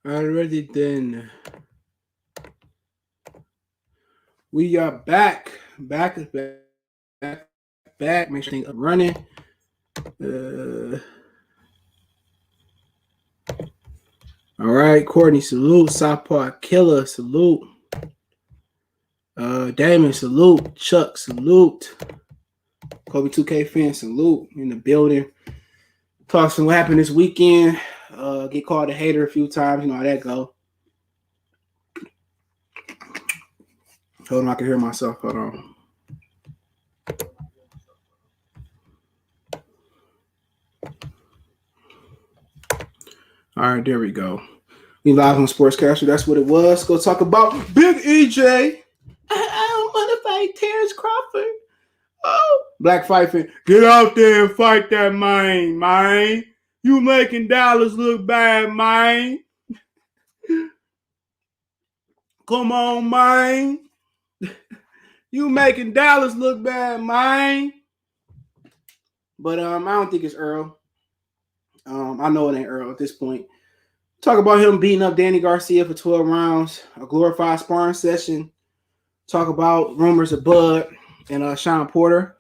Already then. We are back. Back. Make sure things up running. All right, Courtney, salute. Southpaw Killer, salute. Damon, salute. Chuck, salute. Kobe 2K fan, salute. In the building. Talk some what happened this weekend. Get called a hater a few times. You know how that go. Hold on, I can hear myself. Hold on. All right, there we go. We live on Sportscastr. That's what it was. Go talk about Big EJ. I want to fight Terrence Crawford. Oh, Black Fight fan. Get out there and fight that man. You making Dallas look bad, man. Come on, man. You making Dallas look bad, man. But I don't think it's Errol. I know it ain't Errol at this point. Talk about him beating up Danny Garcia for 12 rounds, a glorified sparring session. Talk about rumors of Bud and Sean Porter.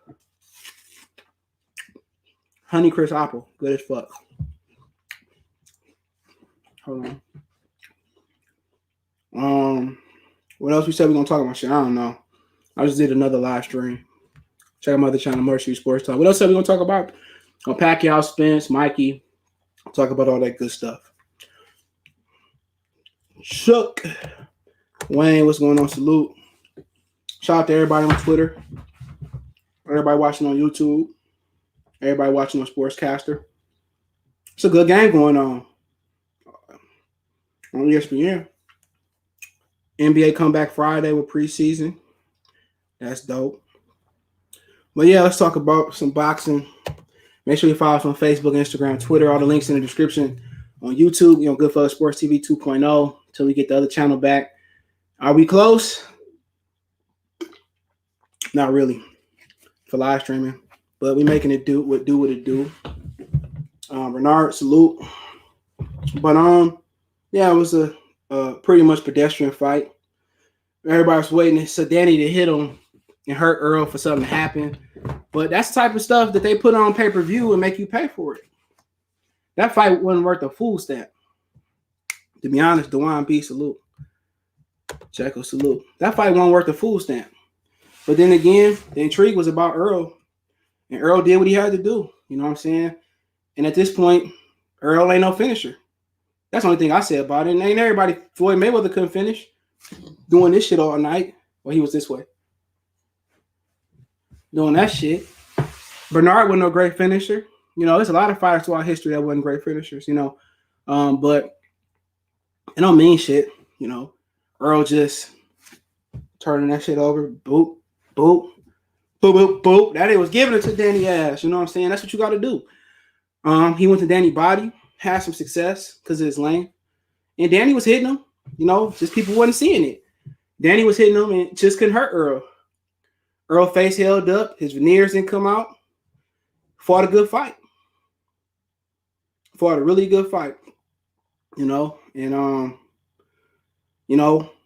Honey Chris Apple, good as fuck. Hold on. What else we said we're gonna talk about? Shit, I don't know. I just did another live stream. Check out my other channel, Mercy Sports Talk. What else said we gonna talk about? Pacquiao, Spence, Mikey. Talk about all that good stuff. Shook. Wayne, what's going on? Salute. Shout out to everybody on Twitter. Everybody watching on YouTube. Everybody watching on Sportscastr. It's a good game going on ESPN. NBA comeback Friday with preseason. That's dope. But yeah, let's talk about some boxing. Make sure you follow us on Facebook, Instagram, Twitter. All the links in the description. On YouTube, Goodfellas Sports TV 2.0 until we get the other channel back. Are we close? Not really for live streaming, but we making it do what it do. Bernard, salute. But yeah, it was a pretty much pedestrian fight. Everybody was waiting for Danny to hit him and hurt Errol for something to happen. But that's the type of stuff that they put on pay-per-view and make you pay for it. That fight wasn't worth a food stamp. To be honest, Dewan B, salute. Jacko, salute. That fight wasn't worth a food stamp. But then again, the intrigue was about Errol. And Errol did what he had to do. You know what I'm saying? And at this point, Errol ain't no finisher. That's the only thing I say about it. And ain't everybody, Floyd Mayweather couldn't finish doing this shit all night. Well, he was this way. Doing that shit. Bernard wasn't no great finisher. There's a lot of fighters throughout history that wasn't great finishers, but it don't mean shit, Errol just turning that shit over, boop, boop, boop, boop, boop. That it was giving it to Danny ass, you know what I'm saying? That's what you got to do. He went to Danny body, had some success because of his lane, and Danny was hitting him, just people wasn't seeing it. Danny was hitting him and just couldn't hurt Errol. Errol face held up, his veneers didn't come out. Fought a good fight. Fought a really good fight. And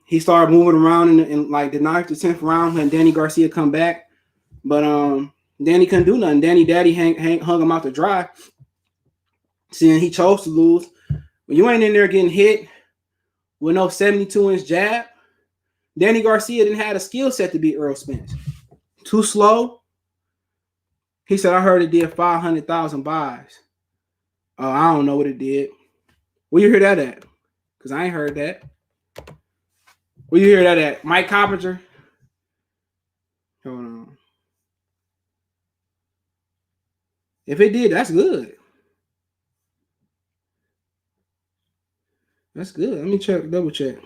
he started moving around in like the 9th or 10th round when Danny Garcia come back. But Danny couldn't do nothing. Danny Daddy hung him out to dry. Seeing he chose to lose. When you ain't in there getting hit with no 72-inch jab, Danny Garcia didn't have a skill set to beat Errol Spence. Too slow. He said, I heard it did 500,000 buys. I don't know what it did. Where you hear that at? Because I ain't heard that. Where you hear that at? Mike Coppinger? Hold on. If it did, that's good. That's good. Let me check, double check.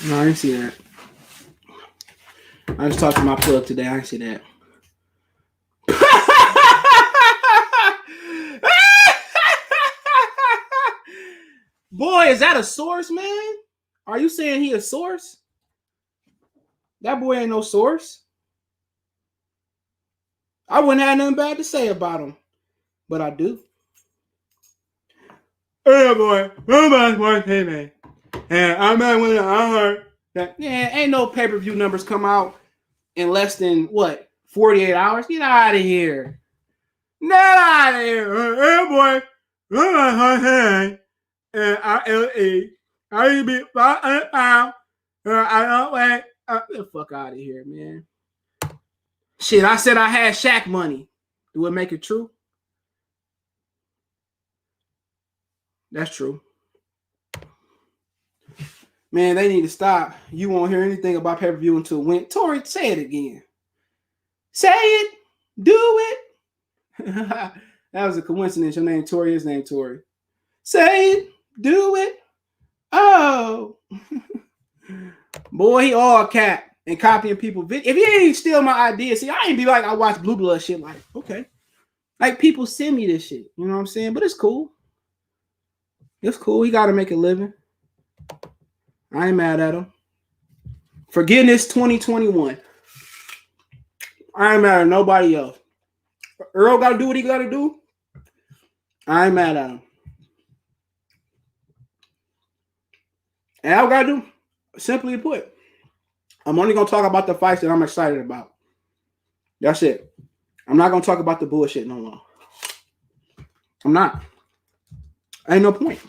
No, I didn't see that. I just talked to my plug today. I didn't see that. Boy, is that a source, man? Are you saying he a source? That boy ain't no source. I wouldn't have nothing bad to say about him, but I do. Hey, boy, nobody's watching me. And I'm not when I heard that. Yeah, ain't no pay-per-view numbers come out in less than, 48 hours? Get out of here. Get out of here. Hey, boy, nobody's watching me. And I be 500 pounds. I don't weigh. Get the fuck out of here, man. Shit, I said I had Shaq money. Do it make it true? That's true. Man, they need to stop. You won't hear anything about pay-per-view until when. Tori, say it again. Say it. Do it. That was a coincidence. Your name Tori, his name Tori. Say it. Do it. Oh. Boy, he all cap and copying people. If he ain't steal my idea, see, I ain't be like, I watch Blue Blood shit like, okay. Like, people send me this shit. You know what I'm saying? But it's cool. It's cool. He got to make a living. I ain't mad at him. Forgiveness 2021. I ain't mad at nobody else. Errol got to do what he got to do. I ain't mad at him. And I got to do, simply put, I'm only going to talk about the fights that I'm excited about. That's it. I'm not going to talk about the bullshit no more. I'm not. Ain't no point.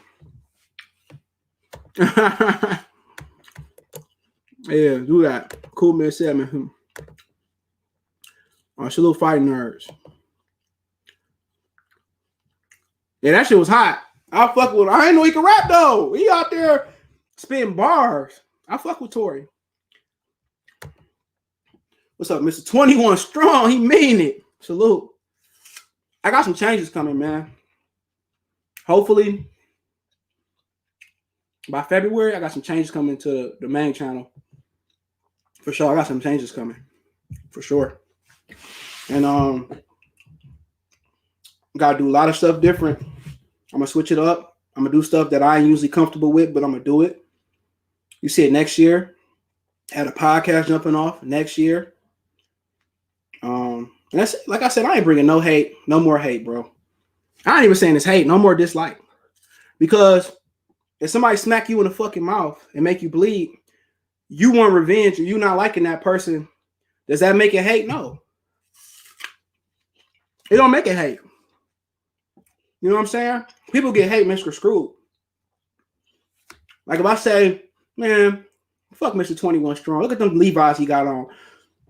Yeah, do that. Cool man said, man. Salute fighting nerds. Yeah, that shit was hot. I fuck with him. I ain't know he can rap though. He out there spitting bars. I fuck with Tory. What's up, Mr. 21 Strong? He mean it. Salute. I got some changes coming, man. Hopefully, by February, I got some changes coming to the main channel. For sure, I got some changes coming. For sure. And gotta do a lot of stuff different. I'm gonna switch it up. I'm gonna do stuff that I ain't usually comfortable with, but I'm gonna do it. You see it next year. Had a podcast jumping off next year. And that's like I said, I ain't bringing no hate, no more hate, bro. I ain't even saying it's hate, no more dislike. Because if somebody smack you in the fucking mouth and make you bleed, you want revenge or you not liking that person, does that make it hate? No. It don't make it hate. You know what I'm saying? People get hate Mr. Screwed. Like if I say, man, fuck Mr. 21 Strong. Look at them Levi's he got on.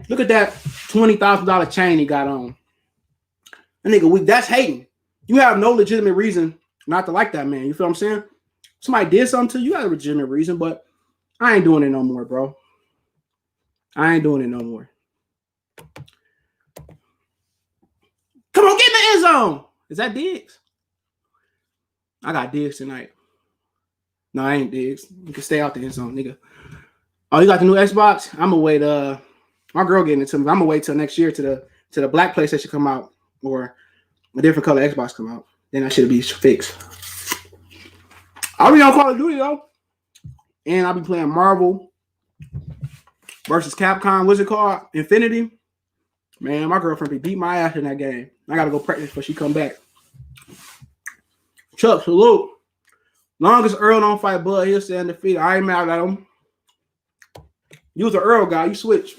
Look at that $20,000 chain he got on. That nigga weak. That's hating. You have no legitimate reason not to like that man. You feel what I'm saying? Somebody did something to you, you got a legitimate reason, but I ain't doing it no more, bro. I ain't doing it no more. Come on, get in the end zone. Is that Diggs? I got Diggs tonight. No, I ain't Diggs. You can stay out the end zone, nigga. Oh, you got the new Xbox? I'm gonna wait. My girl getting it to me. I'm gonna wait till next year to the black PlayStation come out or a different color Xbox come out. Then that should be fixed. I'll be on Call of Duty though, and I'll be playing Marvel versus Capcom. What's it called? Infinity. Man, my girlfriend be beat my ass in that game. I gotta go practice before she come back. Chuck, salute. Long as Errol don't fight Bud, he'll stay undefeated. I ain't mad at him. You was an Errol guy. You switch.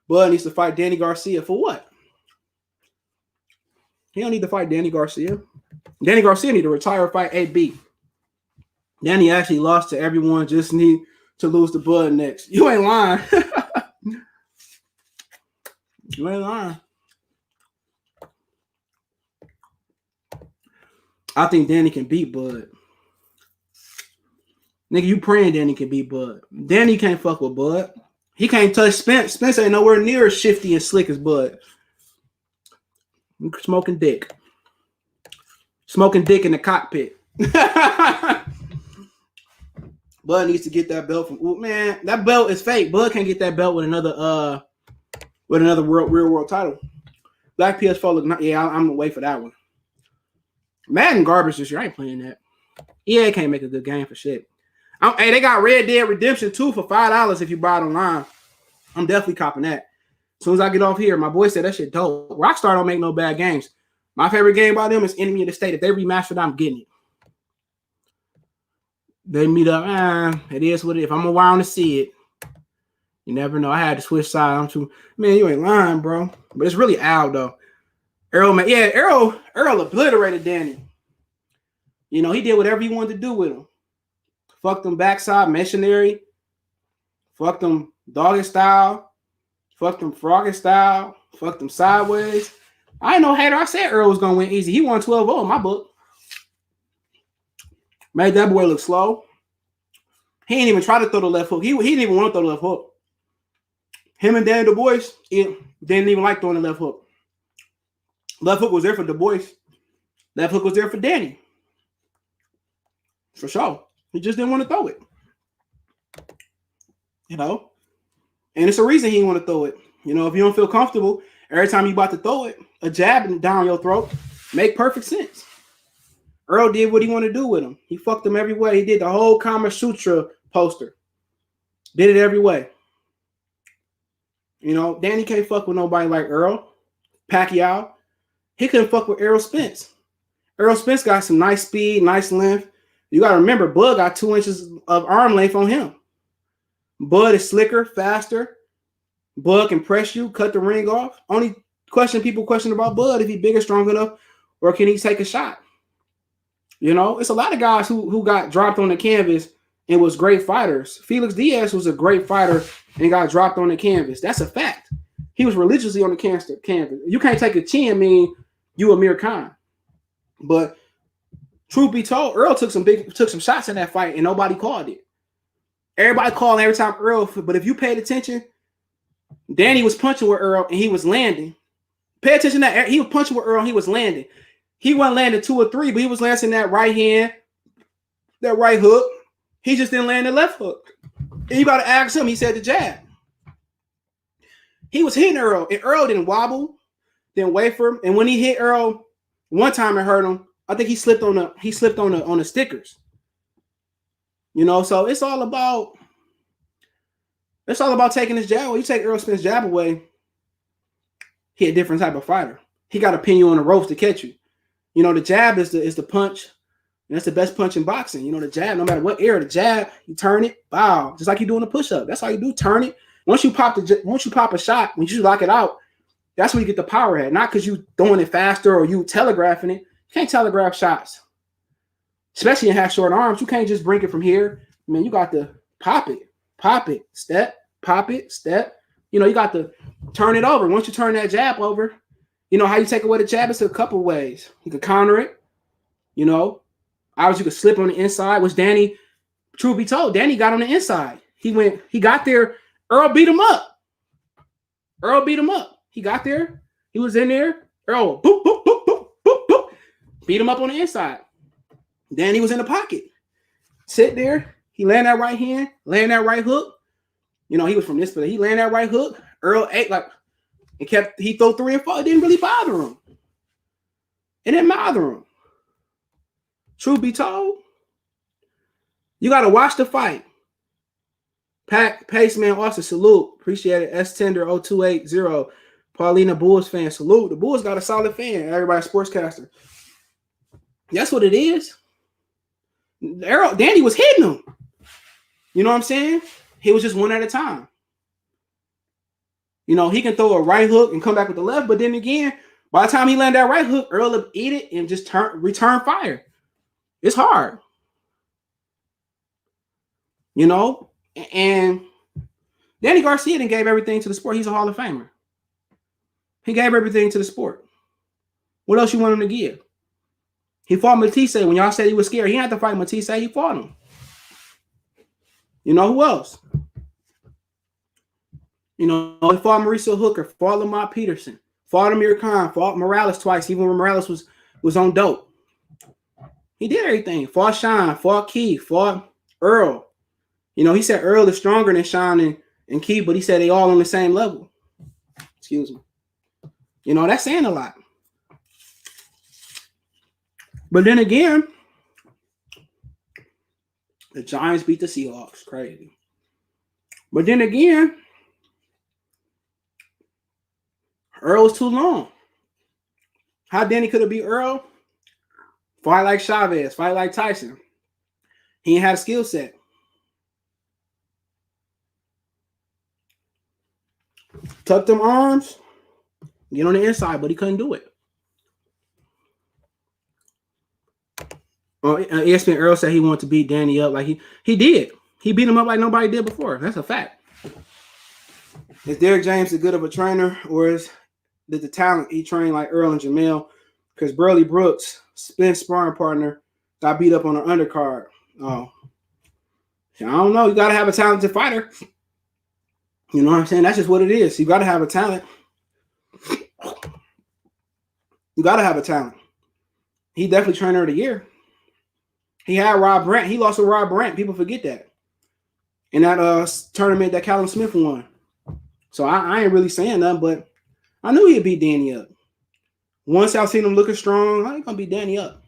Bud needs to fight Danny Garcia for what? He don't need to fight Danny Garcia. Danny Garcia need to retire, fight AB. Danny actually lost to everyone. Just need to lose to Bud next. You ain't lying. You ain't lying. I think Danny can beat Bud. Nigga, you praying Danny can beat Bud. Danny can't fuck with Bud. He can't touch Spence. Spence ain't nowhere near as shifty and slick as Bud. Smoking dick. Smoking dick in the cockpit. Bud needs to get that belt from. Ooh, man, that belt is fake. Bud can't get that belt with another real world title. Black PS4 look. Yeah, I'm gonna wait for that one. Madden garbage this year. I ain't playing that. EA can't make a good game for shit. Hey, they got Red Dead Redemption 2 for $5 if you buy it online. I'm definitely copping that. As soon as I get off here, my boy said that shit dope. Rockstar don't make no bad games. My favorite game by them is Enemy of the State. If they remastered, I'm getting it. They meet up. It is what it is. If I'm around to see it, you never know. I had to switch sides. Man, you ain't lying, bro. But it's really Al, though. Errol, man. Yeah, Errol obliterated Danny. You know, he did whatever he wanted to do with him. Fucked him backside missionary. Fucked him doggy style. Fucked him froggy style. Fucked him sideways. I ain't no hater. I said Errol was going to win easy. He won 12-0 in my book. Made that boy look slow. He ain't even try to throw the left hook. He didn't even want to throw the left hook. Him and Danny Du Bois didn't even like throwing the left hook. Left hook was there for Du Bois. Left hook was there for Danny. For sure. He just didn't want to throw it. You know? And it's a reason he didn't want to throw it. You know, if you don't feel comfortable, every time you about to throw it, a jab down your throat make perfect sense. Errol did what he wanted to do with him. He fucked him every way. He did the whole Kama Sutra poster. Did it every way. You know, Danny can't fuck with nobody like Errol. Pacquiao. He couldn't fuck with Errol Spence. Errol Spence got some nice speed, nice length. You got to remember, Bud got 2 inches of arm length on him. Bud is slicker, faster. Bud can press you, cut the ring off. Only people question about Bud if he's bigger, strong enough, or can he take a shot? You know, it's a lot of guys who got dropped on the canvas and was great fighters. Felix Diaz was a great fighter and got dropped on the canvas. That's a fact. He was religiously on the canvas. You can't take a chin, mean you Amir Khan. But truth be told, Errol took some shots in that fight and nobody called it. Everybody called every time Errol, but if you paid attention, Danny was punching with Errol and he was landing. Pay attention to that. He was punching with Errol and he was landing. He wasn't landing 2 or 3, but he was landing that right hand, that right hook. He just didn't land the left hook. And you got to ask him. He said the jab. He was hitting Errol, and Errol didn't wobble, didn't waver. And when he hit Errol, one time it hurt him. I think he slipped on the stickers. You know, so it's all about taking his jab away. You take Errol Spence's jab away, he a different type of fighter. He got to pin you on the ropes to catch you. You know, the jab is the punch. And that's the best punch in boxing. You know, the jab, no matter what era, the jab, you turn it, bow, just like you doing a push-up. That's how you do, turn it. Once you pop a shot, when you lock it out, that's when you get the power at. Not because you throwing it faster or you telegraphing it. You can't telegraph shots. Especially in half short arms. You can't just bring it from here. I mean, you got to pop it, step, pop it, step. You know, you got to turn it over. Once you turn that jab over, you know how you take away the jab? It's a couple ways. You could counter it. You know, obviously you could slip on the inside, which Danny, truth be told, Danny got on the inside. He got there. Errol beat him up. He got there. He was in there. Errol, boop, boop, boop, boop, boop, boop. Beat him up on the inside. Danny was in the pocket. Sit there. He landed that right hand, landed that right hook. You know, he was from this, but he landed that right hook. Errol ate he threw 3 and 4. It didn't really bother him. It didn't bother him. Truth be told, you got to watch the fight. Paceman Austin, salute. Appreciate it. S Tender 0280. Paulina Bulls fan, salute. The Bulls got a solid fan. Everybody Sportscastr. That's what it is. Danny was hitting him. You know what I'm saying? He was just one at a time. You know, he can throw a right hook and come back with the left, but then again, by the time he landed that right hook, Errol would eat it and just return fire. It's hard. You know? And Danny Garcia then gave everything to the sport. He's a Hall of Famer. He gave everything to the sport. What else you want him to give? He fought Matisse when y'all said he was scared. He didn't have to fight Matisse. He fought him. You know who else? You know, he fought Mauricio Hooker, fought Lamont Peterson, fought Amir Khan, fought Morales twice, even when Morales was on dope. He did everything. Fought Sean, fought Keith, fought Errol. You know, he said Errol is stronger than Sean and Keith, but he said they all on the same level. Excuse me. You know, that's saying a lot. But then again, The Giants beat the Seahawks. Crazy. But then again, Earl was too long. How Danny could have beat Earl? Fight like Chavez. Fight like Tyson. He ain't had a skill set. Tuck them arms. Get on the inside, but he couldn't do it. ESPN Earl said he wanted to beat Danny up like he did. He beat him up like nobody did before. That's a fact. Is Derrick James as good of a trainer, or is the talent he trained like Earl and Jamel? Because Burley Brooks, Spence sparring partner, got beat up on an undercard. Oh, I don't know. You got to have a talented fighter. You know what I'm saying? That's just what it is. You got to have a talent. You got to have a talent. He definitely trainer of the year. He had Rob Brandt. He lost to Rob Brandt. People forget that. In that tournament that Callum Smith won. So I ain't really saying nothing, but I knew he'd beat Danny up. Once I seen him looking strong, I ain't going to beat Danny up.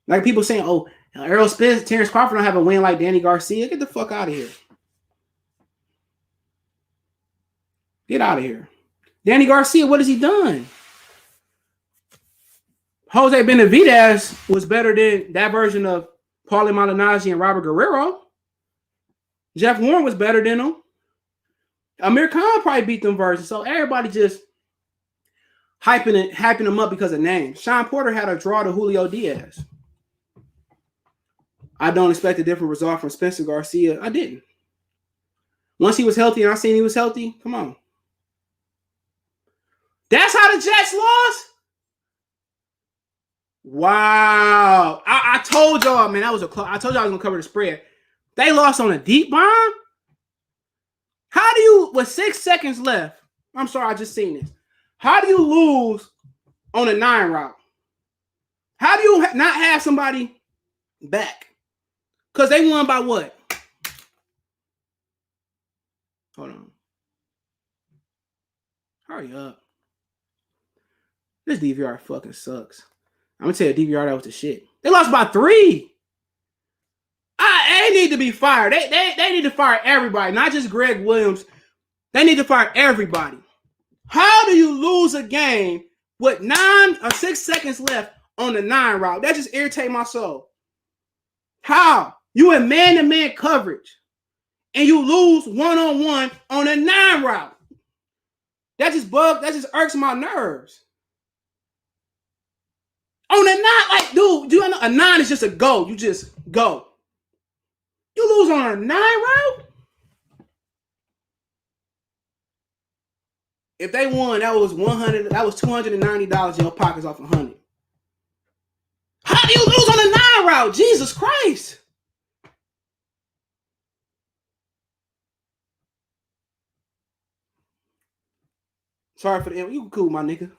Like people saying, oh, Errol Spence, Terrence Crawford don't have a win like Danny Garcia. Get the fuck out of here. Get out of here. Danny Garcia, what has he done? Jose Benavidez was better than that version of Paulie Malignaggi and Robert Guerrero. Jeff Warren was better than him. Amir Khan probably beat them versions. So everybody just hyping him up because of names. Sean Porter had a draw to Julio Diaz. I don't expect a different result from Spencer Garcia. I didn't. Once he was healthy and I seen he was healthy, come on. That's how the Jets lost? Wow. I told y'all, man, that was I told y'all I was going to cover the spread. They lost on a deep bomb? How do you, with 6 seconds left, I'm sorry, I just seen this. How do you lose on a 9 route? How do you not have somebody back? Because they won by what? Hold on. Hurry up. This DVR fucking sucks. I'm going to tell you, DVR, that was the shit. They lost by 3. They need to be fired. They need to fire everybody, not just Greg Williams. They need to fire everybody. How do you lose a game with 9 or 6 seconds left on the 9 route? That just irritates my soul. How? You in man-to-man coverage and you lose one-on-one on a 9 route. That just irks my nerves. On a 9, like, dude, do you know a 9 is just a go. You just go. You lose on a 9 route? If they won, that was $100. That was $290 in your pockets off 100. How do you lose on a 9 route? Jesus Christ! Sorry for the end. You cool, my nigga.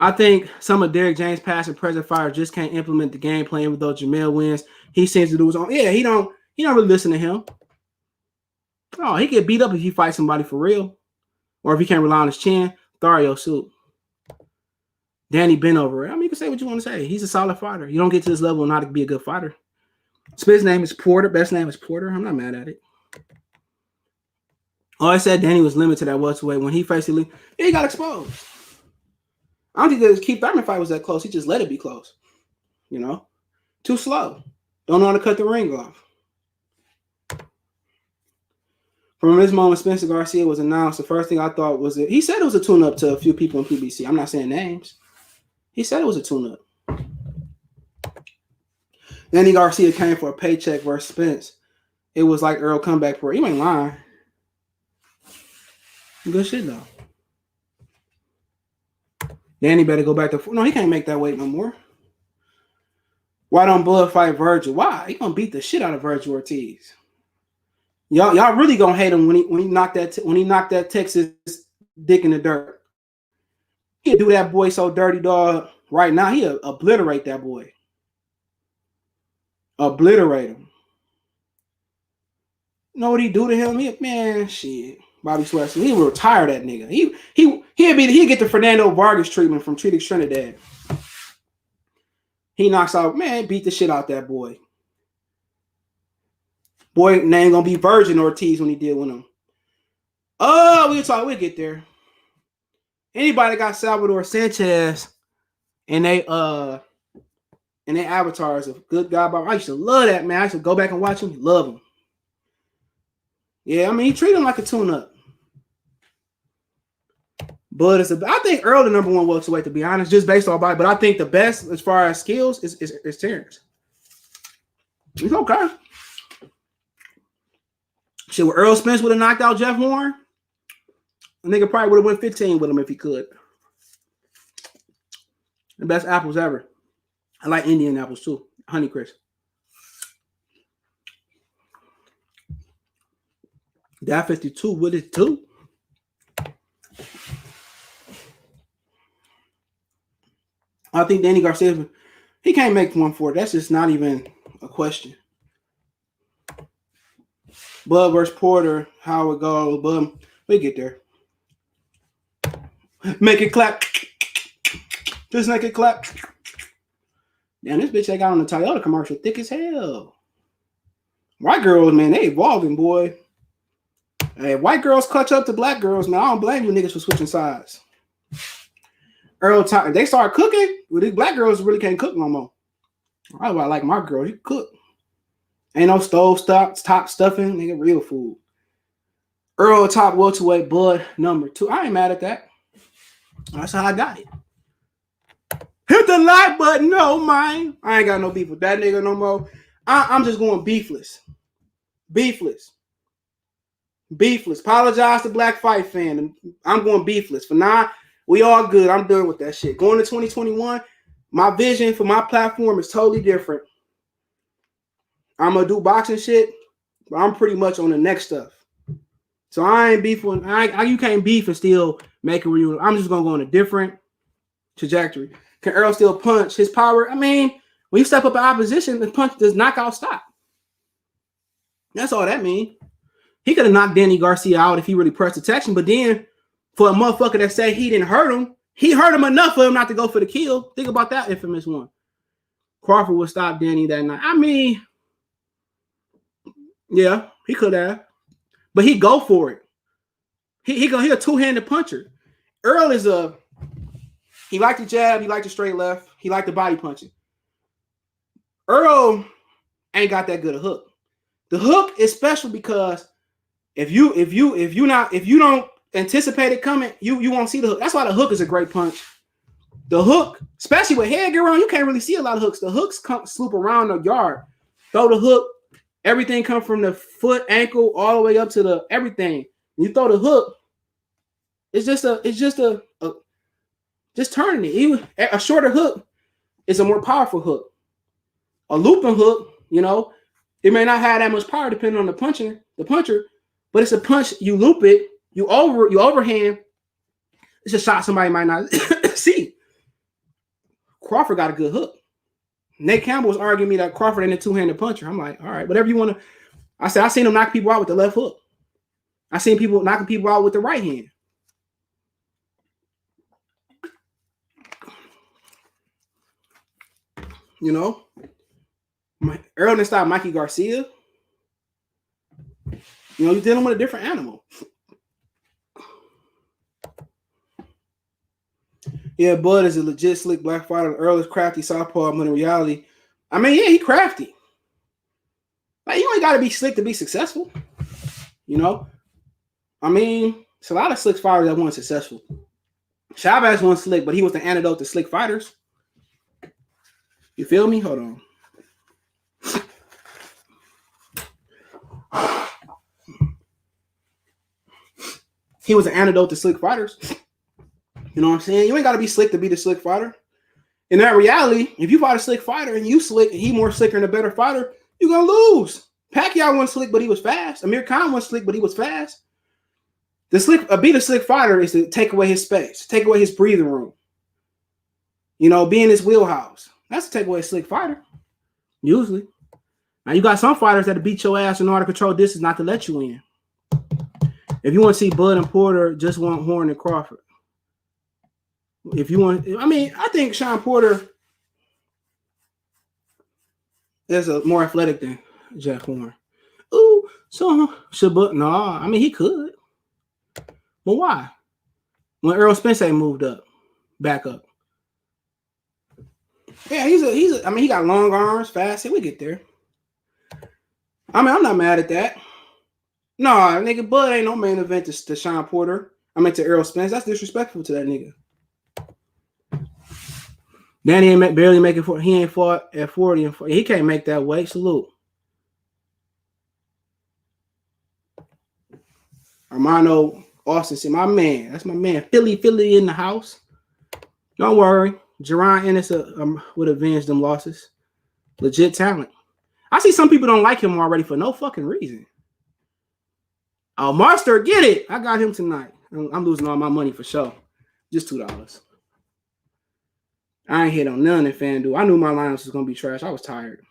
I think some of Derrick James' past and present fighters just can't implement the game plan with those Jamel wins. He seems to do his own. Yeah, he don't really listen to him. Oh, he get beat up if he fights somebody for real. Or if he can't rely on his chin, Thario suit. Danny been over it. I mean, you can say what you want to say. He's a solid fighter. You don't get to this level and not be a good fighter. His name is Porter. Best name is Porter. I'm not mad at it. Oh, I said Danny was limited at welterweight. When he faced Lee, he got exposed. I don't think the Keith Thurman fight was that close. He just let it be close. You know? Too slow. Don't know how to cut the ring off. From this moment, Spencer Garcia was announced. The first thing I thought was he said it was a tune-up to a few people in PBC. I'm not saying names. He said it was a tune-up. Danny Garcia came for a paycheck versus Spence. It was like Errol comeback for it. You ain't lying. Good shit, though. Danny better go back to... No, he can't make that weight no more. Why don't Blood fight Virgil? Why? He gonna beat the shit out of Virgil Ortiz. Y'all really gonna hate him when he knocked that Texas dick in the dirt. He'll do that boy so dirty, dog. Right now, he'll obliterate that boy. Obliterate him. You know what he do to him? Man, shit. Bobby Sweatson, he will retire that nigga. He'll get the Fernando Vargas treatment from Trinidad. He knocks out, man, beat the shit out that boy. Boy, name gonna be Virgin Ortiz when he deal with him. Oh, we'll get there. Anybody got Salvador Sanchez and they avatars of good guy, but I used to love that, man. I used to go back and watch him, love him. Yeah, I mean, he treated him like a tune-up. But I think Errol the number one welterweight, to be honest, just based on body. But I think the best as far as skills is Terrence. He's okay. Shit, with Errol Spence would have knocked out Jeff Horn, a nigga probably would have went 15 with him if he could. The best apples ever. I like Indian apples too. Honeycrisp. That 52 with it too. I think Danny Garcia, he can't make 140. That's just not even a question. Bud versus Porter, how it goes, Bud. We get there. Make it clap. Just make it clap. Damn, this bitch I got on the Toyota commercial thick as hell. White girls, man, they evolving, boy. Hey, white girls clutch up to black girls, man. I don't blame you niggas for switching sides. Errol, they start cooking. Well, these black girls really can't cook no more. I like my girl. You cook. Ain't no stove top stuffing. Nigga, real food. Errol top welterweight, Bud number 2. I ain't mad at that. That's how I got it. Hit the like button. No, mine. I ain't got no beef with that nigga no more. I'm just going beefless. Beefless. Apologize to Black Fight fan. I'm going beefless. For now, we all good. I'm done with that shit. Going to 2021, my vision for my platform is totally different. I'm going to do boxing shit, but I'm pretty much on the next stuff. So I ain't beefing. You can't beef and still make a real. I'm just going to go on a different trajectory. Can Errol still punch? His power, I mean, when you step up in opposition, the punch does knockout stop. That's all that means. He could have knocked Danny Garcia out if he really pressed attention, but then for a motherfucker that say he didn't hurt him, he hurt him enough for him not to go for the kill. Think about that infamous one. Crawford would stop Danny that night. I mean, yeah, he could have. But he go for it. He a two-handed puncher. Errol is he liked the jab, he liked the straight left, he liked the body punching. Errol ain't got that good a hook. The hook is special because if you don't anticipate it coming, you won't see the hook. That's why the hook is a great punch. The hook, especially with headgear on, you can't really see a lot of hooks. The hooks come sloop around the yard. Throw the hook, everything come from the foot, ankle, all the way up to the everything. When you throw the hook, it's just turning it. Even a shorter hook is a more powerful hook. A looping hook, it may not have that much power depending on the puncher, but it's a punch. You loop it, you overhand. It's a shot somebody might not see. Crawford got a good hook. Nate Campbell was arguing me that Crawford ain't a two-handed puncher. I'm like, all right, whatever you want to. I said, I seen him knock people out with the left hook. I seen people knocking people out with the right hand. Errol didn't stop Mikey Garcia. You're dealing with a different animal. Yeah, Bud is a legit slick black fighter. Errol is crafty southpaw, but in reality, I mean, yeah, he crafty. Like, you ain't got to be slick to be successful. I mean, it's a lot of slick fighters that weren't successful. Chavez wasn't slick, but he was the antidote to slick fighters. You feel me? Hold on. He was an antidote to slick fighters. You know what I'm saying? You ain't got to be slick to be the slick fighter. In that reality, if you fight a slick fighter and you slick and he more slicker and a better fighter, you're going to lose. Pacquiao wasn't slick, but he was fast. Amir Khan wasn't slick, but he was fast. Be the slick fighter is to take away his space, take away his breathing room. Be in his wheelhouse. That's to take away a slick fighter, usually. Now, you got some fighters that beat your ass and know how to control distance not to let you in. If you want to see Bud and Porter, just want Horn and Crawford. If you want, I think Sean Porter, is more athletic than Jeff Horn. Ooh, so Shabbat. No, I mean he could. But why? When Errol Spence moved up, back up. Yeah, I mean, he got long arms, fast. We get there. I mean, I'm not mad at that. No, nigga, Bud ain't no main event to Sean Porter. I meant to Errol Spence. That's disrespectful to that nigga. Danny ain't barely making for. He ain't fought at 40 and 40. He can't make that weight. Salute. Armando Austin, my man. That's my man. Philly in the house. Don't worry. Jerron Ennis would avenge them losses. Legit talent. I see some people don't like him already for no fucking reason. Oh, Monster, get it. I got him tonight. I'm losing all my money for sure. Just $2. I ain't hit on none in FanDuel. I knew my lineups was going to be trash. I was tired.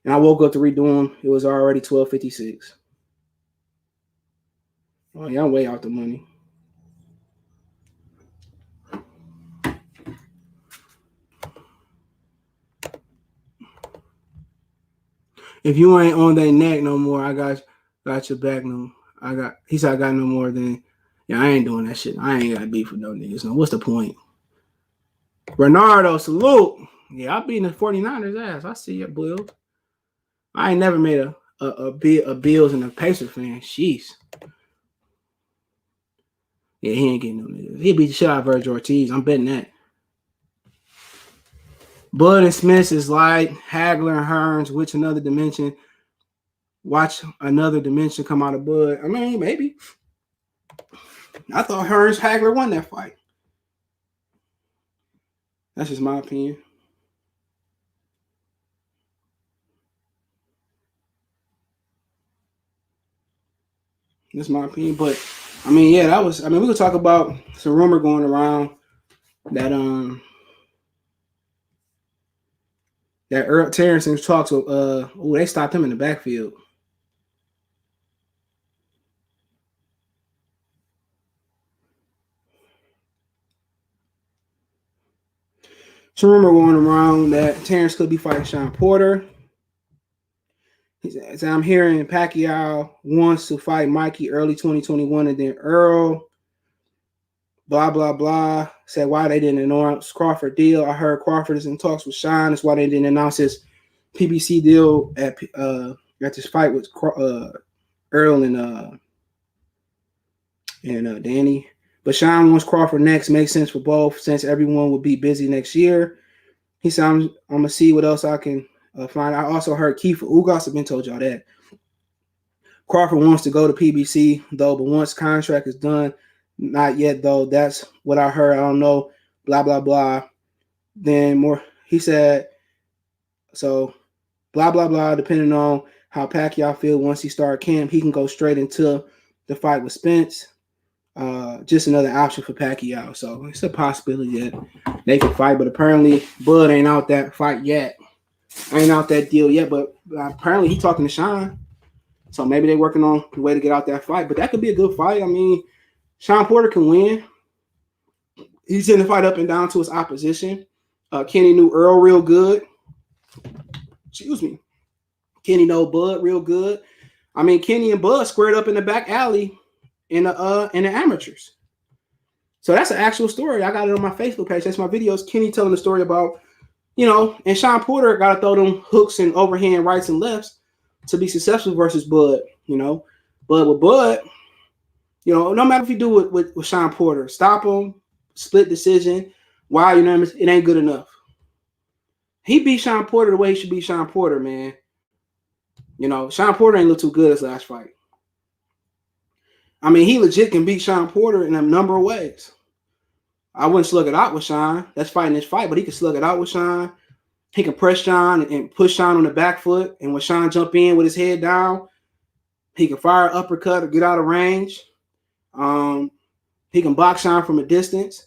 And I woke up to redo them. It was already 12:56. Oh, yeah, I'm way out the money. If you ain't on their neck no more, I got your back. No, he said I got no more than. Yeah, I ain't doing that shit. I ain't got beef with no niggas. No, what's the point? Bernardo, salute. Yeah, I beating the 49ers ass. I see it, Bill. I ain't never made a Bills and a Pacer fan. Sheesh. Yeah, he ain't getting no niggas. He beat the shit out of Virgil Ortiz. I'm betting that. Bud and Smith is like Hagler and Hearns, which another dimension. Watch another dimension come out of Bud. I mean, maybe. I thought Hearns Hagler won that fight. That's just my opinion. That's my opinion. But I mean, yeah, that was. I mean, we could talk about some rumor going around that that Errol Terrence talks with they stopped him in the backfield. Some rumor going around that Terrence could be fighting Sean Porter. He says, I'm hearing Pacquiao wants to fight Mikey early 2021 and then Errol. Blah, blah, blah. Said why they didn't announce Crawford deal. I heard Crawford is in talks with Sean. That's why they didn't announce his PBC deal at this fight with Errol and Danny. But Sean wants Crawford next. Makes sense for both since everyone will be busy next year. He said, I'm going to see what else I can find. I also heard Kiefer Ugas. I've been told y'all that. Crawford wants to go to PBC, though, but once contract is done, not yet, though. That's what I heard. I don't know. Blah, blah, blah. Then more, he said, so blah, blah, blah, depending on how Pacquiao feels once he starts camp, he can go straight into the fight with Spence. Just another option for Pacquiao. So it's a possibility that they can fight, but apparently Bud ain't out that fight yet. Ain't out that deal yet, but apparently he talking to Sean. So maybe they're working on the way to get out that fight. But that could be a good fight. I mean, Sean Porter can win. He's in the fight up and down to his opposition. Kenny knew Errol real good. Excuse me. Kenny know Bud real good. I mean, Kenny and Bud squared up in the back alley in the amateurs. So that's an actual story. I got it on my Facebook page. That's my videos. Kenny telling the story about, and Sean Porter got to throw them hooks and overhand rights and lefts to be successful versus Bud, But with Bud, no matter if you do it with Sean Porter, stop him, split decision, wow, it ain't good enough. He beat Sean Porter the way he should beat Sean Porter, man. Sean Porter ain't look too good his last fight. I mean, he legit can beat Sean Porter in a number of ways. I wouldn't slug it out with Sean. That's fighting his fight, but he can slug it out with Sean. He can press Sean and push Sean on the back foot. And when Sean jump in with his head down, he can fire an uppercut or get out of range. He can box Sean from a distance.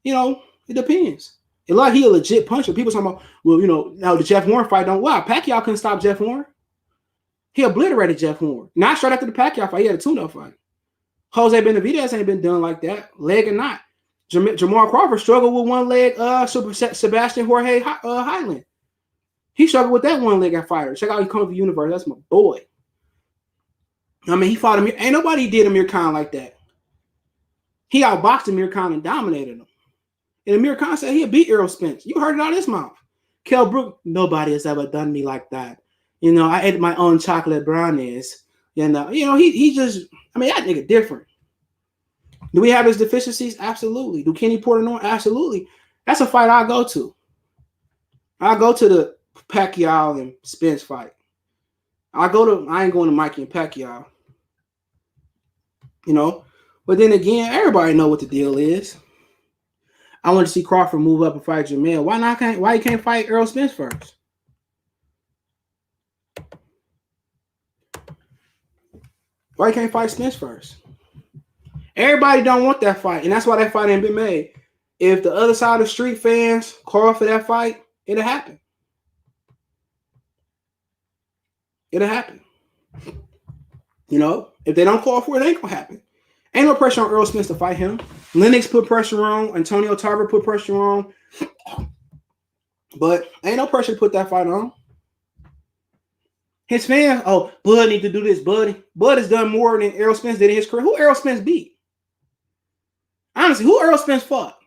It depends. He a legit puncher. People talking about, well, now the Jeff Horn fight don't. Wow, Pacquiao couldn't stop Jeff Horn. He obliterated Jeff Horn. Not straight after the Pacquiao fight. He had a tune-up fight. Jose Benavidez ain't been done like that, leg or not. Jamal Crawford struggled with one leg. Sebastian Jorge Highland. He struggled with that one-legged fighter. Check out he comes from the universe. That's my boy. I mean, he fought Amir. Ain't nobody did Amir Khan like that. He outboxed Amir Khan and dominated him. And Amir Khan said he'd beat Errol Spence. You heard it out of his mouth. Kell Brook, nobody has ever done me like that. You know, I ate my own chocolate brownies. And, he just, I mean, that nigga different. Do we have his deficiencies? Absolutely. Do Kenny Porter know? Absolutely. That's a fight I'll go to. I'll go to the Pacquiao and Spence fight. I ain't going to Mikey and Pacquiao. You know? But then again, everybody know what the deal is. I want to see Crawford move up and fight Jamel. Why he can't fight Errol Spence first? Why he can't fight Spence first? Everybody don't want that fight, and that's why that fight ain't been made. If the other side of the street fans call for that fight, it'll happen. It'll happen. You know, if they don't call for it, it ain't gonna happen. Ain't no pressure on Errol Spence to fight him. Lennox put pressure on. Antonio Tarver put pressure on. But ain't no pressure to put that fight on. His fans, Bud need to do this. Bud has done more than Errol Spence did in his career. Who Errol Spence beat? Honestly, who Errol Spence fought?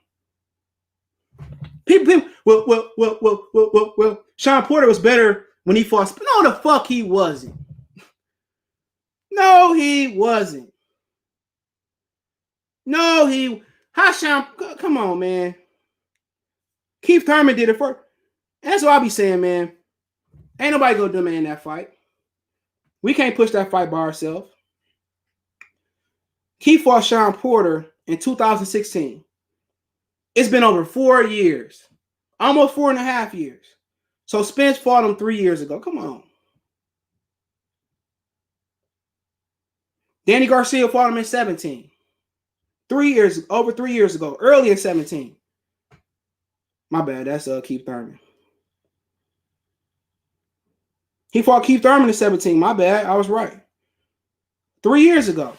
People, well, Sean Porter was better when he fought. No, the fuck he wasn't. No, he wasn't. Come on, man. Keith Thurman did it first. That's what I be saying, man. Ain't nobody gonna demand that fight. We can't push that fight by ourselves. Keith fought Sean Porter in 2016. It's been over 4 years. Almost 4.5 years. So Spence fought him 3 years ago. Come on. Danny Garcia fought him in 17. Over 3 years ago. Early in 17. My bad. That's Keith Thurman. He fought Keith Thurman in 17. My bad. I was right. 3 years ago.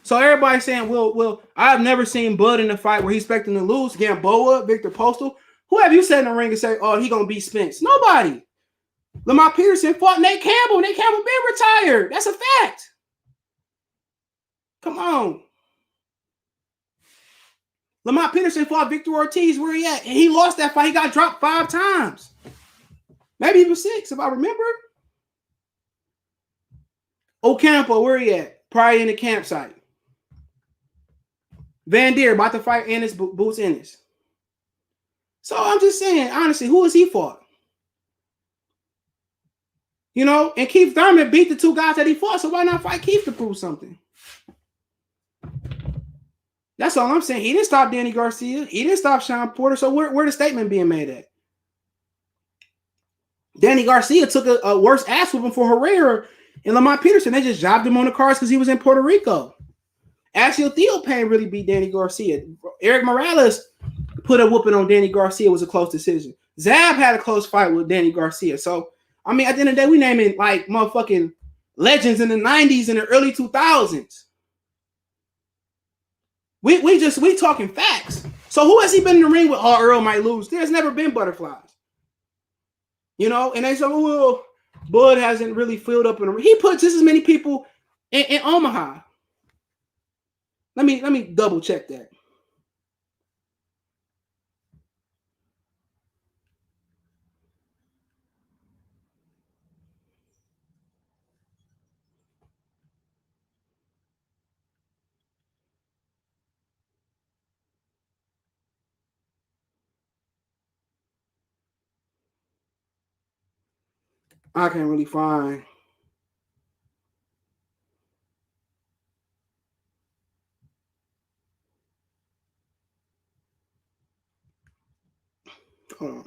So everybody's saying, well, I've never seen Bud in a fight where he's expecting to lose. Gamboa, Victor Postal. Who have you said in the ring and say, he going to beat Spence? Nobody. Lamar Peterson fought Nate Campbell. Nate Campbell been retired. That's a fact. Come on. Lamar Peterson fought Victor Ortiz. Where he at? And he lost that fight. He got dropped 5 times. Maybe even 6, if I remember. Ocampo, where he at? Probably in the campsite. Van Deer about to fight Ennis, Boots Ennis. So I'm just saying, honestly, who has he fought? You know, and Keith Thurman beat the 2 guys that he fought, so why not fight Keith to prove something? That's all I'm saying. He didn't stop Danny Garcia. He didn't stop Sean Porter. So where the statement being made at? Danny Garcia took a worse ass whooping for Herrera and Lamont Peterson. They just jobbed him on the cards because he was in Puerto Rico. Actually, Theo Payne really beat Danny Garcia. Eric Morales put a whooping on Danny Garcia. It was a close decision. Zab had a close fight with Danny Garcia. So, I mean, at the end of the day, we naming like motherfucking legends in the 90s and the early 2000s. We talking facts. So who has he been in the ring with? Errol might lose. There's never been butterflies. You know, and they say, well, Bud hasn't really filled up in the ring. He put just as many people in Omaha. Let me double check that. I can't really find. Hold on.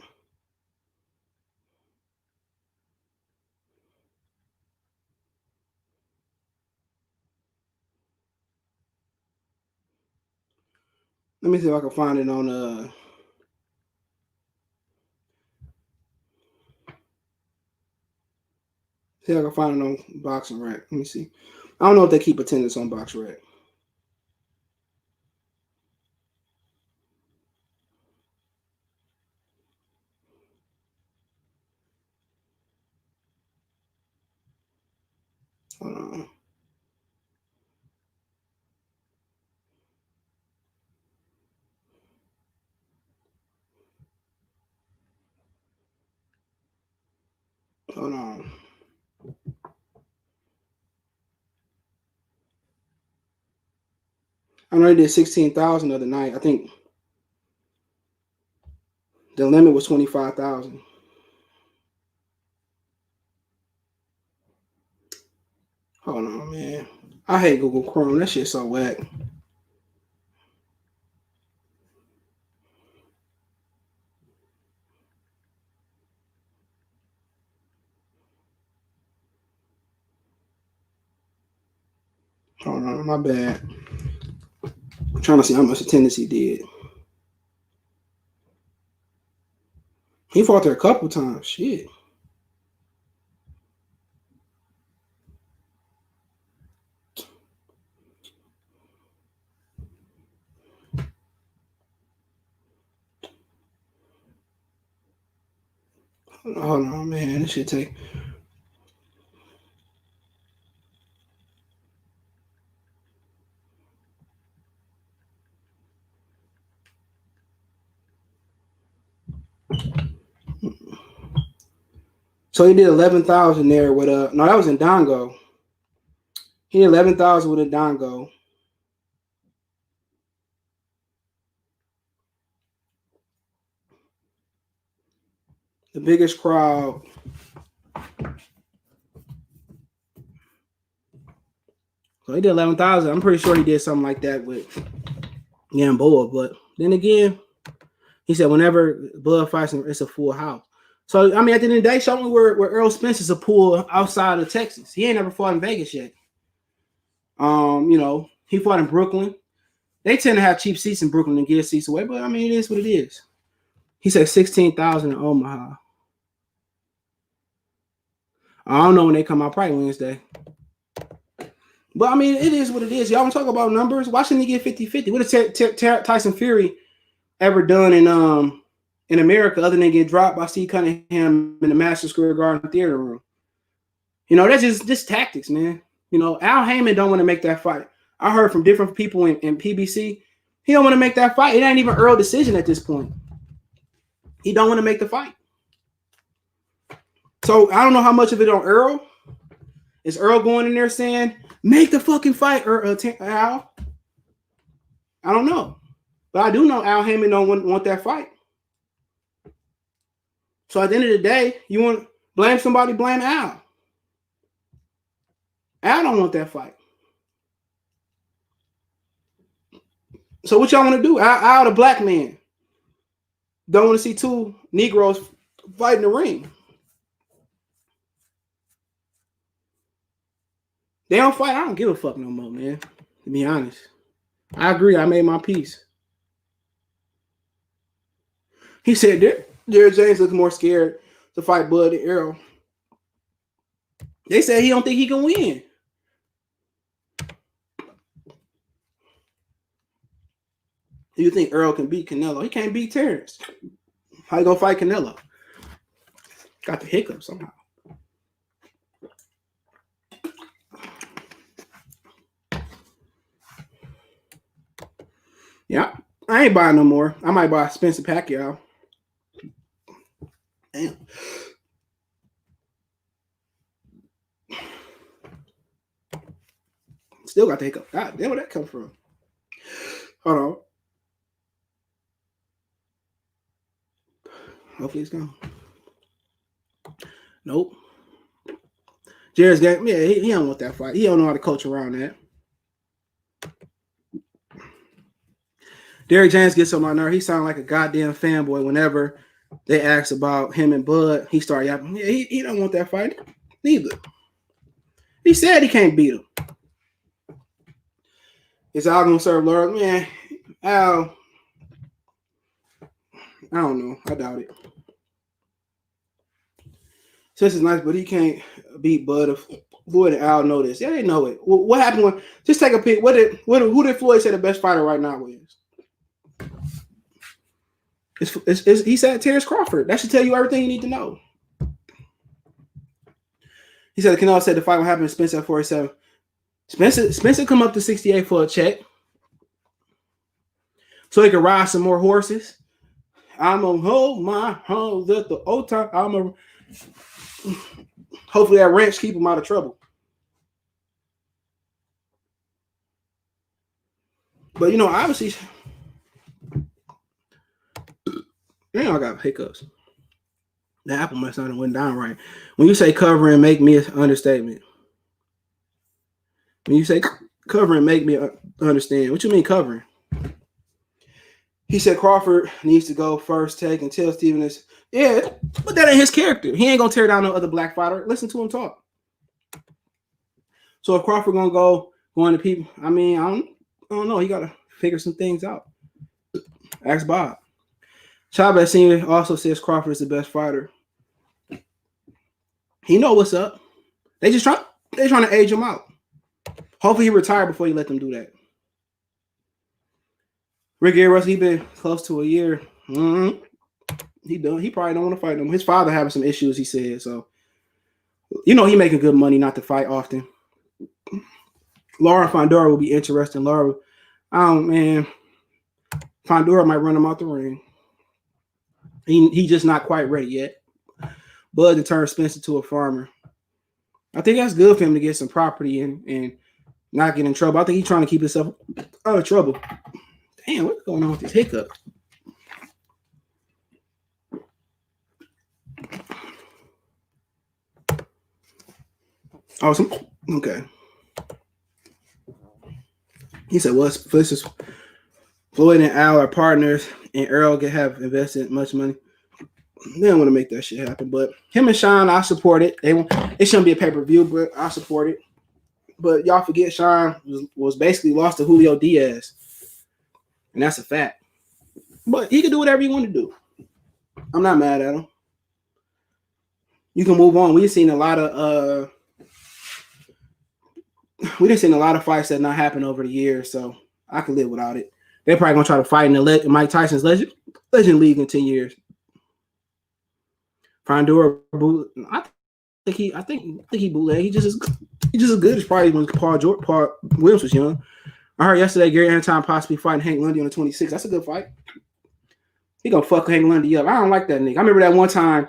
Let me see if I can find it on see if I can find it on Boxing Rack. Let me see. I don't know if they keep attendance on Box Rack. Hold on. Hold on. I know he did 16,000 the other night. I think the limit was 25,000. Hold on, man. I hate Google Chrome. That shit's so whack. Hold on, my bad. I'm trying to see how much attendance he did. He fought there a couple times. Shit. Hold on, man. This shit take. So he did 11,000 there with no, that was in Dongo. He did 11,000 with a Dongo. The biggest crowd. So he did 11,000. I'm pretty sure he did something like that with Gamboa. But then again, he said whenever Blood fights, it's a full house. So, I mean, at the end of the day, show me where Errol Spence is a pool outside of Texas. He ain't never fought in Vegas yet. You know, he fought in Brooklyn. They tend to have cheap seats in Brooklyn and give seats away, but I mean, it is what it is. He said 16,000 in Omaha. I don't know when they come out, probably Wednesday. But I mean, it is what it is. Y'all want to talk about numbers? Why shouldn't he get 50-50? What has Tyson Fury ever done in America other than get dropped by Steve Cunningham in the Madison Square Garden theater room? You know, that's just tactics, man. You know, Al Heyman don't want to make that fight. I heard from different people in PBC, he don't want to make that fight. It ain't even Earl's decision at this point. He don't want to make the fight. So I don't know how much of it on Errol. Is Errol going in there saying, make the fucking fight, Al? I don't know. But I do know Al Heyman don't want that fight. So at the end of the day, you want to blame somebody, blame Al. Al don't want that fight. So what y'all want to do? Al, the black man, don't want to see two Negroes fight in the ring. They don't fight. I don't give a fuck no more, man. To be honest. I agree. I made my peace. He said Derrick James looks more scared to fight Bud than Errol. They said he don't think he can win. You think Errol can beat Canelo? He can't beat Terrence. How you gonna fight Canelo? Got the hiccup somehow. Yeah, I ain't buying no more. I might buy Spence and Pacquiao. Damn. Still got the hiccup. God damn, where that come from? Hold on. Hopefully it's gone. Nope. Jared's game. Yeah, he don't want that fight. He don't know how to coach around that. Derrick James gets on my nerve. He sounded like a goddamn fanboy whenever they asked about him and Bud. He started yapping. Yeah, he don't want that fight. Neither. He said he can't beat him. Is Al gonna serve Lord? Man, Al, I don't know. I doubt it. This is nice, but he can't beat Bud. If Floyd and Al know this, yeah, they know it. What happened when? Just take a pick. Who did Floyd say the best fighter right now is? He said Terrence Crawford. That should tell you everything you need to know. He said Canelo said the fight will happen to Spence at 47. Spencer come up to 68 for a check. So he can ride some more horses. I'm gonna hold my horse at the old time. Hopefully that ranch keep him out of trouble. But you know, obviously, I got hiccups. The apple must not have went down right. When you say cover and make me an understatement. When you say cover and make me understand, what you mean covering? He said Crawford needs to go first take and tell Steven this. Yeah, but that ain't his character. He ain't gonna tear down no other black fighter. Listen to him talk. So if Crawford gonna going to people, I mean, I don't know. He gotta figure some things out. Ask Bob. Chavez Senior also says Crawford is the best fighter. He know what's up. They trying to age him out. Hopefully he retire before you let them do that. Ricky Russell, he been close to a year. He probably don't want to fight him. His father having some issues, he said. So, you know, he making good money not to fight often. Laura Fondora will be interesting. Laura, man, Fondora might run him out the ring. He just not quite ready yet. Bud to turn Spence into a farmer. I think that's good for him to get some property and not get in trouble. I think he's trying to keep himself out of trouble. Damn, what's going on with this hiccup? Oh, okay. He said, well, Floyd and Al are partners, and Errol can have invested much money. They don't want to make that shit happen, but him and Sean, I support it. It shouldn't be a pay-per-view, but I support it. But y'all forget Sean was basically lost to Julio Diaz, and that's a fact. But he can do whatever he want to do. I'm not mad at him. You can move on. We've seen a lot of fights that not happen over the years, so I can live without it. They're probably gonna try to fight in Mike Tyson's Legend League in 10 years. Fondora, I think he bootleg. He just as good as probably when Paul Williams was young. I heard yesterday Gary Anton possibly fighting Hank Lundy on the 26th. That's a good fight. He gonna fuck Hank Lundy up. I don't like that nigga. I remember that one time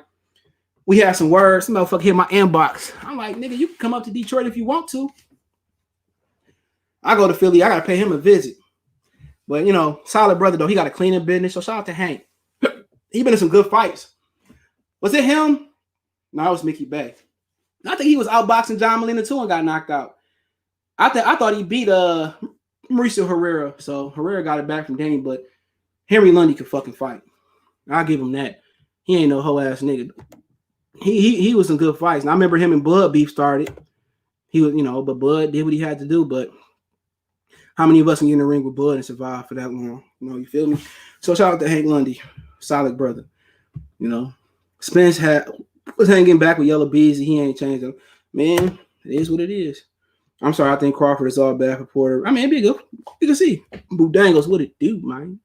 we had some words. Some motherfucker hit my inbox. I'm like, nigga, you can come up to Detroit if you want to. I go to Philly. I gotta pay him a visit. But you know, solid brother though. He got a cleaning business. So shout out to Hank. He been in some good fights. Was it him? No, it was Mickey Bay. I think he was outboxing John Molina too and got knocked out. I thought he beat Mauricio Herrera. So Herrera got it back from Danny, but Henry Lundy could fucking fight. I'll give him that. He ain't no hoe ass nigga. He was some good fights. And I remember him and Bud beef started. He was, but Bud did what he had to do. But how many of us can get in the ring with Bud and survive for that long? You feel me? So shout out to Hank Lundy, solid brother. Spence was hanging back with Yellow Beezy. He ain't changed him. Man, it is what it is. I'm sorry, I think Crawford is all bad for Porter. I mean, it'd be good. You can see. Boudangos, what it do, man?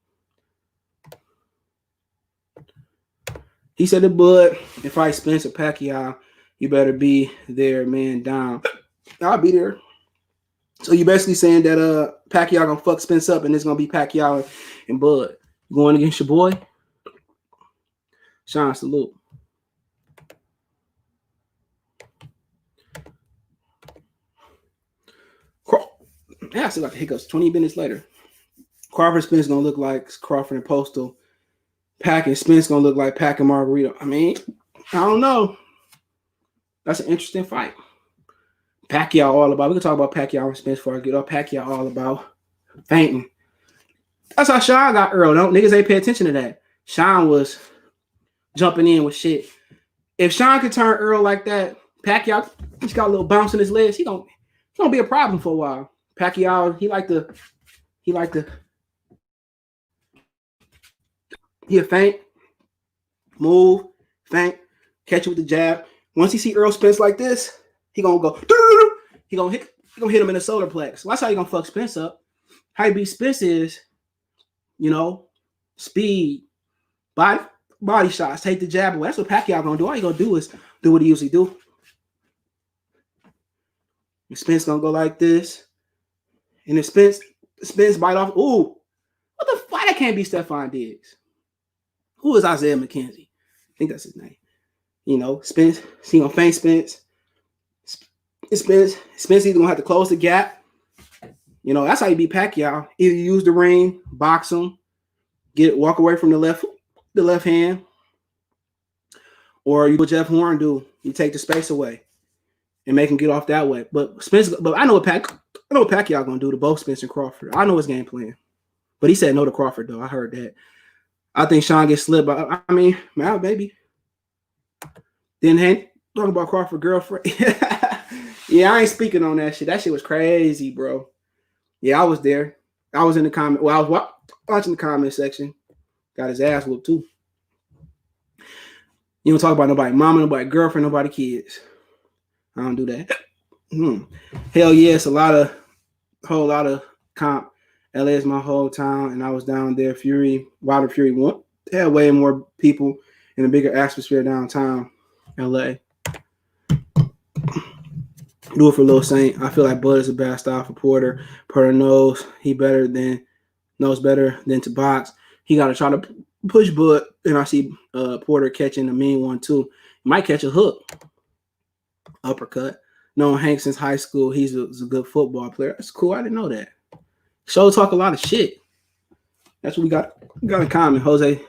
He said to Bud, if I Spence or Pacquiao, you better be there, man, down. I'll be there. So you basically saying that Pacquiao gonna fuck Spence up and it's gonna be Pacquiao and Bud. You going against your boy? Sean, salute. Yeah, I still got the hiccups. 20 minutes later. Crawford Spence gonna look like Crawford and Postal. Pack and Spence gonna look like Pack and Margarito. I mean, I don't know. That's an interesting fight. Pacquiao all about. We can talk about Pacquiao and Spence before I get up. Pacquiao all about fainting. That's how Sean got Errol. Niggas ain't pay attention to that. Sean was jumping in with shit. If Sean could turn Errol like that, Pacquiao, he's got a little bounce in his legs. He's gonna be a problem for a while. Pacquiao, he'll feint, move, feint, catch you with the jab. Once he see Errol Spence like this, he gonna go. He gonna hit him in the solar plex. So that's how you gonna fuck Spence up. How you beat Spence is, speed, body shots, take the jab away. That's what Pacquiao gonna do. All he gonna do is do what he usually do. And Spence gonna go like this. And then Spence bite off. Ooh, what the fuck? That can't be Stephon Diggs. Who is Isaiah McKenzie? I think that's his name. You know, Spence, he gonna feint Spence. Spence either gonna have to close the gap. You know, that's how you beat Pacquiao. Either use the ring, box him, walk away from the left hand, or you do what Jeff Horn do. You take the space away and make him get off that way. But I know what Pacquiao gonna do to both Spence and Crawford. I know his game plan. But he said no to Crawford though. I heard that. I think Sean gets slipped. But I mean, man, baby. Then talking about Crawford girlfriend. Yeah, I ain't speaking on that shit. That shit was crazy, bro. Yeah, I was there. I was in the comment. Well, I was watching the comment section. Got his ass whooped too. You don't talk about nobody mama, nobody girlfriend, nobody kids. I don't do that. Hell yeah, it's a whole lot of comp. LA is my whole town, and I was down there. Wilder Fury won. They had way more people in a bigger atmosphere downtown LA. Do it for Lil Saint. I feel like Bud is a bad style for Porter. Porter knows better than to box. He got to try to push Bud, and I see Porter catching a mean one too. He might catch a hook, uppercut. Known Hank since high school. He's a good football player. That's cool. I didn't know that. Show talk a lot of shit. That's what we got in common. Jose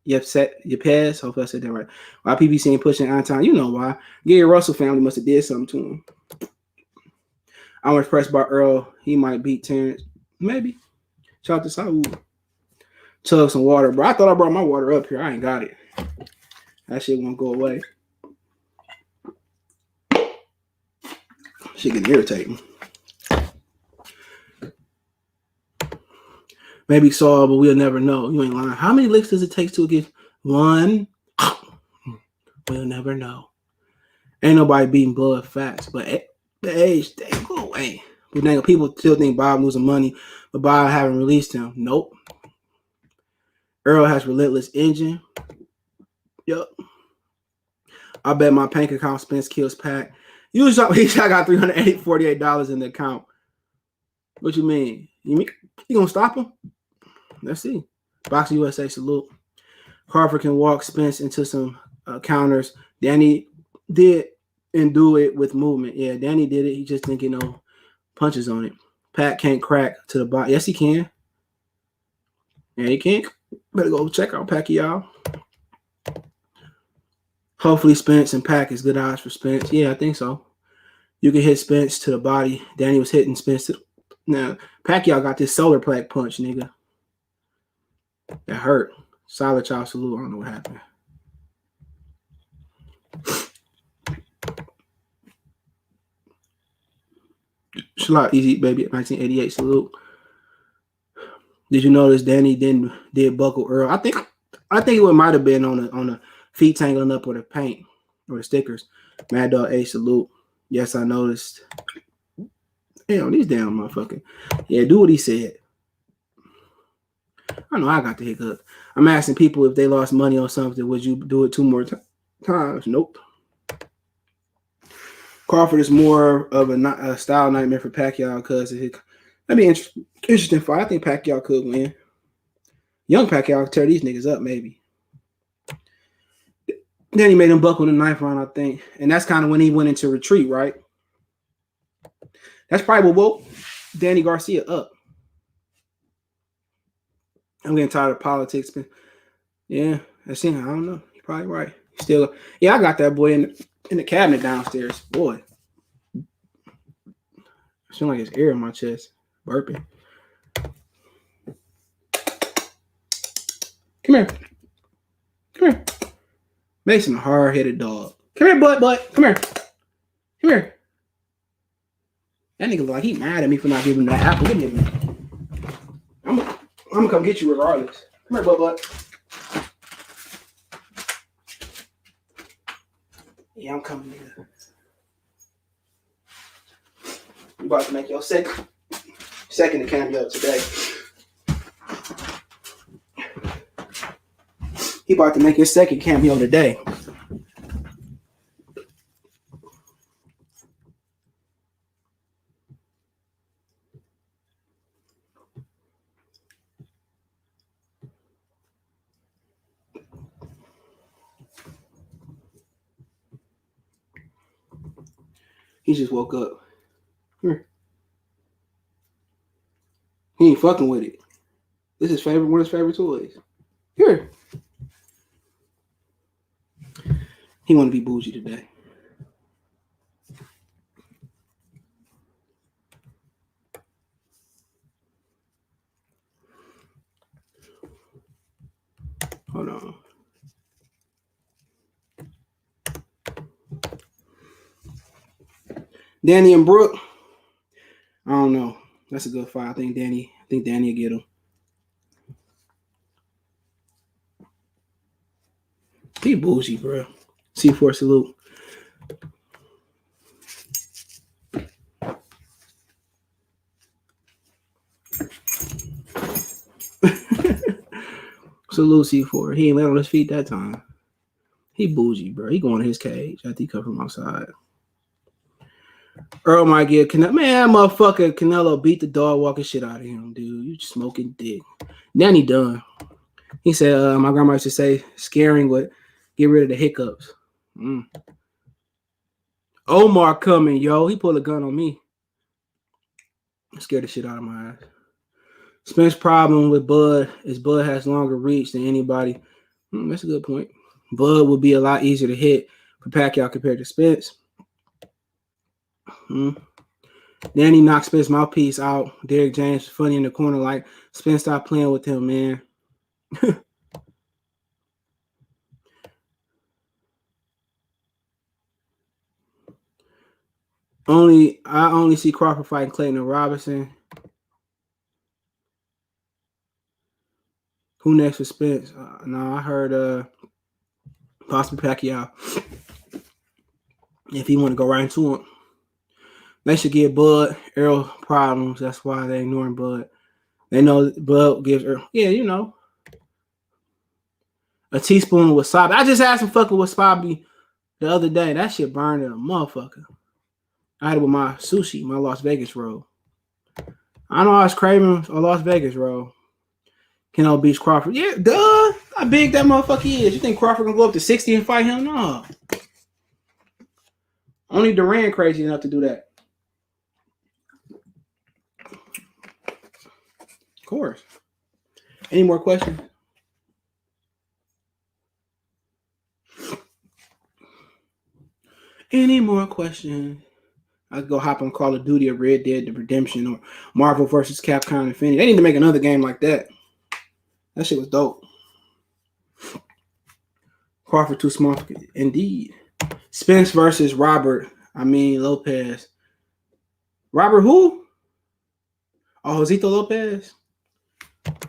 Yepes. Hopefully I said that right. Why PBC ain't pushing Anton? You know why. Gary Russell family must have did something to him. I'm impressed by Errol. He might beat Terrence. Maybe. Shout out to Saul. Chug some water, bro. I thought I brought my water up here. I ain't got it. That shit won't go away. Shit getting irritating. Maybe Saul, but we'll never know. You ain't lying. How many licks does it take to get one? We'll never know. Ain't nobody beating Bud fast, but at the age, they go away. But people still think Bob losing money, but Bob haven't released him. Nope. Errol has relentless engine. Yup. I bet my bank account Spence kills Pac. Usually, I got $348 in the account. What you mean? You gonna stop him? Let's see. Boxing USA salute. Crawford can walk Spence into some counters. Danny did and do it with movement. Yeah, Danny did it. He just didn't get no punches on it. Pat can't crack to the bottom. Yes, he can. Yeah, he can. Better go check out Pacquiao. Hopefully Spence and Pac is good odds for Spence. Yeah, I think so. You can hit Spence to the body. Danny was hitting Spence to now. Pacquiao got this solar plaque punch, nigga. That hurt. Solid child salute. I don't know what happened. Shalot Easy Baby at 1988 salute. Did you notice Danny did buckle Earl? I think it might have been on the feet tangling up with the paint or the stickers. Mad Dog A salute. Yes, I noticed. Damn, these damn motherfucking. Yeah, do what he said. I know I got the hiccup. I'm asking people if they lost money on something, would you do it 2 more times? Nope. Crawford is more of a style nightmare for Pacquiao because that'd be interesting fight. I think Pacquiao could win. Young Pacquiao could tear these niggas up, maybe. Then he made him buckle in the 9th round, I think. And that's kind of when he went into retreat, right? That's probably what woke Danny Garcia up. I'm getting tired of politics. But yeah, that's him. I don't know. You're probably right. Still, yeah, I got that boy in the cabinet downstairs. Boy. I feel like there's air in my chest. Burping. Come here. Come here. Mason, a hard-headed dog. Come here, butt. Come here. Come here. That nigga look like he mad at me for not giving him that apple. Give me a minute. I'm gonna come get you regardless. Come here, butt. Yeah, I'm coming, nigga. You about to make your second cameo today. He about to make his second cameo today. He just woke up. Here. He ain't fucking with it. This is one of his favorite toys. Here. He want to be bougie today. Hold on. Danny and Brooke. I don't know. That's a good fight. I think Danny will get him. Be bougie, bro. C4 salute. Salute C4. He ain't land on his feet that time. He bougie, bro. He going to his cage after he come from outside. Errol might get Canelo. Man, motherfucker, Canelo beat the dog walking shit out of him, dude. You smoking dick. Danny done. He said, my grandma used to say, scaring would get rid of the hiccups. Omar coming, yo. He pulled a gun on me. Scared the shit out of my ass. Spence's problem with Bud is Bud has longer reach than anybody. That's a good point. Bud would be a lot easier to hit for Pacquiao compared to Spence. Danny knocked Spence's mouthpiece out. Derrick James funny in the corner like, Spence stopped playing with him, man. I only see Crawford fighting Clayton and Robinson. Who next for Spence? No, I heard possibly Pacquiao. If he want to go right into him. They should give Bud Errol problems. That's why they're ignoring Bud. They know Bud gives Errol. Yeah, you know. A teaspoon of wasabi. I just had some fucking wasabi the other day. That shit burned in a motherfucker. I had it with my sushi, my Las Vegas roll. I know I was craving a Las Vegas roll. Canelo beats Crawford. Yeah, duh. How big that motherfucker is. You think Crawford gonna go up to 60 and fight him? No. Only Duran crazy enough to do that. Of course. Any more questions? Any more questions? I'd go hop on Call of Duty or Red Dead Redemption or Marvel vs. Capcom Infinity. They need to make another game like that. That shit was dope. Crawford too small. Indeed. Spence versus Lopez. Robert who? Oh, Josito Lopez?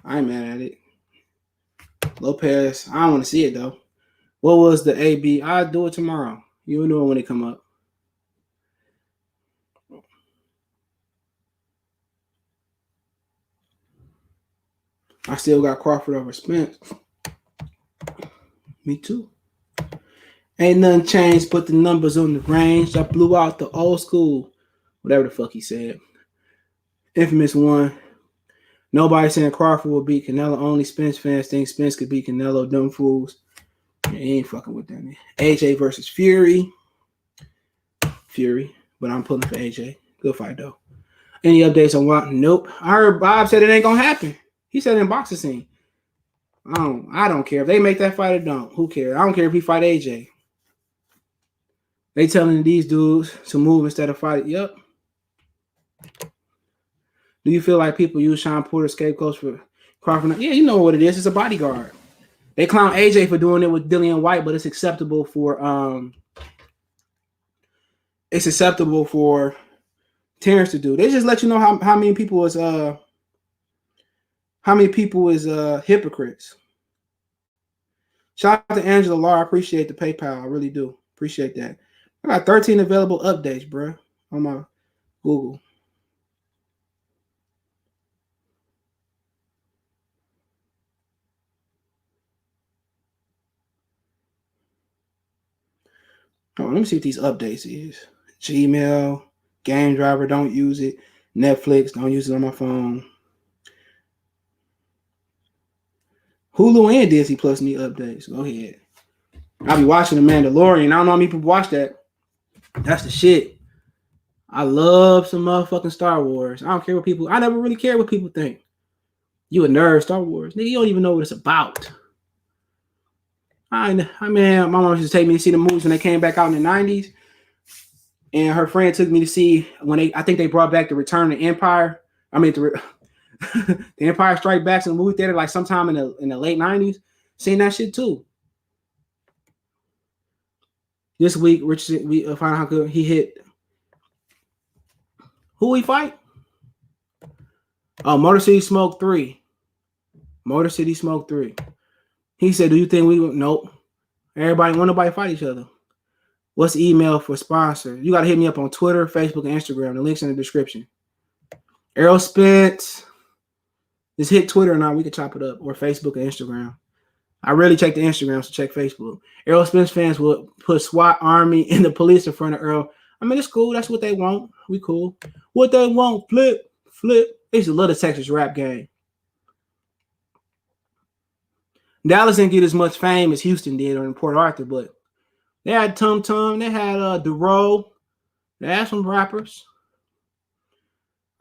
I ain't mad at it. Lopez, I don't want to see it though. What was the AB? I'll do it tomorrow. You'll know when it come up. I still got Crawford over Spence. Me too. Ain't nothing changed but the numbers on the range. I blew out the old school. Whatever the fuck he said. Infamous one. Nobody saying Crawford will beat Canelo. Only Spence fans think Spence could beat Canelo. Dumb fools. He ain't fucking with that. AJ versus Fury. But I'm pulling for AJ. Good fight though. Any updates on what? Nope. I heard Bob said it ain't gonna happen. He said in boxing scene. I don't care if they make that fight or don't. Who cares? I don't care if he fight AJ. They telling these dudes to move instead of fight. Yep. Do you feel like people use Sean Porter scapegoats for Crawford? Yeah, you know what it is. It's a bodyguard. They clown AJ for doing it with Dillian White, but it's acceptable for Terrence to do. They just let you know how many people is hypocrites. Shout out to Angela Law. I appreciate the PayPal. I really do. Appreciate that. I got 13 available updates, bro, on my Google. Oh, let me see what these updates is. Gmail, Game Driver, don't use it. Netflix, don't use it on my phone. Hulu and Disney Plus need updates. Go ahead. I'll be watching The Mandalorian. I don't know how many people watch that. That's the shit. I love some motherfucking Star Wars. I don't care what people. I never really care what people think. You a nerd, Star Wars, nigga. You don't even know what it's about. I mean, my mom used to take me to see the movies when they came back out in the 90s. And her friend took me to see when I think they brought back the Return of the Empire. I mean, the Empire Strike Back in the movie theater, like sometime in the late 90s. Seen that shit too. This week, Richard, we find out how good he hit. Who he fight? Oh, Motor City Smoke 3. Motor City Smoke 3. He said, do you think we would? Nope. Everybody, want nobody fight each other. What's the email for sponsor? You got to hit me up on Twitter, Facebook, and Instagram. The link's in the description. Errol Spence. Just hit Twitter and we can chop it up. Or Facebook and Instagram. I rarely check the Instagram, so check Facebook. Errol Spence fans will put SWAT, Army, and the police in front of Errol. I mean, it's cool. That's what they want. We cool. What they want, flip. They used to love the Texas rap game. Dallas didn't get as much fame as Houston did or in Port Arthur, but they had Tum Tum. They had DeRoe. They had some rappers.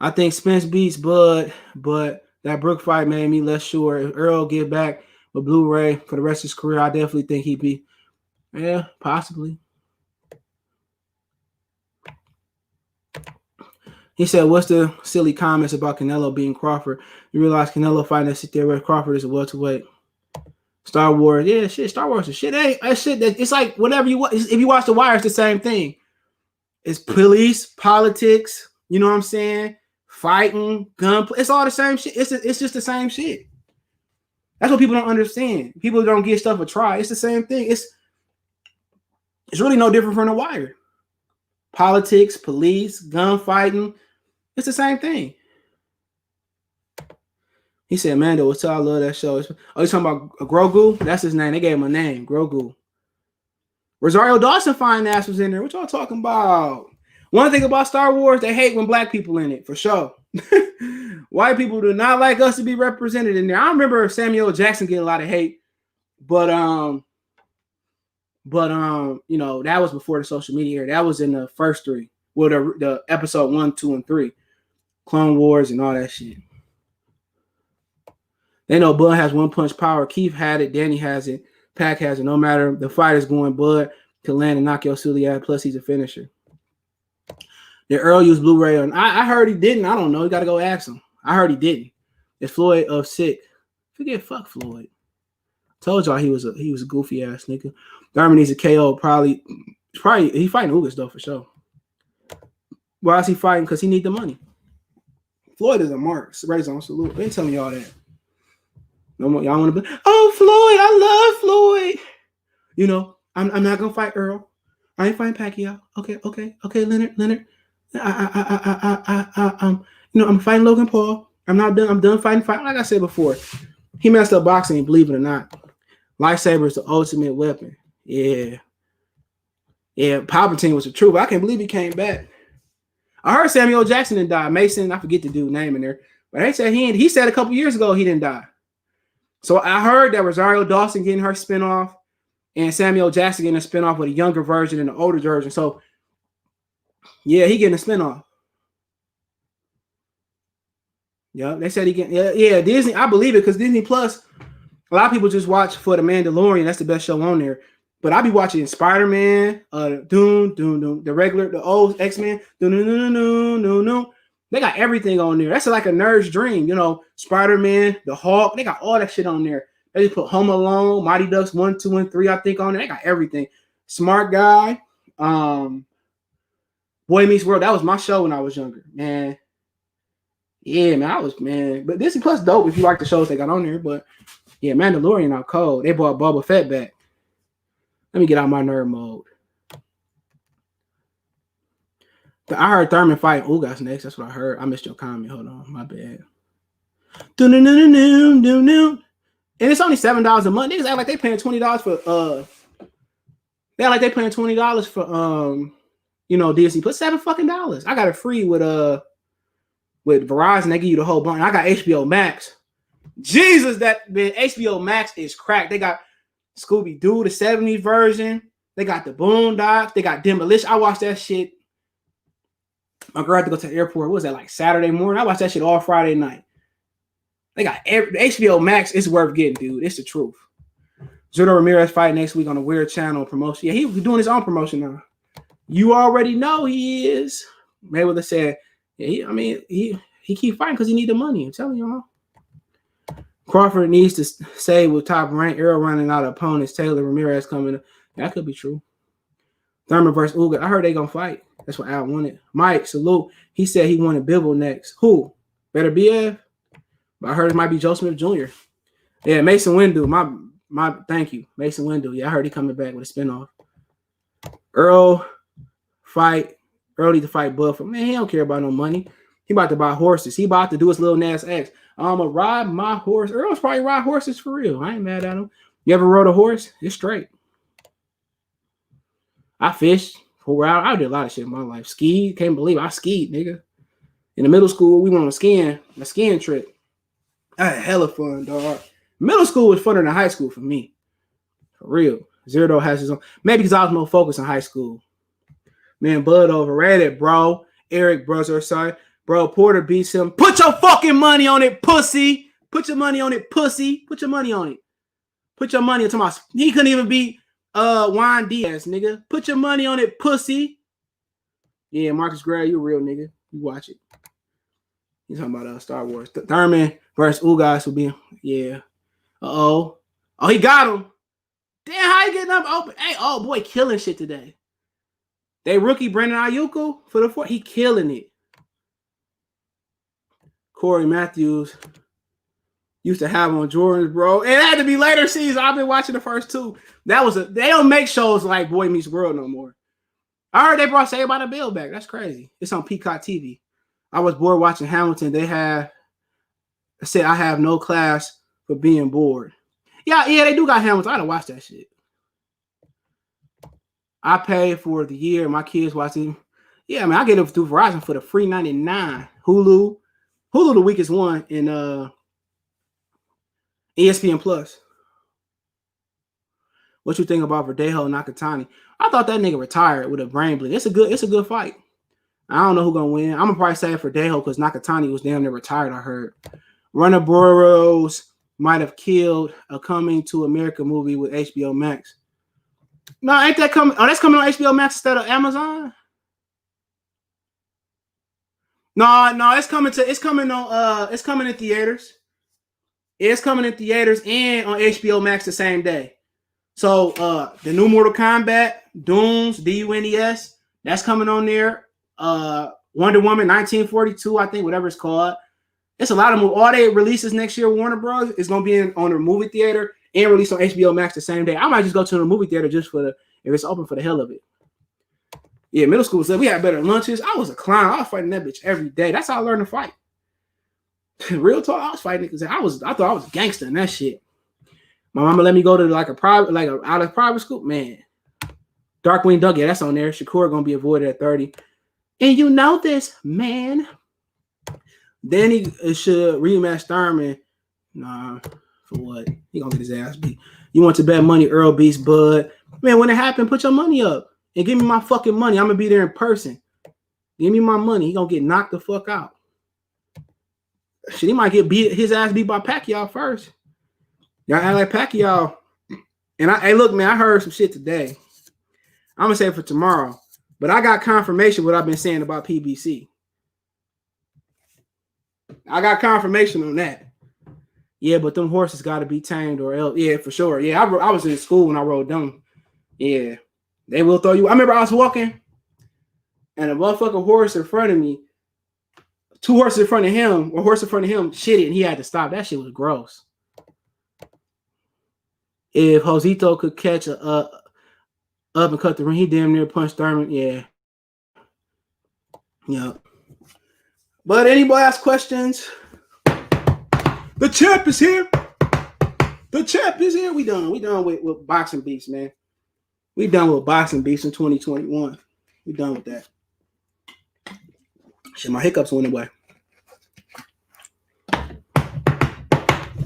I think Spence beats Bud, but that Brook fight made me less sure. If Errol get back with Blu-ray for the rest of his career, I definitely think he'd be, yeah, possibly. He said, what's the silly comments about Canelo beating Crawford? You realize Canelo fighting that sit there with Crawford is a welterweight. Star Wars, yeah, shit. Star Wars is shit. Hey, that shit. It's like whatever you watch. If you watch The Wire, it's the same thing. It's police, politics. You know what I'm saying? Fighting, gunplay. It's all the same shit. It's just the same shit. That's what people don't understand. People don't give stuff a try. It's the same thing. It's really no different from The Wire. Politics, police, gunfighting. It's the same thing. He said, Mando, what's up? I love that show. Oh, you talking about Grogu? That's his name. They gave him a name, Grogu. Rosario Dawson fine ass was in there. What y'all talking about? One thing about Star Wars, they hate when black people in it, for sure. White people do not like us to be represented in there. I remember Samuel Jackson getting a lot of hate, but you know, that was before the social media era. That was in the first three. Well, the episode 1, 2, and 3. Clone Wars and all that shit. They know Bud has one punch power. Keith had it. Danny has it. Pac has it. No matter the fight is going, Bud can land and knock your silly ass. Plus, he's a finisher. The Earl used Blu-ray on. I heard he didn't. I don't know. You got to go ask him. I heard he didn't. It's Floyd of sick. Forget fuck Floyd. Told y'all he was a goofy ass nigga. Garmin needs a KO. Probably he fighting Ugas though for sure. Why is he fighting? Because he need the money. Floyd is a mark. Raise on salute. They ain't telling y'all that. No more. Y'all want to be, oh, Floyd, I love Floyd. You know, I'm not gonna fight Errol. I ain't fighting Pacquiao. Okay, Leonard. I'm fighting Logan Paul. I'm done fighting. Like I said before, he messed up boxing, believe it or not. Lightsaber is the ultimate weapon. Yeah. Palpatine was the truth. I can't believe he came back. I heard Samuel Jackson didn't die. Mason, I forget the dude's name in there, but they said he said a couple years ago he didn't die. So I heard that Rosario Dawson getting her spinoff and Samuel Jackson getting a spinoff with a younger version and an older version. So yeah, he getting a spinoff. Yeah, they said he getting Disney. I believe it because Disney Plus. A lot of people just watch for the Mandalorian. That's the best show on there. But I be watching Spider-Man, the old X-Men, They got everything on there. That's like a nerd's dream, you know. Spider-Man, the Hulk, they got all that shit on there. They just put Home Alone, Mighty Ducks 1, 2, and 3, I think, on there. They got everything. Smart Guy, Boy Meets World. That was my show when I was younger, man. Yeah, man, But Disney Plus dope if you like the shows they got on there. But yeah, Mandalorian out cold. They brought Boba Fett back. Let me get out my nerd mode. I heard Thurman fight Ugas next. That's what I heard. I missed your comment. Hold on. My bad. And it's only $7 a month. Niggas act like they paying $20 for they act like they paying $20 for Disney Plus. $7 fucking dollars. I got it free with Verizon. They give you the whole bunch. I got HBO Max. Jesus, that man, HBO Max is cracked. They got Scooby-Doo, the 70s version. They got the Boondocks. They got Demolition. I watched that shit. My girl had to go to the airport. What was that, like Saturday morning? I watched that shit all Friday night. They got the HBO Max. It's worth getting, dude. It's the truth. Zurdo Ramirez fight next week on a weird channel promotion. Yeah, he's doing his own promotion now. You already know he is. Mayweather said, yeah, he keep fighting because he need the money. I'm telling you, Crawford needs to say with top rank. Errol running out of opponents. Taylor Ramirez coming. That could be true. Thurman versus Uga. I heard they gonna fight. That's what Al wanted. Mike, salute. He said he wanted Bivol next. Who? Better BF? I heard it might be Joe Smith Jr. Yeah, Mason Windu. My thank you. Mason Windu. Yeah, I heard he coming back with a spinoff. Errol fight. Errol need to fight Buffalo. Man, he don't care about no money. He about to buy horses. He about to do his little Nas X. I'ma ride my horse. Errol's probably ride horses for real. I ain't mad at him. You ever rode a horse? It's straight. I fished. I did a lot of shit in my life. Skied. Can't believe I skied, nigga. In the middle school, we went on a skiing trip. I had hella fun, dog. Middle school was funner than high school for me. For real. Zero has his own. Maybe because I was more focused in high school. Man, Bud overrated, bro. Eric, brother, sorry. Bro, Porter beats him. Put your fucking money on it, pussy. Put your money on it, pussy. Put your money on it. Put your money on it. He couldn't even beat Juan Diaz, nigga. Put your money on it, pussy. Yeah, Marcus Gray, you a real nigga. You watch it. He's talking about Star Wars. Thurman versus Ugas will be, yeah. Uh-oh. Oh, he got him. Damn, how you getting up open? Hey, oh boy, killing shit today. They rookie Brandon Ayuko for the four. He killing it. Corey Matthews used to have on Jordans, bro. It had to be later seasons. I've been watching the first two. They don't make shows like Boy Meets World no more. I heard they brought Saved by the Bell back. That's crazy. It's on Peacock TV. I was bored watching Hamilton. I said I have no class for being bored. Yeah, they do got Hamilton. I don't watch that shit. I pay for the year. My kids watching. Yeah, man, I get it through Verizon for the free $99. Hulu the weakest one in ESPN Plus. What you think about Verdejo Nakatani? I thought that nigga retired with a brain bleed. It's a good fight. I don't know who's gonna win. I'm gonna probably say Verdejo because Nakatani was damn near retired. I heard. Runner Burroughs might have killed a Coming to America movie with HBO Max. No, ain't that coming? Oh, that's coming on HBO Max instead of Amazon. No, it's coming in theaters. It's coming in theaters and on HBO Max the same day. So the new Mortal Kombat, Dunes, D-U-N-E-S, that's coming on there. Wonder Woman 1942, I think, whatever it's called. It's a lot of movies. All they releases next year, Warner Bros. is gonna be on a movie theater and released on HBO Max the same day. I might just go to the movie theater just if it's open for the hell of it. Yeah, middle school said we had better lunches. I was a clown. I was fighting that bitch every day. That's how I learned to fight. Real talk, I was fighting because I thought I was a gangster in that shit. My mama let me go to out of private school. Man, Darkwing Duck, yeah, that's on there. Shakur gonna be avoided at 30. And you know this, man. Then he should rematch Thurman. Nah, for what? He gonna get his ass beat. You want to bet money, Errol beats Bud. Man, when it happened, put your money up and give me my fucking money. I'm gonna be there in person. Give me my money. He gonna get knocked the fuck out. Shit, he might get his ass beat by Pacquiao first. Y'all act like Pacquiao. And hey, look, man, I heard some shit today. I'm gonna say it for tomorrow, but I got confirmation what I've been saying about PBC. I got confirmation on that. Yeah, but them horses got to be tamed or else. Yeah, for sure. Yeah, I was in school when I rode them. Yeah, they will throw you. I remember I was walking, and a motherfucking horse in front of me, two horses in front of him, or horse in front of him, shitted, and he had to stop. That shit was gross. If Josito could catch up and cut the ring, he damn near punched Thurman. Yeah. Yeah. But anybody ask questions? The champ is here. The champ is here. We done with boxing beefs, man. We done with boxing beefs in 2021. We done with that. Shit, my hiccups went away.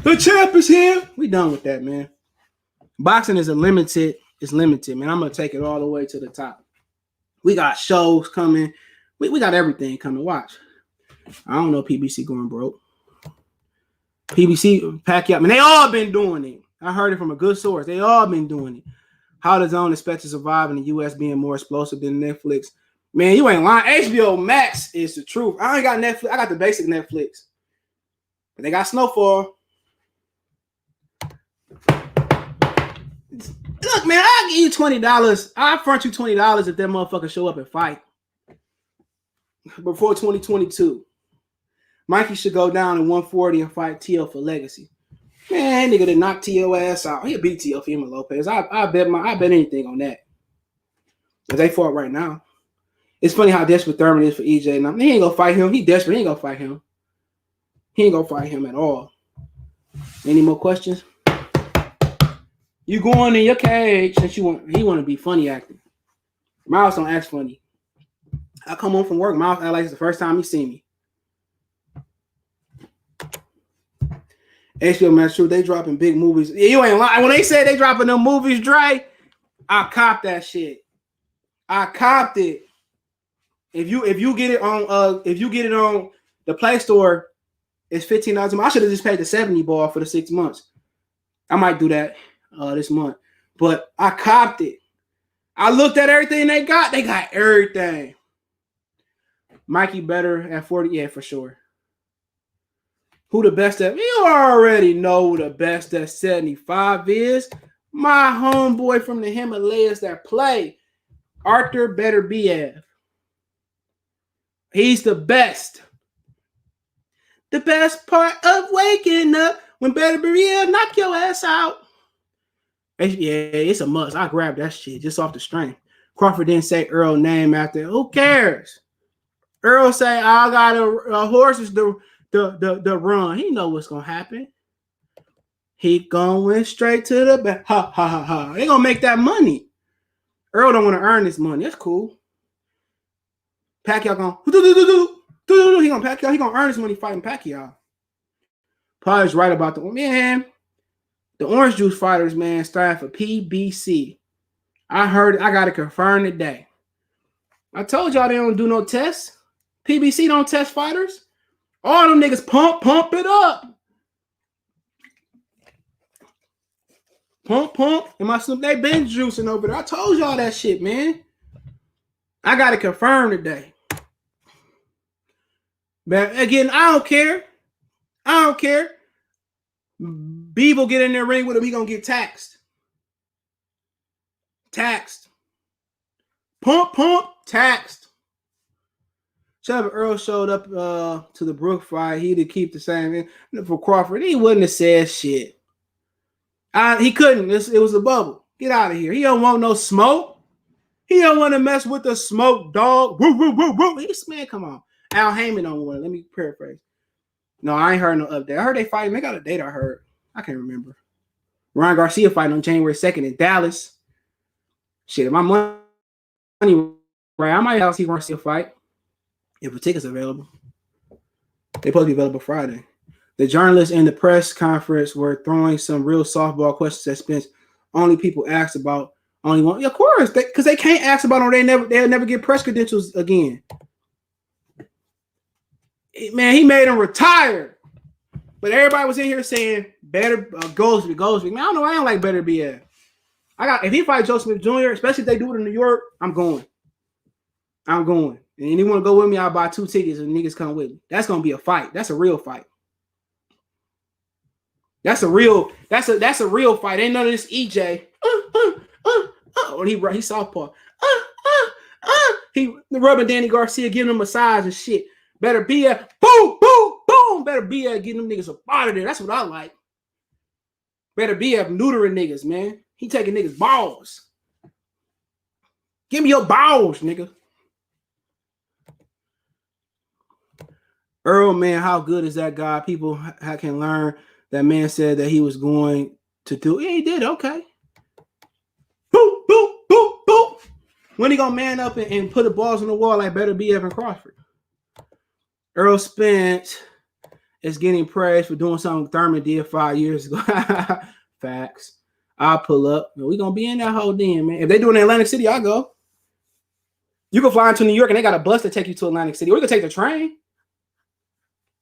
The champ is here. We done with that, man. Boxing is limited, man. I'm gonna take it all the way to the top. We got shows coming. We got everything coming. Watch. I don't know PBC going broke. PBC, Pacquiao, I mean, they all been doing it. I heard it from a good source. They all been doing it. How does DAZN expect to survive in the U.S. being more explosive than Netflix? Man, you ain't lying. HBO Max is the truth. I ain't got Netflix. I got the basic Netflix. But they got Snowfall. Look, man, I'll give you $20. I'll front you $20 if that motherfucker show up and fight. Before 2022. Mikey should go down in 140 and fight T.O. for legacy. Man, nigga did knock T.O. ass out. He'll beat T.O. Fima Lopez. I bet anything on that. If they fought right now. It's funny how desperate Thurman is for EJ. Now, he ain't gonna fight him. He desperate. He ain't gonna fight him. He ain't gonna fight him at all. Any more questions? You going in your cage since he want to be funny acting. Miles don't act funny. I come home from work, Miles act like it's the first time he see me. HBO Max True, they dropping big movies. You ain't lying. When they say they dropping them movies, Dre, I copped that shit. I copped it. If you get it on the Play Store, it's $15 a month. I should have just paid the $70 ball for the 6 months. I might do that this month. But I copped it. I looked at everything they got. They got everything. Mikey better at 40, yeah, for sure. Who the best at? You already know who the best at 75 is. My homeboy from the Himalayas that play, Arthur Beterbiev. He's the best. The best part of waking up when Beterbiev knock your ass out. Yeah, it's a must. I grabbed that shit just off the string. Crawford didn't say Errol name after. Who cares? Errol say, I got a horses the run. He know what's gonna happen. He going straight to the back. Ha ha ha ha. They gonna make that money. Errol don't want to earn this money. That's cool. Pacquiao gonna he gonna Pacquiao. He gonna earn his money fighting Pacquiao. Probably right about the man. The orange juice fighters, man, starting for PBC. I heard. I got to confirm today. I told y'all they don't do no tests. PBC don't test fighters. All them niggas pump it up. Pump. And my Snoop, they been juicing over there. I told y'all that shit, man. I got to confirm today. But again, I don't care. Beeble get in there ring with him, he gonna get taxed. Pump, taxed. Trevor Earl showed up to the Brook fight. He'd keep the same. For Crawford, he wouldn't have said shit. He couldn't. It was a bubble. Get out of here. He don't want no smoke. He don't want to mess with the smoke, dog. Woo, woo, woo, woo. Man, come on. Al Heyman don't want it. Let me paraphrase. No, I ain't heard no update. I heard they fighting. They got a date, I heard. I can't remember. Ryan Garcia fighting on January 2nd in Dallas. Shit, if my money right, I might see Garcia fight if the tickets available. They're supposed to be available Friday. The journalists in the press conference were throwing some real softball questions at Spence. Only people asked about only one. Yeah, of course, because they can't ask about them. They'll never get press credentials again. Man, he made him retire. But everybody was in here saying better goes. Man, I don't know. I don't like Beterbiev. If he fights Joe Smith Jr., especially if they do it in New York, I'm going. And you want to go with me? I'll buy 2 tickets and niggas come with me. That's gonna be a fight. That's a real fight. That's a real fight. Ain't none of this EJ. When he southpaw. He rubbing Danny Garcia, giving him a massage and shit. Beterbiev, boom. Beterbiev getting them niggas up out of there. That's what I like. Beterbiev neutering niggas, man. He taking niggas balls. Give me your balls, nigga. Errol, man, how good is that guy? People can learn. That man said that he was going to do. Yeah, he did. Okay. Boop. When he gonna man up and put the balls on the wall like Beterbiev and Crawford? Errol Spence is getting praised for doing something Thurman did 5 years ago. Facts. I'll pull up. We gonna be in that whole den, man. If they do it in Atlantic City, I'll go. You can fly into New York and they got a bus to take you to Atlantic City, or you can take the train.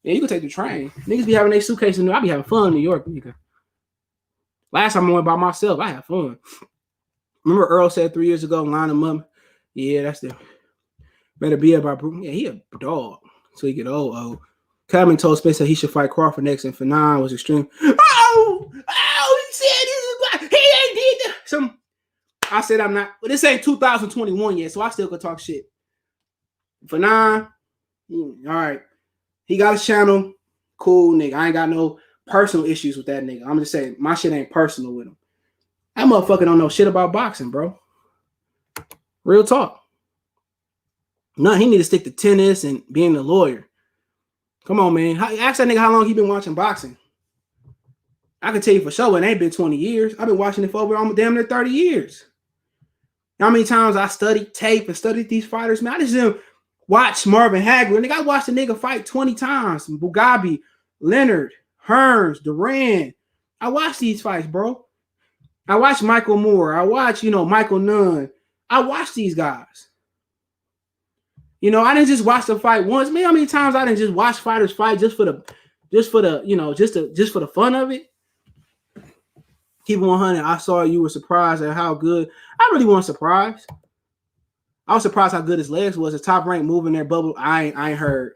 Yeah, you can take the train. Niggas be having their suitcase in New York. I be having fun in New York, nigga. Last time I went by myself, I had fun. Remember Errol said 3 years ago, line him up. Yeah, that's the better be about. Yeah, he a dog. So he get old. Calvin told Spence that he should fight Crawford next, and Fanon was extreme. Oh, he said he ain't did that. I said I'm not. But this ain't 2021 yet, so I still could talk shit. Fanon, all right. He got a channel. Cool, nigga. I ain't got no personal issues with that nigga. I'm just saying, my shit ain't personal with him. That motherfucker don't know shit about boxing, bro. Real talk. No, he need to stick to tennis and being a lawyer. Come on, man. Ask that nigga how long he been watching boxing. I can tell you for sure it ain't been 20 years. I've been watching it for over almost damn near 30 years. How many times I studied tape and studied these fighters, man? I just didn't watch Marvin Hagler. Nigga, I watched the nigga fight 20 times. Mugabe, Leonard, Hearns, Duran. I watched these fights, bro. I watched Michael Moore. I watched, Michael Nunn. I watched these guys. I didn't just watch the fight once. Man, how many times I didn't just watch fighters fight just for the fun of it? Keep 100. I saw you were surprised at how good. I really wasn't surprised. I was surprised how good his legs was. His top rank moving their bubble. I ain't heard.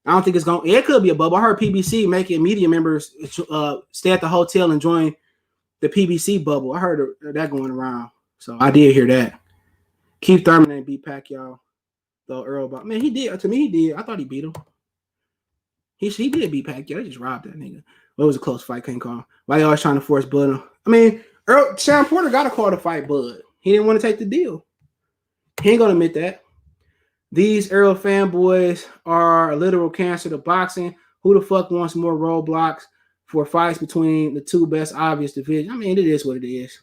I don't think it's going. It could be a bubble. I heard PBC making media members stay at the hotel and join the PBC bubble. I heard that going around. So I did hear that. Keith Thurman ain't beat Pacquiao. Though Errol, man, he did. To me, he did. I thought he beat him. He did beat Pacquiao. They just robbed that nigga. Well, it was a close fight. Can't call. Why you always trying to force Bud? I mean, Sean Porter got a call to fight Bud. He didn't want to take the deal. He ain't gonna admit that. These Errol fanboys are a literal cancer to boxing. Who the fuck wants more roadblocks for fights between the two best obvious divisions? I mean, it is what it is.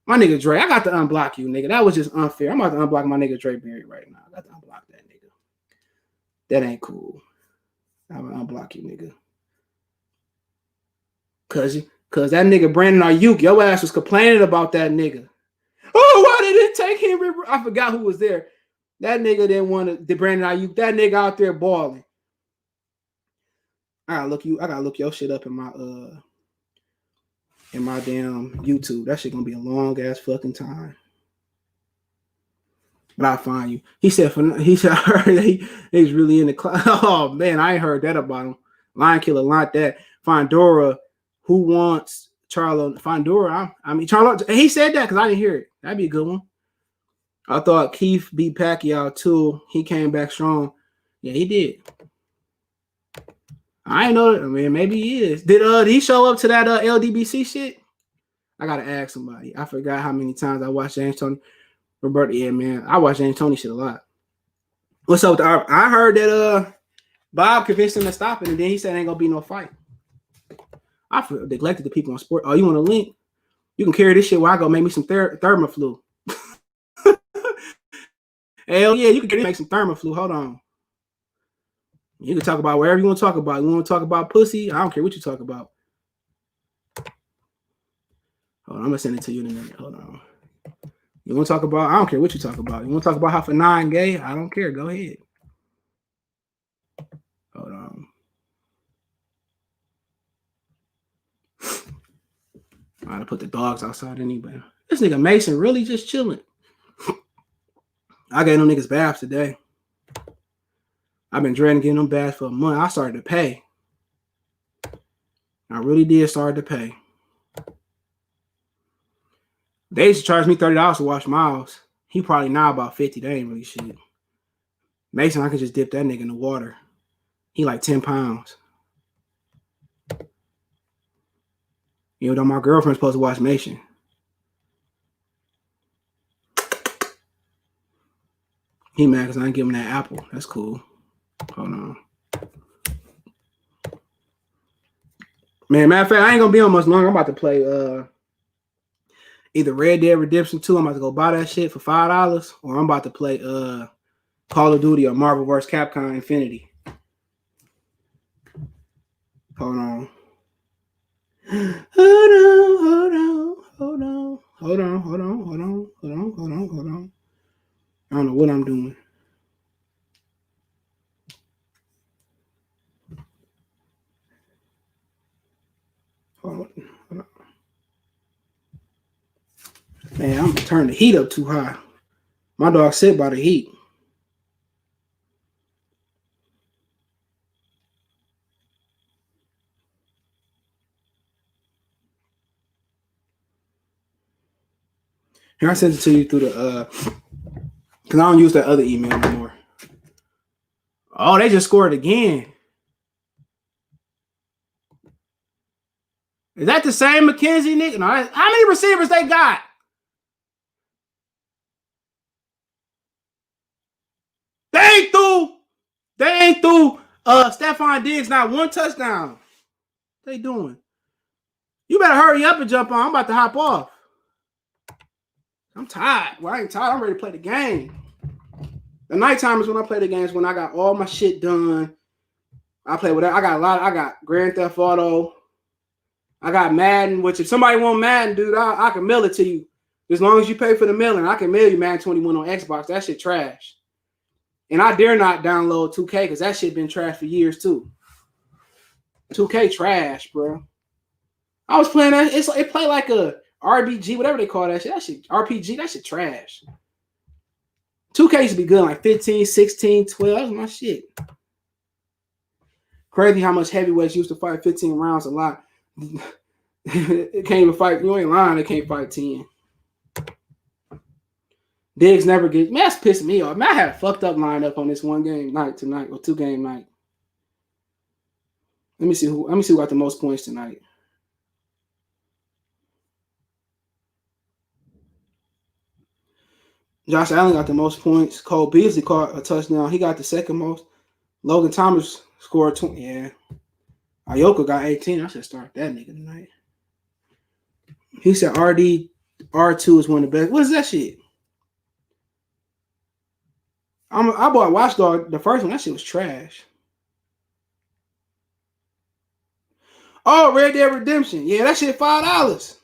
My nigga Dre, I got to unblock you, nigga. That was just unfair. I'm about to unblock my nigga Dre Berry right now. I got to unblock that nigga. That ain't cool. I'm gonna unblock you, nigga. Cause that nigga Brandon Ayuk, your ass was complaining about that nigga. Oh, why did it take him? I forgot who was there. That nigga didn't want to. Brandon Ayuk, that nigga out there balling. I gotta look your shit up in my damn YouTube. That shit gonna be a long ass fucking time. But I'll find you. He said I heard he's really in the class. Oh man, I ain't heard that about him. Lion Killer like that. Fondora, who wants Charlo? Fondora, Charlo. He said that because I didn't hear it. That'd be a good one. I thought Keith beat Pacquiao too. He came back strong. Yeah, he did. I ain't know. I mean, maybe he is. Did he show up to that LDBC shit? I gotta ask somebody. I forgot how many times I watched James Tony. Roberto, yeah, man. I watch James Tony shit a lot. What's up? I heard that Bob convinced him to stop it, and then he said ain't gonna be no fight. I feel neglected the people on sport. Oh, you want a link? You can carry this shit while I go make me some Thermoflu. Hell yeah, you can make some Thermoflu. Hold on. You can talk about wherever you want to talk about. You want to talk about pussy? I don't care what you talk about. Hold on, I'm gonna send it to you in a minute. Hold on. You want to talk about? I don't care what you talk about. You want to talk about how for 9 gay? I don't care. Go ahead. Hold on. I gotta put the dogs outside anyway. This nigga Mason really just chilling. I gave them niggas baths today. I've been dreading getting them baths for a month. I started to pay. I really did start to pay. They used to charge me $30 to wash Miles. He probably now about 50. They ain't really shit. Mason, I could just dip that nigga in the water. He like 10 pounds. You know, my girlfriend's supposed to watch Mason. He mad because I ain't give him that apple. That's cool. Hold on. Man, matter of fact, I ain't gonna be on much longer. I'm about to play either Red Dead Redemption 2. I'm about to go buy that shit for $5, or I'm about to play Call of Duty or Marvel vs. Capcom Infinity. Hold on. Hold on. Hold on. Man, I'm turning the heat up too high. My dog sit by the heat. Here, I sent it to you through the because I don't use that other email anymore. Oh, they just scored again. Is that the same McKenzie nigga? No, how many receivers they got? They ain't threw Stephon Diggs not one touchdown. What they doing? You better hurry up and jump on. I'm about to hop off. I'm tired. Well, I ain't tired. I'm ready to play the game. The nighttime is when I play the games, when I got all my shit done. I play whatever. I got Grand Theft Auto. I got Madden, which if somebody want Madden, dude, I can mail it to you. As long as you pay for the mailing, I can mail you Madden 21 on Xbox. That shit trash. And I dare not download 2K because that shit been trash for years too. 2K trash, bro. I was playing that. It played like a RBG, whatever they call that shit. That shit RPG, that shit trash. 2K used to be good, like 15, 16, 12. That was my shit. Crazy how much heavyweights used to fight 15 rounds a lot. It can't even fight. You ain't lying. They can't fight 10. Diggs never gets. Man, that's pissing me off. Man, I had a fucked up lineup on this one game night tonight or 2 game night. Let me see who got the most points tonight. Josh Allen got the most points. Cole Beasley caught a touchdown. He got the second most. Logan Thomas scored 20. Yeah. Ayoka got 18. I should start that nigga tonight. He said R2 is one of the best. What is that shit? I bought Watchdog, the first one. That shit was trash. Oh, Red Dead Redemption. Yeah, that shit $5.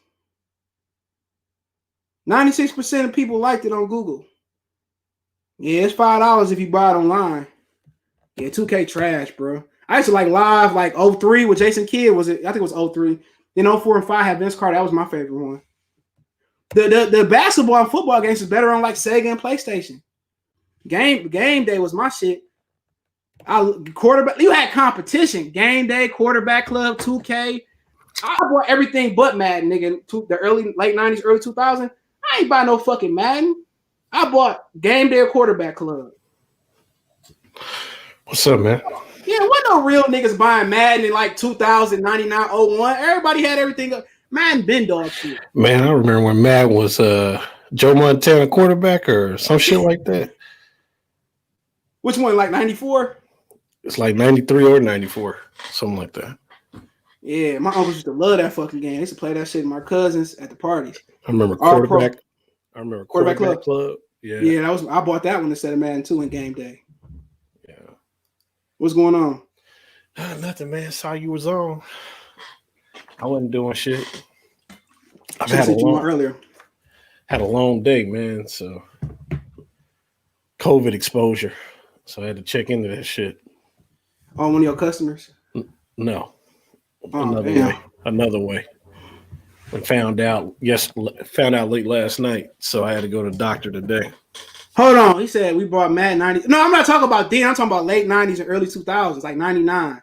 96% of people liked it on Google. Yeah, it's $5 if you buy it online. Yeah, 2K trash, bro. I used to like live like 03 with Jason Kidd. I think it was 03. Then 04 and 5 had Vince Carter. That was my favorite one. The basketball and football games is better on like Sega and PlayStation. Game Day was my shit. Quarterback, you had competition. Game Day, Quarterback Club, 2K. I bought everything but Madden, nigga. The late 90s, early 2000s. I ain't buy no fucking Madden. I bought Game Day or Quarterback Club. What's up, man? Yeah, what no real niggas buying Madden in like 2000, 99, 01. Everybody had everything up. Madden been dog shit. Man, I remember when Madden was Joe Montana quarterback or some shit like that. Which one, like 94? It's like 93 or 94, something like that. Yeah, my uncles used to love that fucking game. They used to play that shit with my cousins at the parties. I remember quarterback. I remember quarterback club. Yeah, I bought that one instead of Madden 2 in Game Day. Yeah. What's going on? Nothing, man. Saw you was on. I wasn't doing shit. I've had had a long day, man. So COVID exposure. So I had to check into that shit. Oh, one of your customers? No. Another way. And found out late last night. So I had to go to the doctor today. Hold on. He said we bought Madden 90. No, I'm not talking about then. I'm talking about late 90s and early 2000s, like 99.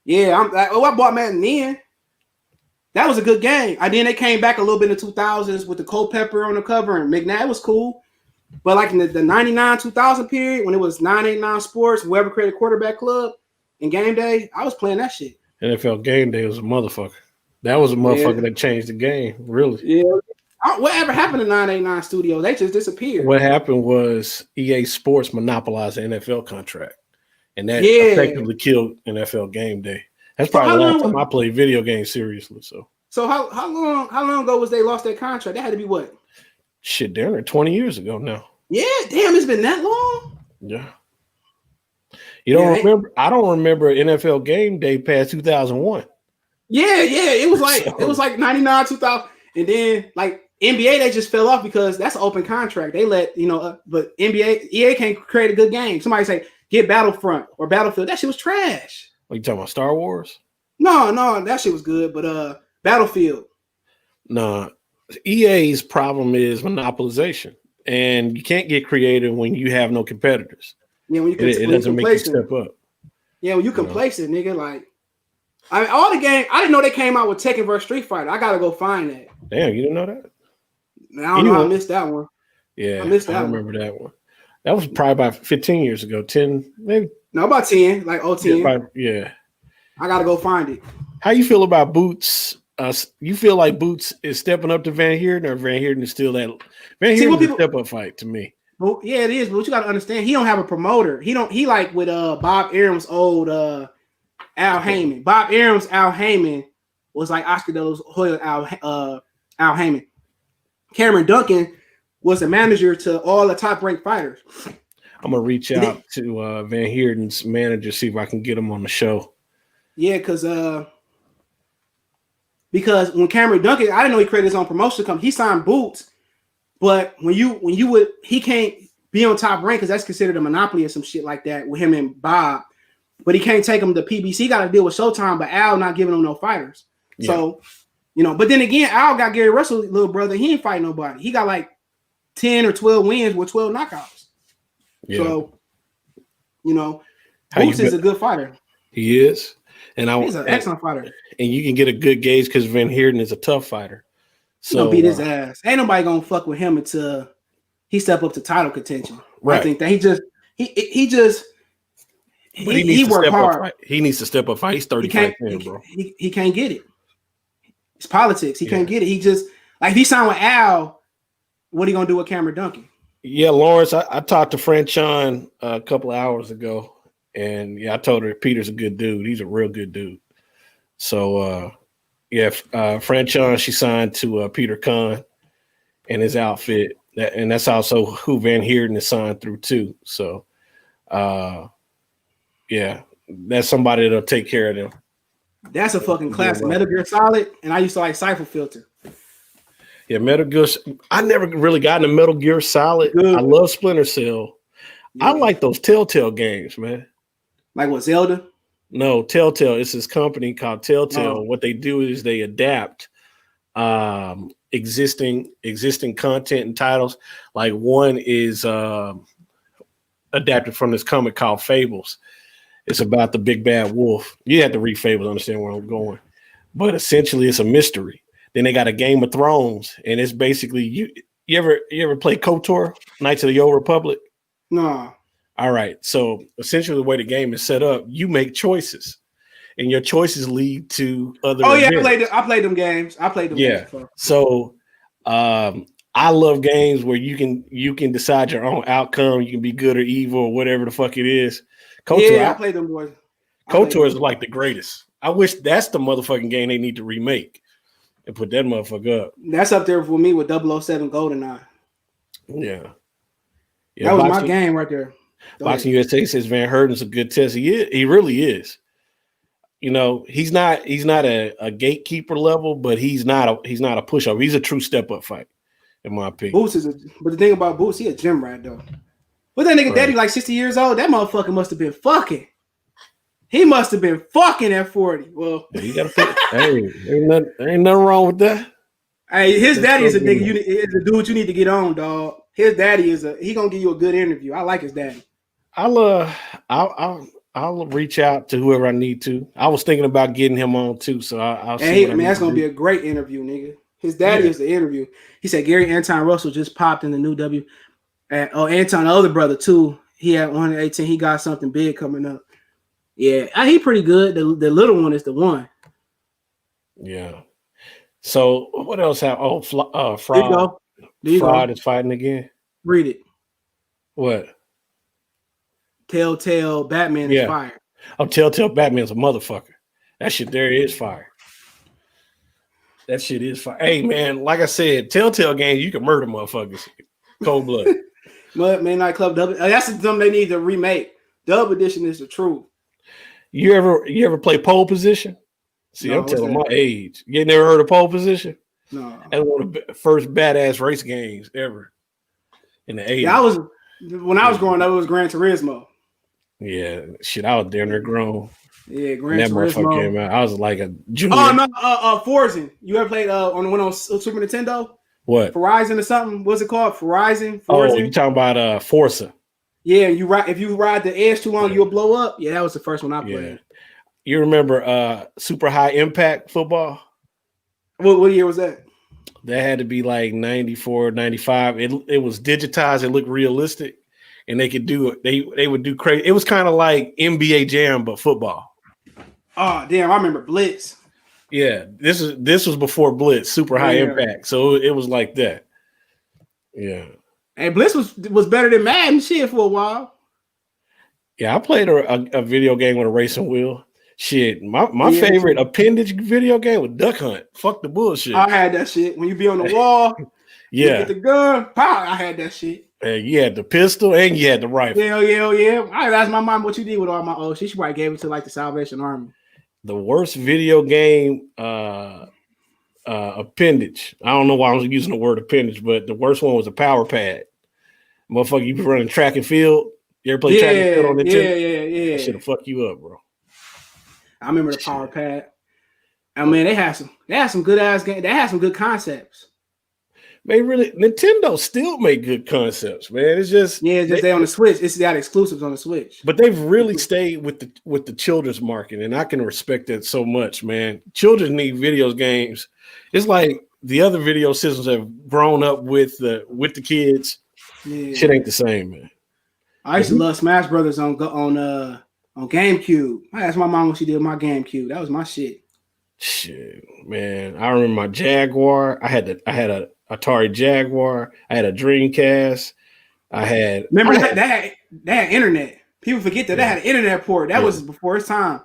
Yeah, I bought Madden then. That was a good game. Then they came back a little bit in the 2000s with the Culpepper on the cover and McNabb was cool. But like in the 99, 2000 period, when it was 989 Sports, whoever created Quarterback Club and Game Day, I was playing that shit. NFL Game Day was a motherfucker. That was a motherfucker that changed the game, really. Yeah. Whatever happened to 989 Studios? They just disappeared. What happened was EA Sports monopolized the NFL contract. And that effectively killed NFL Game Day. That's probably the last time I played video games seriously. So how long ago was they lost that contract? That had to be what? Shit, they're 20 years ago now. Yeah, damn, it's been that long? Yeah. You don't remember? I don't remember NFL Game Day past 2001. Yeah. It was like 99, 2000. And then like NBA, they just fell off because that's an open contract. They let, but EA can't create a good game. Somebody say, get Battlefront or Battlefield. That shit was trash. What, you talking about Star Wars? No, that shit was good. But Battlefield. No, EA's problem is monopolization, and you can't get creative when you have no competitors. Yeah, when it doesn't make you step up. Yeah, when you complacent, nigga, like all the game. I didn't know they came out with Tekken vs Street Fighter. I gotta go find that. Damn, you didn't know that? I don't know. I missed that one. Yeah, I remember that one. That was probably about 15 years ago. 10, maybe. No, about 10, like 10. Yeah. I gotta go find it. How you feel about Boots? You feel like Boots is stepping up to Van Heerden, or Van Heerden is still that? Van Heerden is a step up fight to me. Well, yeah, it is. But you got to understand, he don't have a promoter. He like with Bob Arum's old Al Heyman. Bob Arum's Al Heyman was like Oscar De La Hoya Al Heyman. Cameron Duncan was the manager to all the top ranked fighters. I'm gonna reach out to Van Heerden's manager, see if I can get him on the show. Yeah, because when Cameron Duncan, I didn't know he created his own promotion company. He signed Boots, but he can't be on Top Rank because that's considered a monopoly or some shit like that with him and Bob. But he can't take him to PBC. He got to deal with Showtime, but Al not giving him no fighters. Yeah. So, but then again, Al got Gary Russell's little brother. He ain't fighting nobody. He got like 10 or 12 wins with 12 knockouts. Yeah. So, Boots is a good fighter. He is. And he's an excellent fighter. And you can get a good gauge because Van Heerden is a tough fighter. So he'll beat his ass. Ain't nobody gonna fuck with him until he step up to title contention. Right. I think that he worked hard. He needs to step up. He's 35, bro. He can't get it. It's politics. He can't get it. He just if he signed with Al, what are you gonna do with Cameron Duncan? Yeah, Lawrence. I talked to Franchon a couple of hours ago. And I told her Peter's a good dude. He's a real good dude. So Franchon, she signed to Peter Khan and his outfit. And that's also who Van Heerden is signed through too. So that's somebody that'll take care of them. That's a fucking classic. Metal Gear Solid, and I used to like Cypher Filter. Yeah, Metal Gear. I never really got into Metal Gear Solid. Good. I love Splinter Cell. Yeah. I like those Telltale games, man. Like what, Zelda? No, Telltale. It's this company called Telltale. Oh. What they do is they adapt existing content and titles. Like one is adapted from this comic called Fables. It's about the big bad wolf. You have to read Fables to understand where I'm going. But essentially it's a mystery. Then they got a Game of Thrones, and it's basically you ever play KOTOR, Knights of the Old Republic? No. All right. So essentially the way the game is set up, you make choices. And your choices lead to other events. I played them games. Games before. So I love games where you can decide your own outcome. You can be good or evil or whatever the fuck it is. KOTOR, I played them boys. KOTOR is like the greatest. I wish that's the motherfucking game they need to remake and put that motherfucker up. That's up there for me with 007 GoldenEye. Yeah. That was my game right there. Boxing USA says Van Heerden's a good test. He really is. He's not a gatekeeper level, but he's not a pushover. He's a true step up fight, in my opinion. But the thing about Boots, he a gym rat though. But that nigga daddy like 60 years old. That motherfucker must have been fucking. He must have been fucking at 40. Well, you gotta hey, ain't nothing wrong with that. Hey, his daddy is a nigga. Is a dude you need to get on, dog. His daddy he gonna give you a good interview. I like his daddy. I'll reach out to whoever I need to. I was thinking about getting him on too, so I'll see. Hey, man, that's gonna be a great interview, nigga. His daddy is the interview. He said Gary Anton Russell just popped in the new W. Anton, the other brother too. He had 118. He got something big coming up. Yeah, he pretty good. The little one is the one. Yeah. So what else happened? Oh, Fraud. Fraud is fighting again. Read it. What? Telltale Batman is fire. Oh, Telltale Batman's a motherfucker. That shit there is fire. That shit is fire. Hey, man, like I said, Telltale games, you can murder motherfuckers. Cold blood. Midnight Club Dub. That's something they need to remake. Dub Edition is the truth. You ever play Pole Position? See, no, I'm telling my age. You never heard of Pole Position? No. That's one of the first badass race games ever in the 80s. Yeah, when I was growing up, it was Gran Turismo. Yeah, shit, I was there and they're grown. Yeah, And Gran that motherfucker came Turismo. out. I was like a junior. Oh no, Forza. You ever played on the one on Super Nintendo? What? Verizon or something? What's it called? Verizon? Oh, Forza? you talking about Forza? Yeah, you ride. If you ride the edge too long, you'll blow up. Yeah, that was the first one I Yeah. played. You remember Super High Impact football? What year was that? That had to be like 94, 95. It was digitized. It looked realistic, and they could do it. They would do crazy. It was kind of like NBA Jam, but football. Oh damn, I remember Blitz. Yeah, this was before Blitz, Super High Impact. So it was like that. Yeah. And Blitz was better than Madden shit for a while. Yeah, I played a video game with a racing wheel. Shit, my favorite appendage video game was Duck Hunt. Fuck the bullshit. I had that shit. When you be on the wall, yeah, you get the gun, pow, I had that shit. You had the pistol and you had the rifle. Yeah. I asked my mom what you did with all my old shit. She probably gave it to like the Salvation Army. The worst video game appendage. I don't know why I'm using the word appendage, but the worst one was a power pad. Motherfucker, you be running track and field. You ever play track and field on Nintendo? Yeah. That shit'll fuck you up, bro. I remember the power pad. I mean, they had some good ass games. They had some good concepts. Nintendo still make good concepts, man. It's just they on the Switch. It's got exclusives on the Switch. But they've really stayed with the children's market, and I can respect that so much, man. Children need video games. It's like the other video systems have grown up with the kids. Yeah. Shit ain't the same, man. I used to love Smash Brothers on GameCube. I asked my mom what she did with my GameCube. That was my shit. Shit, man. I remember my Jaguar. I had a Atari Jaguar. I had a Dreamcast. That had internet. People forget that had an internet port. That was before its time.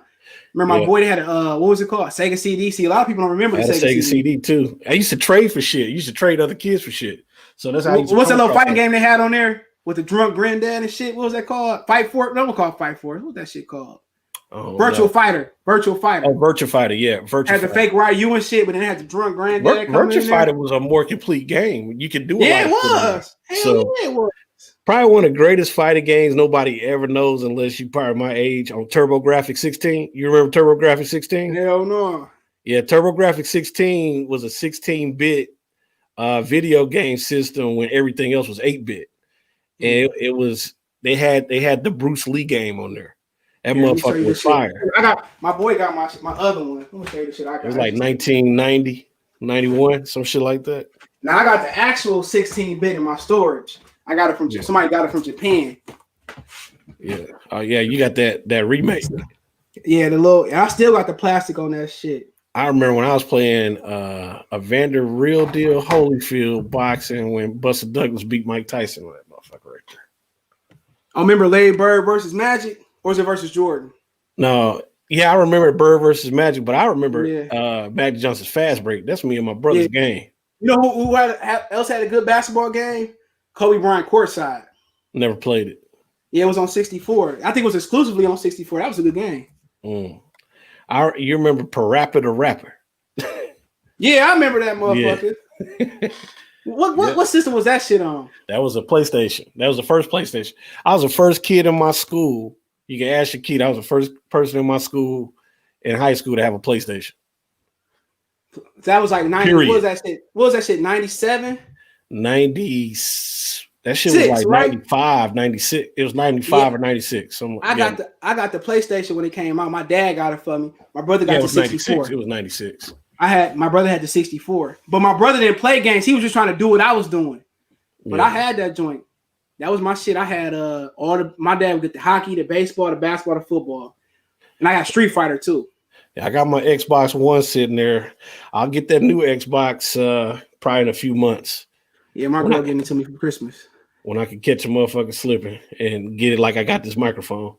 Remember my boy, they had a what was it called? Sega CD. See, a lot of people don't remember the Sega CD too. I used to trade for shit. I used to trade other kids for shit. So that's how. What's that little fighting game they had on there with the drunk granddad and shit? What was that called? Fight for it? No one called Fight for it. What's that shit called? Oh, Virtual Fighter. Oh, Virtual Fighter. Yeah, had the fake Ryu and shit, but then it had the drunk granddad. Virtual Fighter was a more complete game. You could do it. Yeah, it was. Hell yeah, it was. Probably one of the greatest fighting games nobody ever knows unless you part of my age on TurboGrafx 16. You remember TurboGrafx 16? Hell no. Yeah, TurboGrafx 16 was a 16-bit video game system when everything else was 8-bit. And they had the Bruce Lee game on there. That motherfucker was fire. My boy got my other one. Let me show you the shit I got. It was like 1990, 91, some shit like that. Now I got the actual 16-bit in my storage. I got it from somebody got it from Japan. Yeah. Oh yeah, you got that remake. Yeah, I still got the plastic on that shit. I remember when I was playing Evander Real Deal Holyfield boxing when Buster Douglas beat Mike Tyson with that motherfucker right there. I remember Larry Bird versus Magic, or was it versus Jordan? No, yeah, I remember Bird versus Magic, but I remember Magic Johnson's fast break. That's me and my brother's game. You know who else had a good basketball game? Kobe Bryant courtside. Never played it. Yeah, it was on 64. I think it was exclusively on 64. That was a good game. You remember Parappa the Rapper? Yeah, I remember that motherfucker. Yeah. What system was that shit on? That was a PlayStation. That was the first PlayStation. I was the first kid in my school. You can ask your kid. I was the first person in my school in high school to have a PlayStation. That was like 90. What was that shit? 97? 90. That shit was like right? 95, 96. It was 95 or 96. I got the PlayStation when it came out. My dad got it for me. My brother got the 64. It was 96. My brother had the 64. But my brother didn't play games. He was just trying to do what I was doing. But I had that joint. That was my shit. I had my dad would get the hockey, the baseball, the basketball, the football. And I got Street Fighter too. Yeah, I got my Xbox One sitting there. I'll get that new Xbox probably in a few months. Yeah, my girl getting it to me for Christmas. When I can catch a motherfucker slipping and get it like I got this microphone.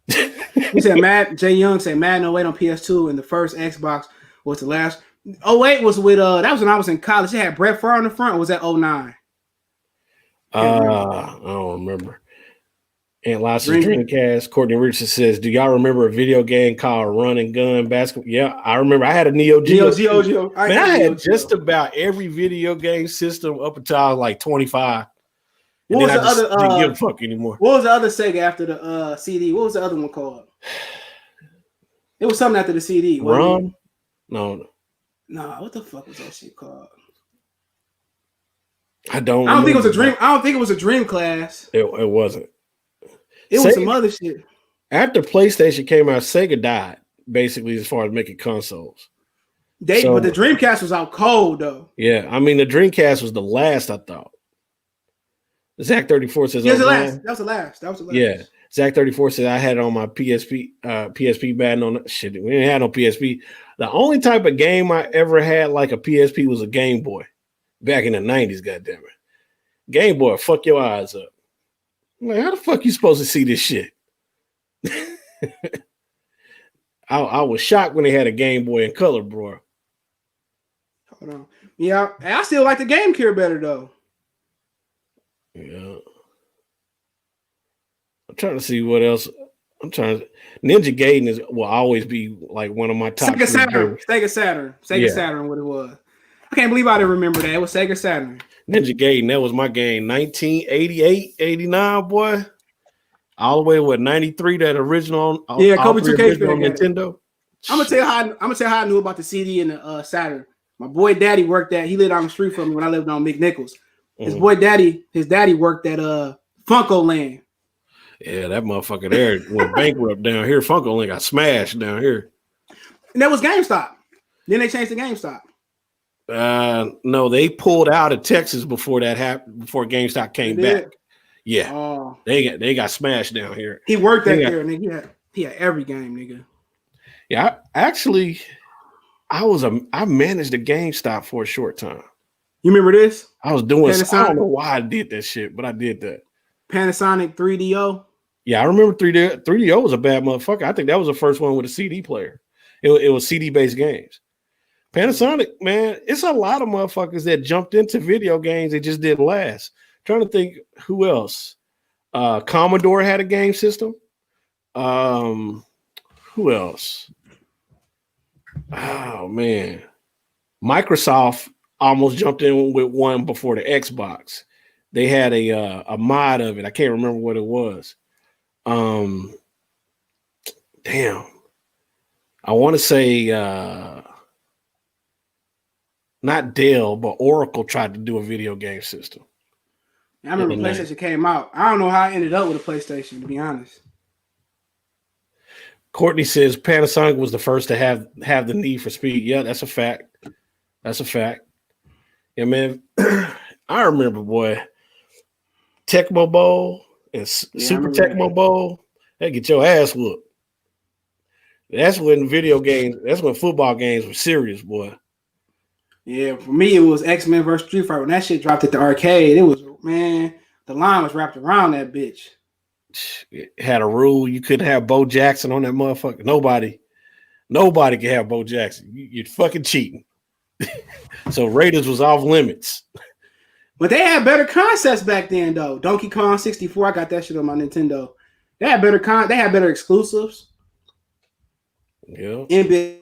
He said Jay Young said Madden 08 on PS2 and the first Xbox was the last. 08 was with that was when I was in college. It had Brett Favre on the front, or was that 09? I don't remember. And lots of Dreamcast. Courtney Richardson says, "Do y'all remember a video game called Run and Gun Basketball?" Yeah, I remember. I had a Neo Geo. I had just about every video game system up until I was like 25. What was the other? Didn't give a fuck anymore. What was the other Sega after the CD? What was the other one called? It was something after the CD. Rum? No. Nah, what the fuck was that shit called? I don't think it was a remember. dream. I don't think it was a Dream Class. It wasn't. It was some other shit. After PlayStation came out, Sega died, basically, as far as making consoles. But the Dreamcast was out cold, though. Yeah, I mean, the Dreamcast was the last, I thought. Zach 34 says, That was the last. That was the last. Yeah. Zach 34 said, I had it on my PSP batting on it. Shit, we didn't have no PSP. The only type of game I ever had like a PSP was a Game Boy back in the 90s, goddammit. Game Boy, fuck your eyes up. I'm like, how the fuck you supposed to see this shit? I was shocked when they had a Game Boy in color, bro. Hold on. Yeah, I still like the Game Gear better, though. Yeah. I'm trying to see what else. Ninja Gaiden will always be like one of my top. Sega Saturn, what it was. I can't believe I didn't remember that. It was Sega Saturn. Ninja Gaiden, that was my game. 1988, 89, boy. All the way to 93, that original. Kobe 2K on Nintendo. I'm gonna tell you how I knew about the CD and the Saturn. My boy Daddy worked at. He lived down the street from me when I lived on McNichols. His boy Daddy, his daddy worked at Funko Land. Yeah, that motherfucker there went bankrupt down here. Funko Land got smashed down here. And that was GameStop. Then they changed to GameStop. No, they pulled out of Texas before that happened. Before GameStop came back. Yeah, they got smashed down here. He worked at there, nigga. He had every game, nigga. Yeah, I managed a GameStop for a short time. You remember this? I was doing. I don't know why I did that shit, but I did that. Panasonic 3DO. Yeah, I remember 3DO. 3DO was a bad motherfucker. I think that was the first one with a CD player. It was CD based games. Panasonic, man, it's a lot of motherfuckers that jumped into video games. They just didn't last. Trying to think who else. Commodore had a game system. Who else? Oh man, Microsoft almost jumped in with one before the Xbox. They had a mod of it. I can't remember what it was. Damn. I want to say not Dell, but Oracle tried to do a video game system. I remember PlayStation came out. I don't know how I ended up with a PlayStation, to be honest. Courtney says Panasonic was the first to have the need for speed. Yeah, that's a fact. That's a fact. Yeah, man. I remember, boy, Tecmo Bowl and Super Tecmo Bowl. They get your ass whooped. That's when football games were serious, boy. Yeah, for me, it was X-Men versus Street Fighter. When that shit dropped at the arcade, it was, man, the line was wrapped around that bitch. It had a rule. You couldn't have Bo Jackson on that motherfucker. Nobody could have Bo Jackson. You're fucking cheating. So Raiders was off limits. But they had better concepts back then, though. Donkey Kong 64, I got that shit on my Nintendo. They had better exclusives. Yeah. NBA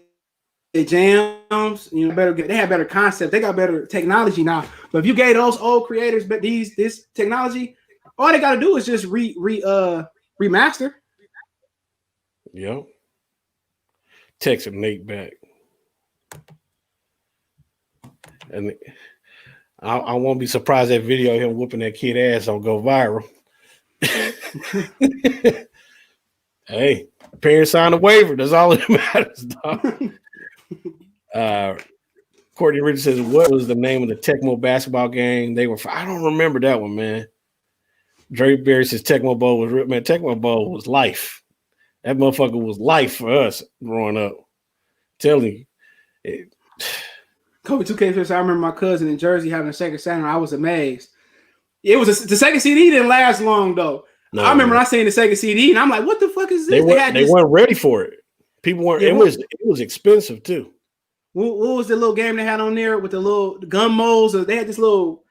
jams, they had better concepts. They got better technology now. But if you gave those old creators this technology, all they got to do is just remaster. Yep. Texting Nate back. And I won't be surprised that video of him whooping that kid ass don't go viral. Hey, parents signed a waiver. That's all that matters, dog. Courtney Richard says, what was the name of the Tecmo basketball game they were for? I don't remember that one, man. Drake Berry says Tecmo Bowl was real. Man, Tecmo Bowl was life. That motherfucker was life for us growing up. I'm telling you. Kobe 2K, I remember my cousin in Jersey having a Sega Saturn. I was amazed. The Sega CD didn't last long, though. No, I remember I seen the Sega CD, and I'm like, what the fuck is this? They weren't ready for it. People weren't. It was expensive, too. What was the little game they had on there with the little gun moles? They had this little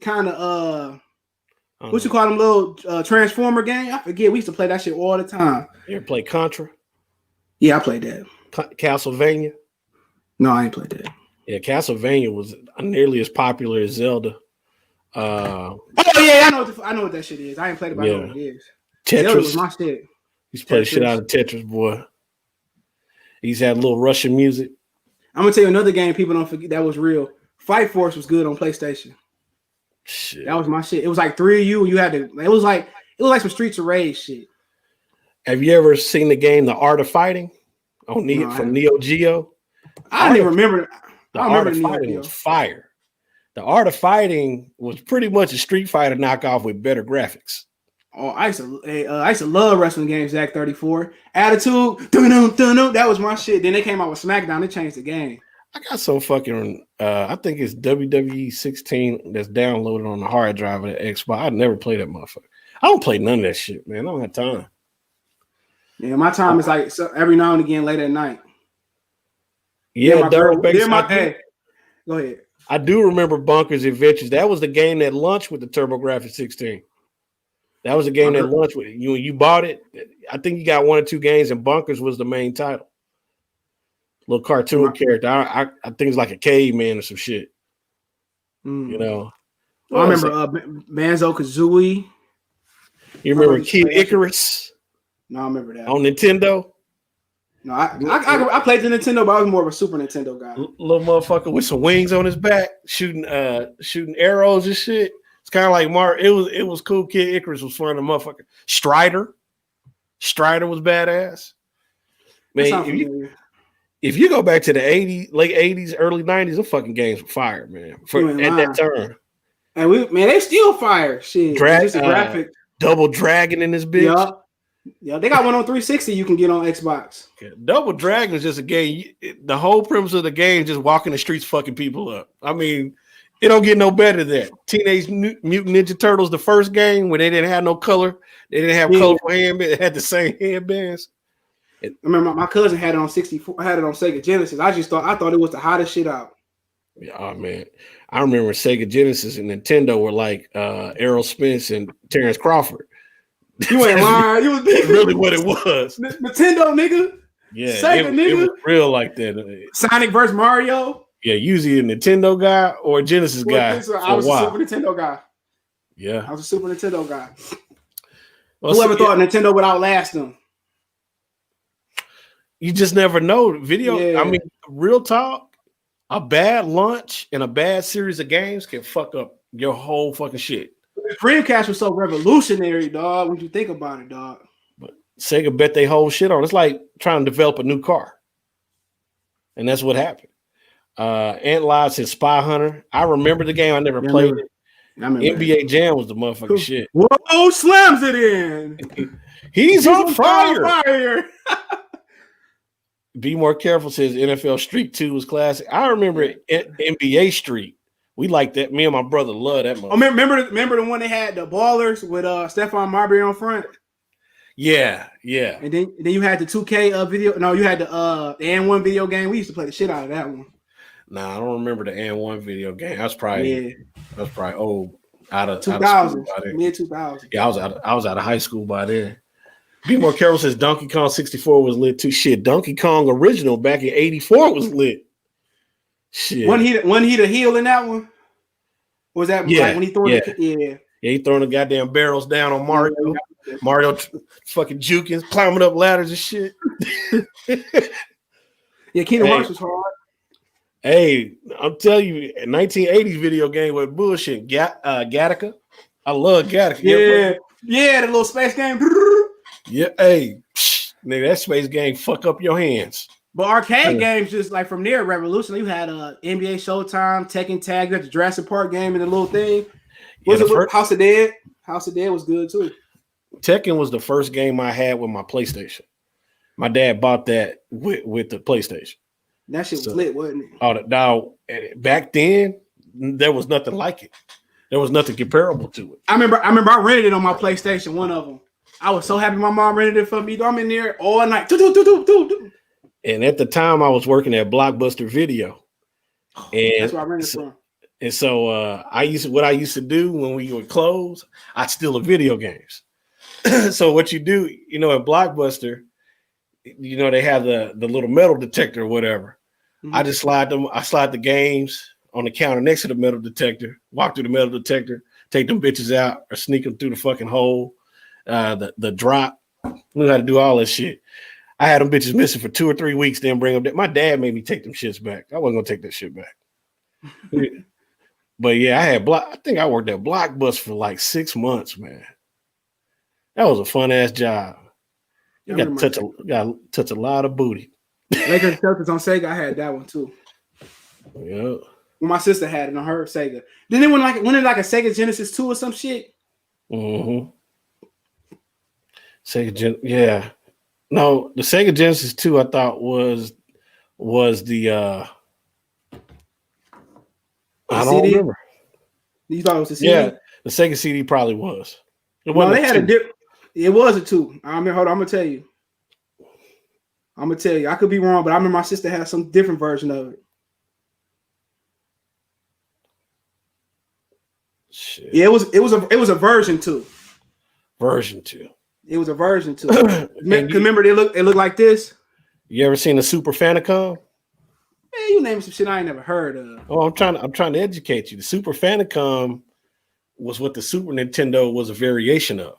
kind of what you call them, little Transformer game? I forget. We used to play that shit all the time. You ever play Contra? Yeah, I played that. Castlevania? No, I ain't played that. Yeah, Castlevania was nearly as popular as Zelda. Oh yeah, I know what that shit is. I ain't played it, but I know what it is. Tetris Zelda was my shit. Used to play the shit out of Tetris, boy. He's had a little Russian music. I'm gonna tell you another game people don't forget that was real. Fight Force was good on PlayStation. Shit. That was my shit. It was like 3 of you, and you had to. It was like some Streets of Rage shit. Have you ever seen the game The Art of Fighting on from Neo Geo? I don't even remember. The Art of Fighting was fire. The Art of Fighting was pretty much a Street Fighter knockoff with better graphics. Oh, I used to love wrestling games. Zach 34 Attitude. That was my shit. Then they came out with SmackDown. They changed the game. I got some fucking. I think it's WWE 16 that's downloaded on the hard drive of the Xbox. I never played that motherfucker. I don't play none of that shit, man. I don't have time. Yeah, my time is like every now and again late at night. Yeah, go ahead. I do remember Bunkers Adventures. That was the game that launched with the TurboGrafx 16. That was a game that launched with you. You bought it. I think you got 1 or 2 games, and Bunkers was the main title. Little cartoon character. I think it's like a caveman or some shit. You know. I remember Banjo-Kazooie. You remember Kid Icarus? No, I remember that. On Nintendo? No, I played the Nintendo, but I was more of a Super Nintendo guy. Little motherfucker with some wings on his back, shooting arrows and shit. It's kind of like Mario. It was cool. Kid Icarus was fun. The motherfucker. Strider was badass. Man, if you go back to the late 80s, early 90s, the fucking games were fire, man. At that turn. And they still fire. Shit. Graphic. Double Dragon in this bitch. Yeah, they got one on 360 you can get on Xbox. Yeah, Double Dragon is just a game. The whole premise of the game is just walking the streets fucking people up. I mean, it don't get no better than that. Teenage Mutant Ninja Turtles, the first game when they didn't have no color. They didn't have colorful handbands. They had the same handbands. I remember my cousin had it on 64. I had it on Sega Genesis. I thought it was the hottest shit out. Yeah, oh man. I remember Sega Genesis and Nintendo were like Errol Spence and Terrence Crawford. You ain't lying. You was really what it was. Nintendo, nigga. Yeah, Sega, nigga. It was real like that. Sonic versus Mario. Yeah, usually a Nintendo guy or a Genesis guy. I was a Super Nintendo guy. Yeah. I was a Super Nintendo guy. Well, whoever thought Nintendo would outlast them? You just never know. I mean, real talk, a bad launch and a bad series of games can fuck up your whole fucking shit. The Dreamcast was so revolutionary, dog, when you think about it, dog. But Sega bet they whole shit on. It's like trying to develop a new car. And that's what happened. Ant Live said Spy Hunter. I remember the game. I never played it. NBA Jam was the motherfucking shit. Whoa, slams it in. He's on fire. Be More Careful says NFL Street 2 was classic. I remember NBA Street. We like that. Me and my brother love that movie. Oh, remember the one they had the Ballers with Stephon Marbury on front? Yeah. And then you had the 2K video. No, you had the N1 video game. We used to play the shit out of that one. Nah, I don't remember the N1 video game. That's probably old. Out of 2000, mid 2000. Yeah, I was out of high school by then. Be More Careful says Donkey Kong 64 was lit too. Shit, Donkey Kong original back in '84 was lit. Shit. Wasn't he the heel in that one? Or was that like when he threw he throwing the goddamn barrels down on Mario. Mario fucking juking, climbing up ladders and shit. Yeah, Kingdom Hearts was hard. Hey, I'm telling you, a 1980s video game with bullshit. Gattaca. I love Gattaca. Yeah, the little space game. Yeah, hey, nigga, that space game fuck up your hands. But arcade games, just like from there, revolutionary. You had NBA Showtime, Tekken Tag, you had the Jurassic Park game and the little thing. House of Dead? House of Dead was good too. Tekken was the first game I had with my PlayStation. My dad bought that with the PlayStation. That shit was lit, wasn't it? Now, back then, there was nothing like it. There was nothing comparable to it. I remember I rented it on my PlayStation, one of them. I was so happy my mom rented it for me. I'm in there all night. And at the time, I was working at Blockbuster Video. And that's where I rented it from. And so what I used to do when we would close, I'd steal the video games. So what you do, at Blockbuster, they have the little metal detector or whatever. Mm-hmm. I just slide the games on the counter next to the metal detector, walk through the metal detector, take them bitches out or sneak them through the fucking hole, the drop. We know how to do all that shit. I had them bitches missing for 2 or 3 weeks, then bring them. My dad made me take them shits back. I wasn't gonna take that shit back. But yeah, I think I worked at Blockbuster for like 6 months, man. That was a fun ass job. You got to touch a lot of booty. Lakers Celtics on Sega, I had that one too. Yeah. When my sister had it on her Sega. Then it went like a Sega Genesis 2 or some shit. Mm-hmm. Yeah. No, the Sega Genesis 2 I thought was the I don't CD? remember. You thought it was the CD? Yeah, the Sega CD probably was. No, they had a dip. It was a 2. I mean, hold on, I'm gonna tell you. I could be wrong, but I remember my sister had some different version of it. Shit. Yeah, it was a version 2. Version 2. It was a version 2. Remember it looked like this? You ever seen the Super Famicom? Man, you name some shit I ain't never heard of. Oh, I'm trying to educate you. The Super Famicom was what the Super Nintendo was a variation of.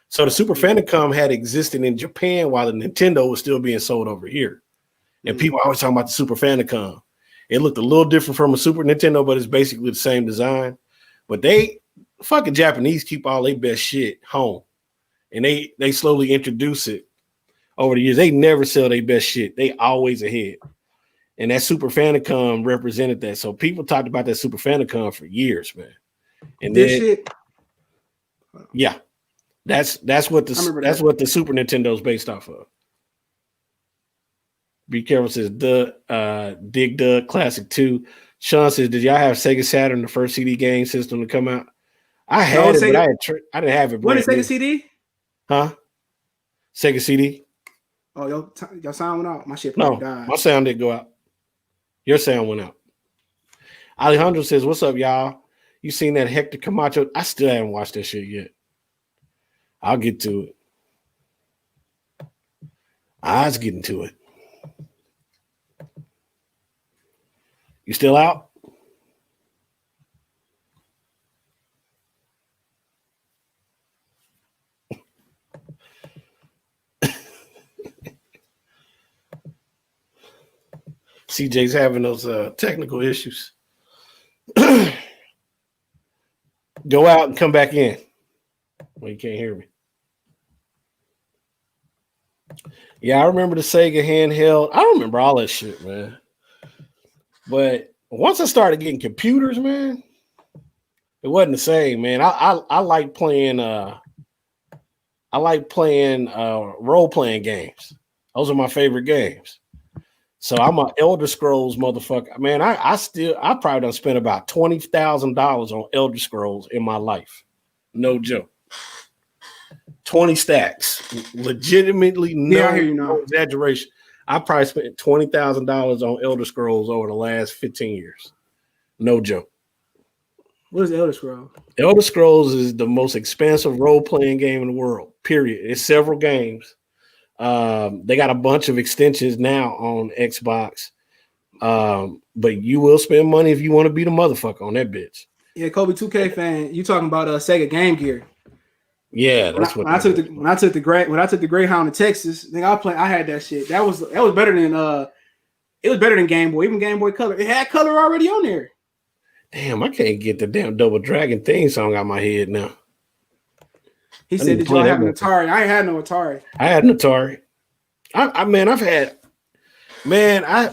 So the Super Famicom had existed in Japan while the Nintendo was still being sold over here. And people always talking about the Super Famicom. It looked a little different from a Super Nintendo, but it's basically the same design. But they fucking Japanese keep all their best shit home. And they slowly introduce it over the years. They never sell their best shit. They always ahead. And that Super Famicom represented that. So people talked about that Super Famicom for years, man. And this shit. Yeah. That's what the Super Nintendo is based off of. Be careful says Dig Dug Classic 2. Sean says, did y'all have Sega Saturn, the first CD game system to come out? I had it, Sega, but I didn't have it. What is Sega CD? Huh? Sega CD? Oh, your sound went out. My shit No, died. My sound didn't go out. Your sound went out. Alejandro says, what's up, y'all? You seen that Hector Camacho? I still haven't watched that shit yet. I'll get to it. I was getting to it. You still out? CJ's having those technical issues. Go out and come back in. Well, you can't hear me. Yeah, I remember the Sega handheld. I remember all that shit, man. But once I started getting computers, man, it wasn't the same, man. I like playing role-playing games. Those are my favorite games. So I'm an Elder Scrolls motherfucker. Man, I probably done spent about $20,000 on Elder Scrolls in my life. No joke. 20 stacks. Legitimately, no exaggeration. I probably spent $20,000 on Elder Scrolls over the last 15 years. No joke. What is Elder Scrolls? Elder Scrolls is the most expensive role-playing game in the world, period. It's several games. They got a bunch of extensions now on Xbox. But you will spend money if you want to be the motherfucker on that bitch. Yeah, Kobe 2K fan, you talking about Sega Game Gear. Yeah, that's when I took the Greyhound to Texas, I had that shit. That was better than Game Boy, even Game Boy Color. It had color already on there. Damn, I can't get the damn Double Dragon theme song out my head now. He said, did y'all have an Atari? I ain't had no Atari. I had an Atari. I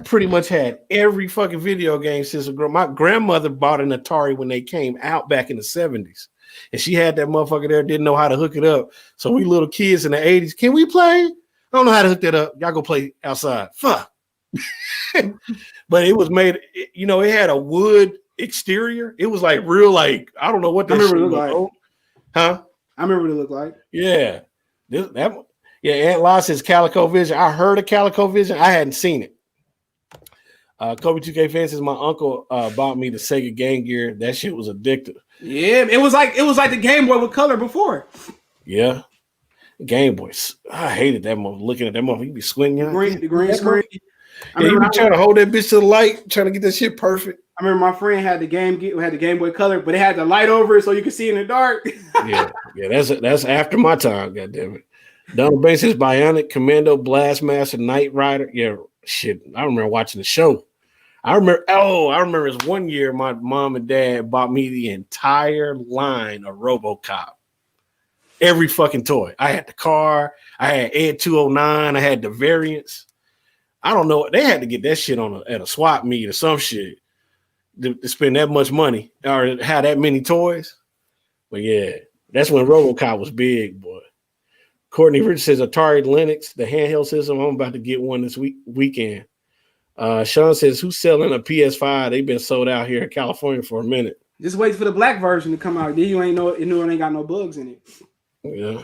pretty much had every fucking video game since my grandmother bought an Atari when they came out back in the 70s. And she had that motherfucker there, didn't know how to hook it up. So we little kids in the 80s, can we play? I don't know how to hook that up. Y'all go play outside. Fuck. But it was made, it had a wood exterior. It was like real, like, I don't know what that shit looked like. Huh? I remember what it looked like. Yeah. Aunt La says Calico Vision. I heard of Calico Vision. I hadn't seen it. Kobe 2K fan says my uncle bought me the Sega Game Gear. That shit was addictive. Yeah, it was like the Game Boy with color before. Yeah. Game Boys. I hated that mother. Looking at that mother, you be squinting. The green screen. You be trying to hold that bitch to the light, trying to get that shit perfect. I remember my friend had the Game Boy Color, but it had the light over it so you could see in the dark. yeah, that's after my time. Goddamn it. Donald Banks says Bionic Commando, Blastmaster, Knight Rider. Yeah, shit. I remember watching the show. I remember this one year my mom and dad bought me the entire line of RoboCop. Every fucking toy. I had the car. I had Ed 209. I had the variants. I don't know. They had to get that shit at a swap meet or some shit to spend that much money or have that many toys. But yeah, that's when RoboCop was big, boy. Courtney Rich says Atari Lynx, the handheld system. I'm about to get one this weekend. Sean says, who's selling a PS5? They've been sold out here in California for a minute. Just wait for the black version to come out. Then you ain't got no bugs in it. Yeah,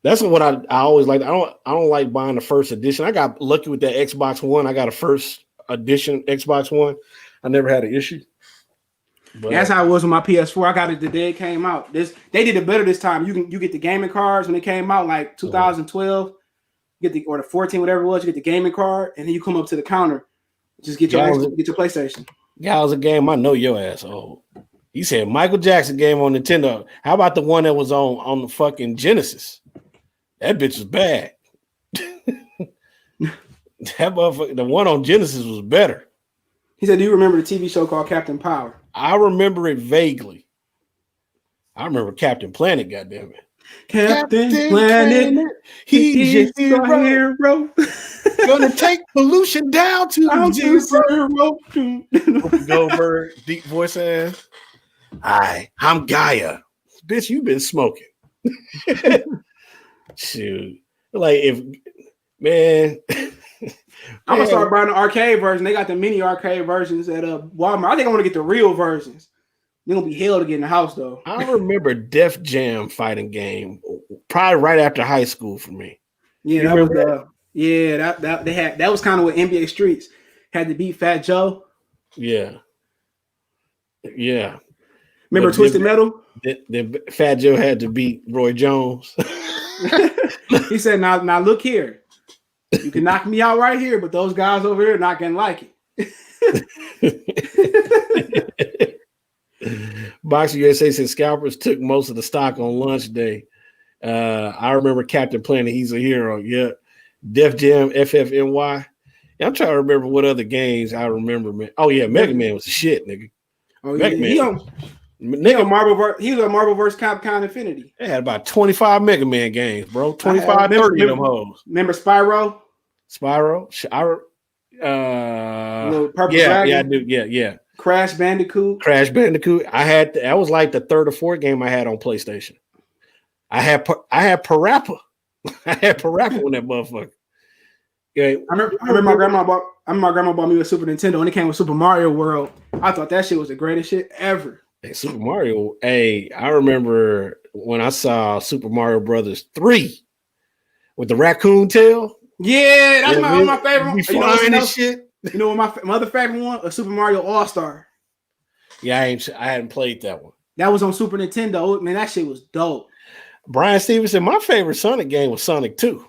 that's what I always like. I don't like buying the first edition. I got lucky with that Xbox One. I got a first edition Xbox One. I never had an issue. But that's how it was with my PS4. I got it the day it came out. They did it better this time. You get the gaming cards when it came out, like 2012. You get or the 14, whatever it was. You get the gaming card, and then you come up to the counter, just get your PlayStation. Yeah, it was a game. I know your ass old. You said Michael Jackson game on Nintendo. How about the one that was on the fucking Genesis? That bitch was bad. That motherfucker, the one on Genesis was better. He said, do you remember the TV show called Captain Power? I remember it vaguely. I remember Captain Planet, goddammit. Captain Planet, he's your hero. Gonna take pollution down to zero. Goldberg, deep voice ass. I'm Gaia. Bitch, you been smoking. Shoot. Like man. I'm gonna start buying the arcade version. They got the mini arcade versions at Walmart. I think I want to get the real versions. They're gonna be hell to get in the house though. I remember Def Jam fighting game probably right after high school for me. Yeah, that was kind of what NBA Streets had to beat Fat Joe. Yeah. Remember Twisted Metal? The Fat Joe had to beat Roy Jones. He said, now look here. You can knock me out right here, but those guys over here are not gonna like it. Boxing USA says scalpers took most of the stock on launch day. I remember Captain Planet, he's a hero. Yeah. Def Jam, FFNY. Yeah, I'm trying to remember what other games I remember, man. Oh yeah, Mega Man was the shit, nigga. Oh yeah, he was a Marvel vs. Capcom Infinity. They had about 25 Mega Man games, bro. 25, 30 of them hoes. Remember Spyro? Purple Dragon? Yeah, I do. Yeah. Crash Bandicoot. That was like the third or fourth game I had on PlayStation. I had Parappa. I had Parappa on that motherfucker. Yeah, I remember my grandma bought me a Super Nintendo and it came with Super Mario World. I thought that shit was the greatest shit ever. Hey, Super Mario. Hey, I remember when I saw Super Mario Brothers 3 with the raccoon tail. Yeah, that's my favorite one. Flying and shit. You know what my other favorite one? A Super Mario All-Star. Yeah, I hadn't played that one. That was on Super Nintendo. Man, that shit was dope. Brian Stevenson, my favorite Sonic game was Sonic 2.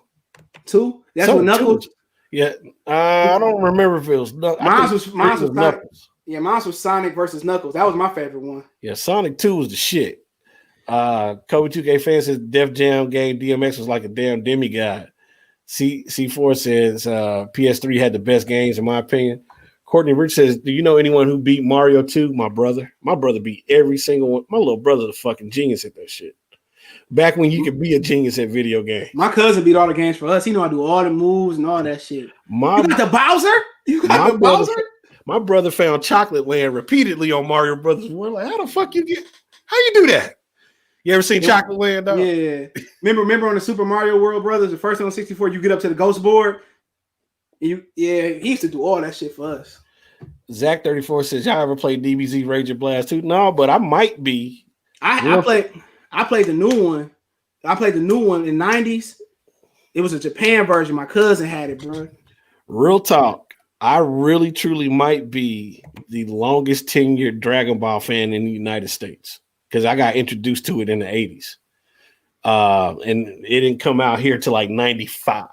2? That's what Knuckles? Yeah. I don't remember if it was Knuckles. Mine was Knuckles. Yeah, mine was Sonic versus Knuckles. That was my favorite one. Yeah, Sonic 2 was the shit. Kobe 2K fan says Def Jam game DMX was like a damn demigod. C4 says PS3 had the best games in my opinion. Courtney Rich says, do you know anyone who beat Mario 2? My brother. My brother beat every single one. My little brother's a fucking genius at that shit. Back when you could be a genius at video games. My cousin beat all the games for us. He know how to do all the moves and all that shit. You got the Bowser? My brother found Chocolate Land repeatedly on Mario Brothers 1. Like, how you do that? You ever seen Chocolate Land, dog? Yeah. Remember on the Super Mario World Brothers, the first one on 64, you get up to the ghost board. He used to do all that shit for us. Zach 34 says, y'all ever played DBZ Rage of Blast 2? No, but I might be. I played the new one. I played the new one in the 90s. It was a Japan version. My cousin had it, bro. Real talk. I really, truly might be the longest tenured Dragon Ball fan in the United States because I got introduced to it in the 80s. And it didn't come out here till like 95.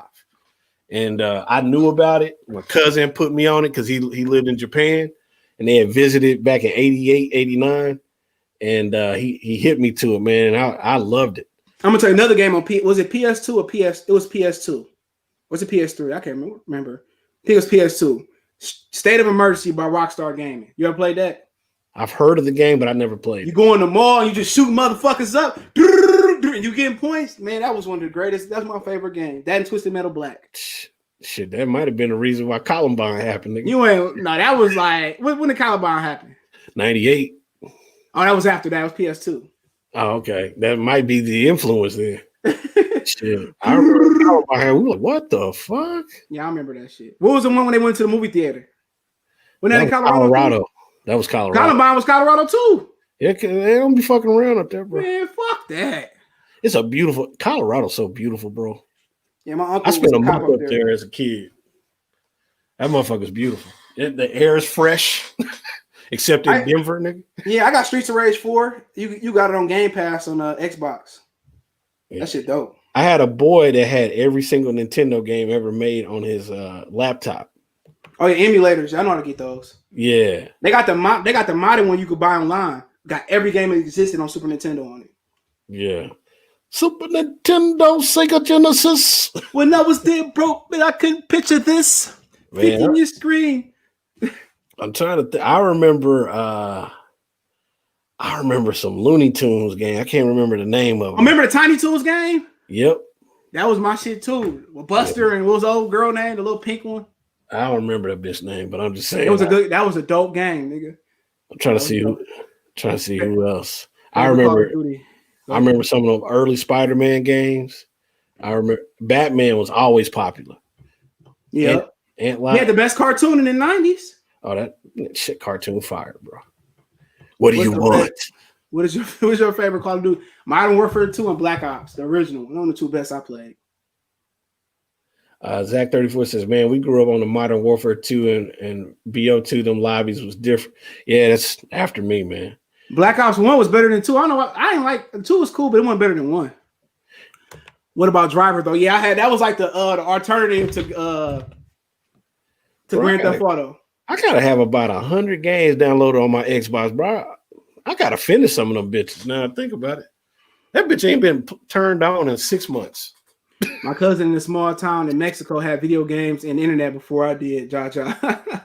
And I knew about it. My cousin put me on it because he lived in Japan and they had visited back in 88, 89. And he hit me to it, man. And I loved it. I'm gonna tell you another game on was it PS2 or PS? It was PS2. Was it PS3? I can't remember. I think it was PS2. State of Emergency by Rockstar Gaming. You ever played that? I've heard of the game, but I never played. You go in the mall and you just shoot motherfuckers up. And you getting points. Man, that was one of the greatest. That's my favorite game. That and Twisted Metal Black. Shit, that might have been the reason why Columbine happened. Nigga. You ain't. No, that was like when did Columbine happen? 98. Oh, that was after that. It was PS2. Oh, okay. That might be the influence there. Shit. I remember Columbine. We were like, what the fuck? Yeah, I remember that shit. What was the one when they went to the movie theater? When that was Colorado. That was Colorado. Columbine was Colorado too. Yeah, they don't be fucking around up there, bro. Man, fuck that. It's a beautiful Colorado's so beautiful, bro. Yeah, my uncle. I spent a month up there as a kid. That motherfucker's beautiful. The air is fresh, except in Denver, nigga. Yeah, I got Streets of Rage 4. You got it on Game Pass on Xbox. Yeah. That shit dope. I had a boy that had every single Nintendo game ever made on his laptop. Oh yeah, emulators. I know how to get those. Yeah, they got the modded one you could buy online. Got every game that existed on Super Nintendo on it. Yeah. Super Nintendo, Sega Genesis. When I was there broke, but I couldn't picture this. Fitting your screen. I'm trying to I remember some Looney Tunes game. I can't remember the name of it. Remember the Tiny Toons game? Yep. That was my shit too. With Buster and what was the old girl name? The little pink one? I don't remember that bitch name, but I'm just saying. That was a dope game, nigga. I'm trying to see who else. I remember some of those early Spider-Man games. I remember Batman was always popular. Yeah. He had the best cartoon in the 90s. Oh, that shit cartoon fire, bro. What do you want? What was your favorite Call of Duty? Modern Warfare 2 and Black Ops, the original. One of the two best I played. Zach 34 says, man, we grew up on the Modern Warfare 2 and BO2. Them lobbies was different. Yeah, that's after me, man. Black Ops 1 was better than 2. I don't know. I didn't like 2 was cool, but it wasn't better than 1. What about Driver though? Yeah, that was like the alternative to Grand Theft Auto. I gotta have about 100 games downloaded on my Xbox, bro. I gotta finish some of them bitches. Now think about it. That bitch ain't been turned on in 6 months. My cousin in a small town in Mexico had video games and internet before I did. Yeah,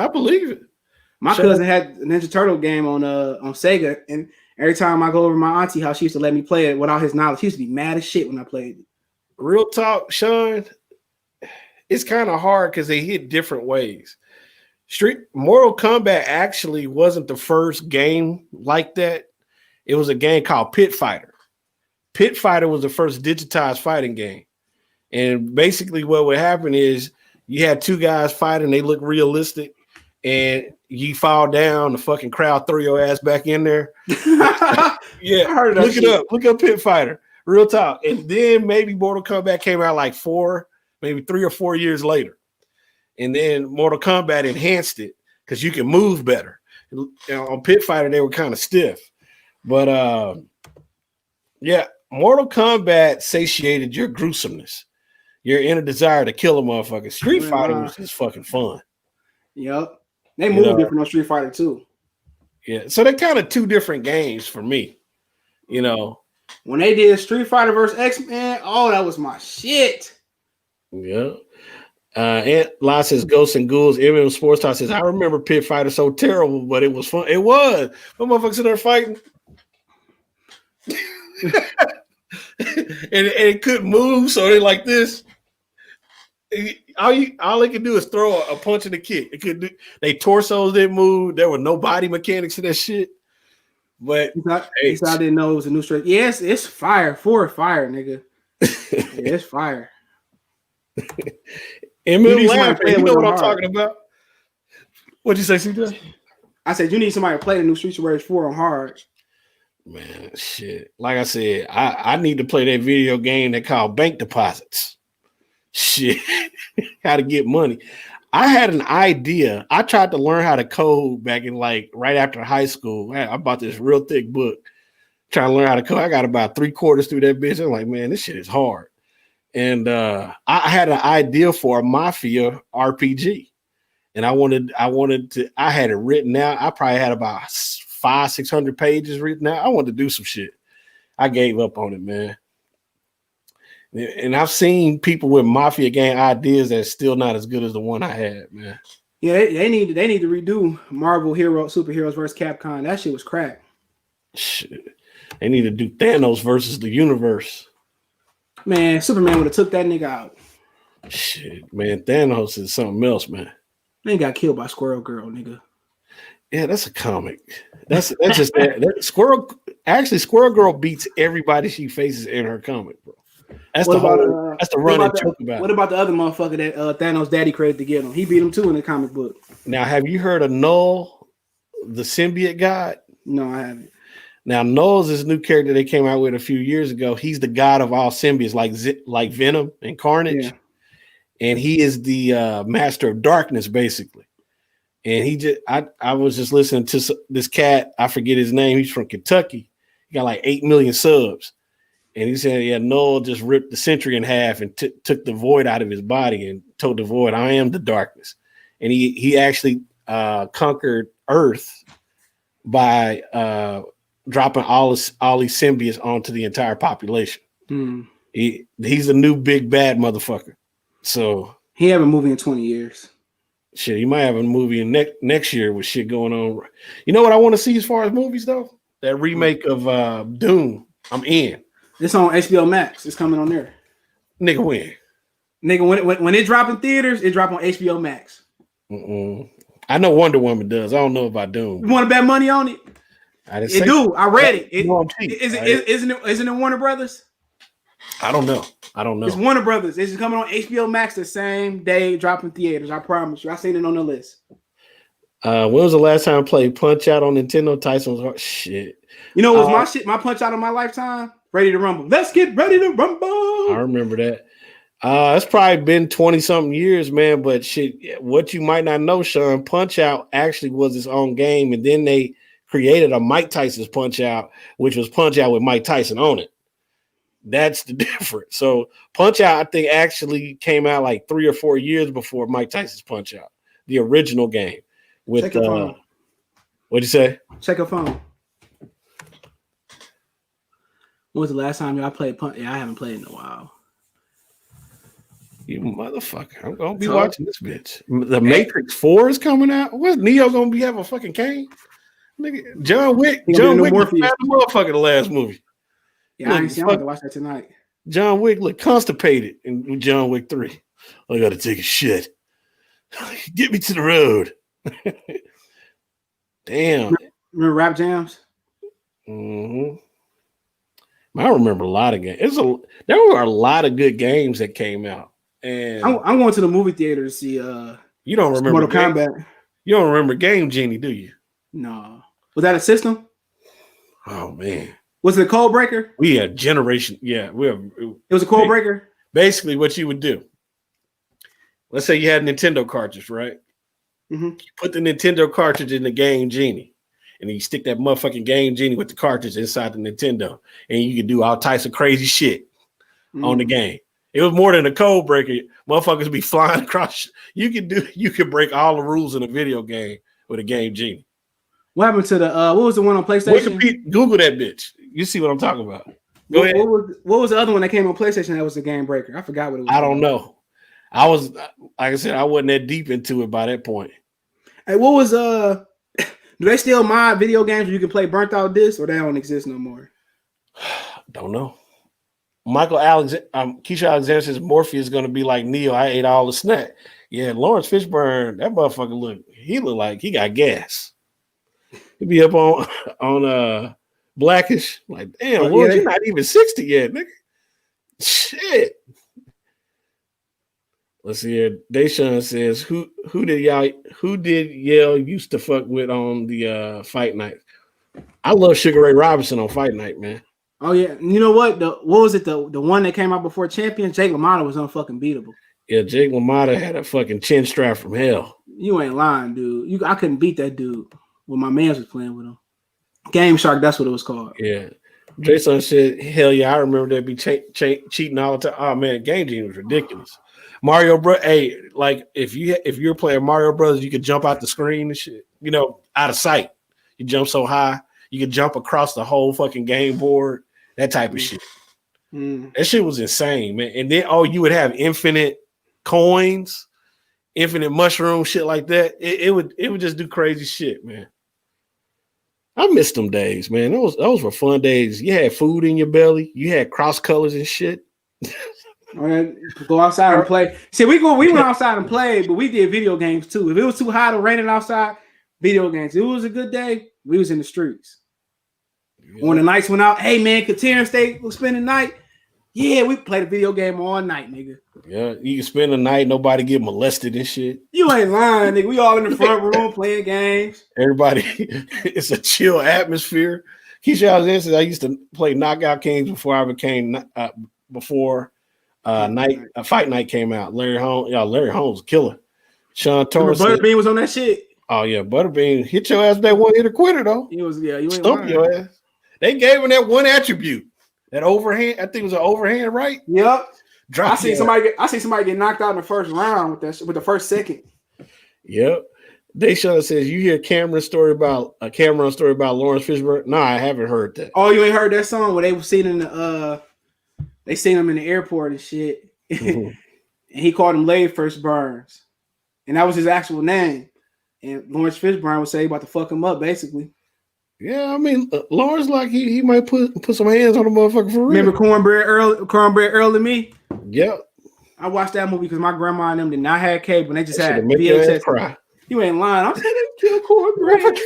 I believe it. My cousin had a Ninja Turtle game on Sega, and every time I go over to my auntie house, she used to let me play it without his knowledge. She used to be mad as shit when I played it. Real talk, Sean. It's kind of hard because they hit different ways. Mortal Kombat actually wasn't the first game like that. It was a game called Pit Fighter. Pit Fighter was the first digitized fighting game. And basically what would happen is you had two guys fighting, they look realistic, and you fall down, the fucking crowd throw your ass back in there. Yeah, I heard that look shit. it up. Look up Pit Fighter. Real talk. And then maybe Mortal Kombat came out like 3 or 4 years later. And then Mortal Kombat enhanced it because you can move better. On Pit Fighter, they were kind of stiff. But yeah, Mortal Kombat satiated your gruesomeness, your inner desire to kill a motherfucker. Street Fighter was just fucking fun. Yep. They move different on Street Fighter too. Yeah. So they're kind of two different games for me. You know. When they did Street Fighter versus X-Men, oh, that was my shit. Yeah. Aunt La says Ghosts and Ghouls. MM Sports Talk says, I remember Pit Fighter so terrible, but it was fun. It was. What motherfuckers in there fighting? and it couldn't move, so they like this. All they could do is throw a punch and a kick. It could do. They torsos didn't move. There were no body mechanics in that shit. But I didn't know it was a new straight. Yes, it's fire. For fire, nigga. Yeah, it's fire. MM laughing. You know what I'm talking about? What'd you say, CJ? I said you need somebody to play the new Streets of Rage 4 on hard. Man, shit. Like I said, I need to play that video game they call Bank Deposits. Shit. How to get money. I had an idea. I tried to learn how to code back in like right after high school. I bought this real thick book trying to learn how to code. I got about 3/4 through that bitch. I'm like, man, this shit is hard. And I had an idea for a Mafia RPG. And I had it written out. I probably had about 500-600 pages written out. I wanted to do some shit. I gave up on it, man. And I've seen people with Mafia game ideas that's still not as good as the one I had, man. Yeah, they need to redo Marvel Superheroes versus Capcom. That shit was crack. Shit. They need to do Thanos versus the universe. Man, Superman would have took that nigga out. Shit, man, Thanos is something else, man. They got killed by Squirrel Girl, nigga. Yeah, that's a comic. That's just that Squirrel. Actually, Squirrel Girl beats everybody she faces in her comic, bro. That's that's the running joke about it. What about the other motherfucker that Thanos' daddy created to get him? He beat him too in the comic book. Now, have you heard of Null, the symbiote god? No, I haven't. Now, Null's this new character they came out with a few years ago. He's the god of all symbiotes, like Venom and Carnage. Yeah. And he is the master of darkness, basically. And I was just listening to this cat. I forget his name. He's from Kentucky. He got like 8 million subs. And he said, yeah, Noel just ripped the Sentry in half and took the void out of his body and told the void, I am the darkness. And he actually conquered Earth by dropping all these symbiotes onto the entire population. He's a new big bad motherfucker. So he have a movie in 20 years. Shit, he might have a movie in next year with shit going on. You know what I want to see as far as movies though? That remake of Doom. I'm in. It's on HBO Max. It's coming on there. Nigga, when? Nigga, when it drop in theaters, it drop on HBO Max. I know Wonder Woman does. I don't know about Doom. You want to bet money on it? It do. I read it. Isn't it Warner Brothers? I don't know. It's Warner Brothers. It's coming on HBO Max the same day, dropping theaters. I promise you. I seen it on the list. When was the last time I played Punch Out on Nintendo? Tyson was shit. You know, it was my Punch Out of my lifetime. Ready to Rumble. Let's get ready to rumble. I remember that. It's probably been 20-something years, man. But shit, what you might not know, Sean, Punch Out actually was its own game, and then they created a Mike Tyson's Punch Out, which was Punch Out with Mike Tyson on it. That's the difference. So Punch Out, I think, actually came out like 3 or 4 years before Mike Tyson's Punch Out, the original game. With check your phone. What'd you say? Check your phone. When was the last time y'all played Punch? Yeah, I haven't played in a while. You motherfucker! I'm gonna be watching this bitch. The Matrix 4 is coming out. What's Neo gonna be having a fucking cane? Nigga, John Wick was the motherfucker the last movie. Yeah, I ain't seen. I want to watch that tonight. John Wick looked constipated in John Wick 3. I gotta take a shit. Get me to the road. Damn. Remember Rap Jams? Mm-hmm. I remember a lot of games. There were a lot of good games that came out. And I'm going to the movie theater to see you don't remember Mortal Kombat. You don't remember Game Genie, do you? No. Was that a system? Oh man. Was it a code breaker? We had generation. Yeah, it was a code breaker. Basically, what you would do. Let's say you had a Nintendo cartridge, right? Mm-hmm. You put the Nintendo cartridge in the Game Genie, and then you stick that motherfucking Game Genie with the cartridge inside the Nintendo, and you could do all types of crazy shit on the game. It was more than a code breaker. Motherfuckers be flying across. You could break all the rules in a video game with a Game Genie. What happened to the what was the one on PlayStation? Google that bitch. You see what I'm talking about. Go ahead. What was the other one that came on PlayStation that was a game breaker? I forgot what it was. I don't know. I was, like I said, I wasn't that deep into it by that point. Hey, what was do they still mod video games where you can play burnt out discs, or they don't exist no more? Don't know. Keisha Alexander says Morpheus is going to be like Neo. I ate all the snack. Yeah, Lawrence Fishburne, that motherfucker looked like he got gas. He'd be up on Blackish. Like, damn, Lord, you're not even 60 yet, nigga. Shit. Let's see here. Deshaun says, who did Yale used to fuck with on the fight night? I love Sugar Ray Robinson on fight night, man. Oh yeah, you know what? What was it? The one that came out before Champion? Jake LaMotta was unfucking beatable. Yeah, Jake LaMotta had a fucking chin strap from hell. You ain't lying, dude. I couldn't beat that dude when my man was playing with him. Game Shark, that's what it was called. Yeah. Jason said, hell yeah, I remember that be cheating all the time. Oh man, Game Genie was ridiculous. Mario Bros. Hey, like if you're playing Mario Brothers, you could jump out the screen and shit, out of sight. You jump so high, you could jump across the whole fucking game board. That type of shit. Mm. That shit was insane, man. And then you would have infinite coins, infinite mushroom, shit like that. It would just do crazy shit, man. I miss them days, man. Those were fun days. You had food in your belly. You had cross colors and shit. Go outside and play. See, we went outside and played, but we did video games too. If it was too hot or raining outside, video games. If it was a good day, we was in the streets. Yeah. When the nights went out, hey man, could Terrence stay spend the night? Yeah, we played a video game all night, nigga. Yeah, you can spend the night, nobody get molested and shit. You ain't lying, nigga. We all in the front room playing games. Everybody, it's a chill atmosphere. Keisha says I used to play knockout games before I became Fight Night came out. Larry Holmes was a killer. Sean Torres. Butterbean was on that shit. Oh yeah, Butterbean hit your ass with that one hitter quitter though. He was you ain't stump your ass. They gave him that one attribute. That overhand, I think it was an overhand, right? Yep. I see somebody get knocked out in the first round with the first second. Yep. Deshaun says you hear Cameron's story about Lawrence Fishburne. No, I haven't heard that. Oh, you ain't heard that song where they were seen in the they seen him in the airport and shit. Mm-hmm. And he called him Lay First Burns. And that was his actual name. And Lawrence Fishburne would say he about to fuck him up, basically. Yeah, I mean, Lawrence, like he might put some hands on the motherfucker for real. Remember Cornbread Earl and Me? Yep. I watched that movie because my grandma and them did not have cable and they just had VHS. Cry. You ain't lying. I'm saying they kill Cornbread.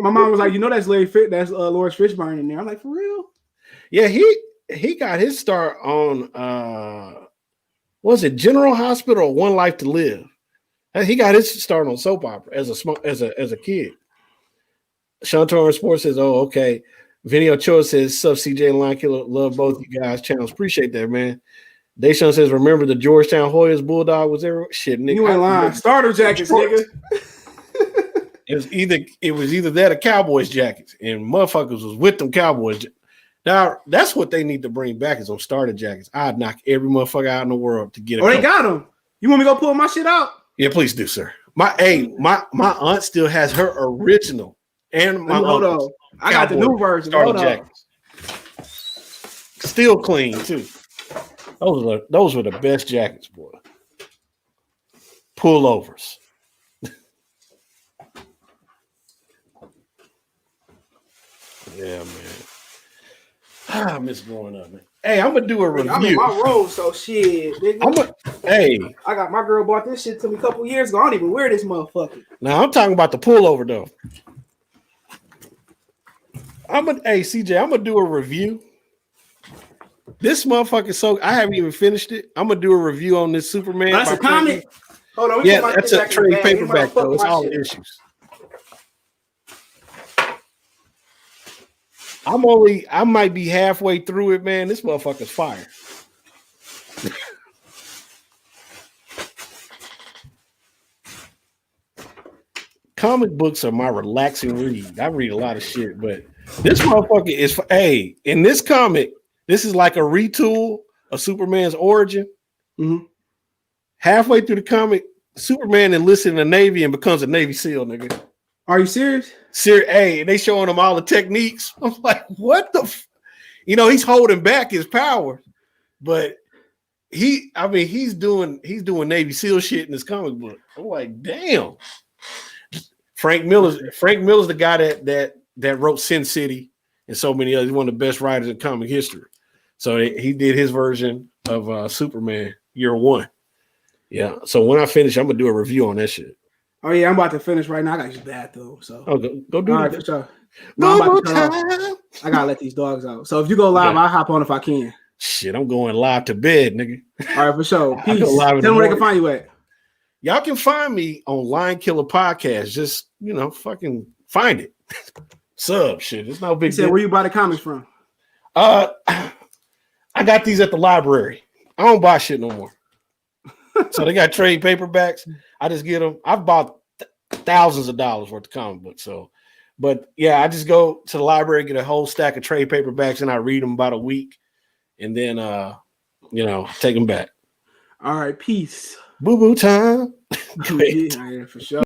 my mom was like, you know that's Lawrence Fishburne in there. I'm like, for real? Yeah, he got his start on was it General Hospital or One Life to Live? He got his start on soap opera as a kid. Sean Torrance Sports says, "Oh, okay." Vinny Ochoa says, "Sub CJ and Line Killer, love both you guys' channels. Appreciate that, man." Deshaun says, "Remember the Georgetown Hoyas Bulldog was there? Shit, nigga. You ain't lying. Starter jackets, nigga." It was either that or Cowboys jackets, and motherfuckers was with them Cowboys. Now that's what they need to bring back is on starter jackets. I'd knock every motherfucker out in the world to get it. Oh, they got them. You want me to go pull my shit out? Yeah, please do, sir. My aunt still has her original and my uncle. I got the new version. Starter jackets. Still clean too. Those were the best jackets, boy. Pullovers. Yeah, man. I miss growing up, man. Hey, I'm gonna do a review. I'm in my role, so shit. Nigga. I got my girl bought this shit to me a couple years ago. I don't even wear this motherfucker. Now I'm talking about the pullover though. CJ, I'm gonna do a review. This motherfucker, so I haven't even finished it. I'm gonna do a review on this Superman. That's a comic. Hold on, yeah, that's a trade paperback though. It's all issues. I might be halfway through it, man. This motherfucker's fire. Comic books are my relaxing read. I read a lot of shit, but this motherfucker is in this comic, this is like a retool of Superman's origin. Mm-hmm. Halfway through the comic, Superman enlists in the Navy and becomes a Navy SEAL, nigga. Are you serious? They showing him all the techniques. I'm like, what the? He's holding back his power, but he's doing Navy SEAL shit in this comic book. I'm like, damn. Frank Miller's the guy that wrote Sin City and so many others. He's one of the best writers in comic history. So he did his version of Superman Year One. Yeah. So when I finish, I'm gonna do a review on that shit. Oh yeah, I'm about to finish right now. I gotta use the bathroom. So go do it. For sure. No, I gotta let these dogs out. So if you go live, I'll hop on if I can. Shit, I'm going live to bed, nigga. All right, for sure. Peace. Tell them where they can find you at. Y'all can find me on Line Killer Podcast. Just fucking find it. Sub shit. It's no big deal. Where you buy the comics from? I got these at the library. I don't buy shit no more. So they got trade paperbacks. I just get them. I've bought thousands of dollars worth of comic books. But yeah, I just go to the library, get a whole stack of trade paperbacks, and I read them about a week, and then take them back. All right, peace. Boo boo time. Yeah, for sure.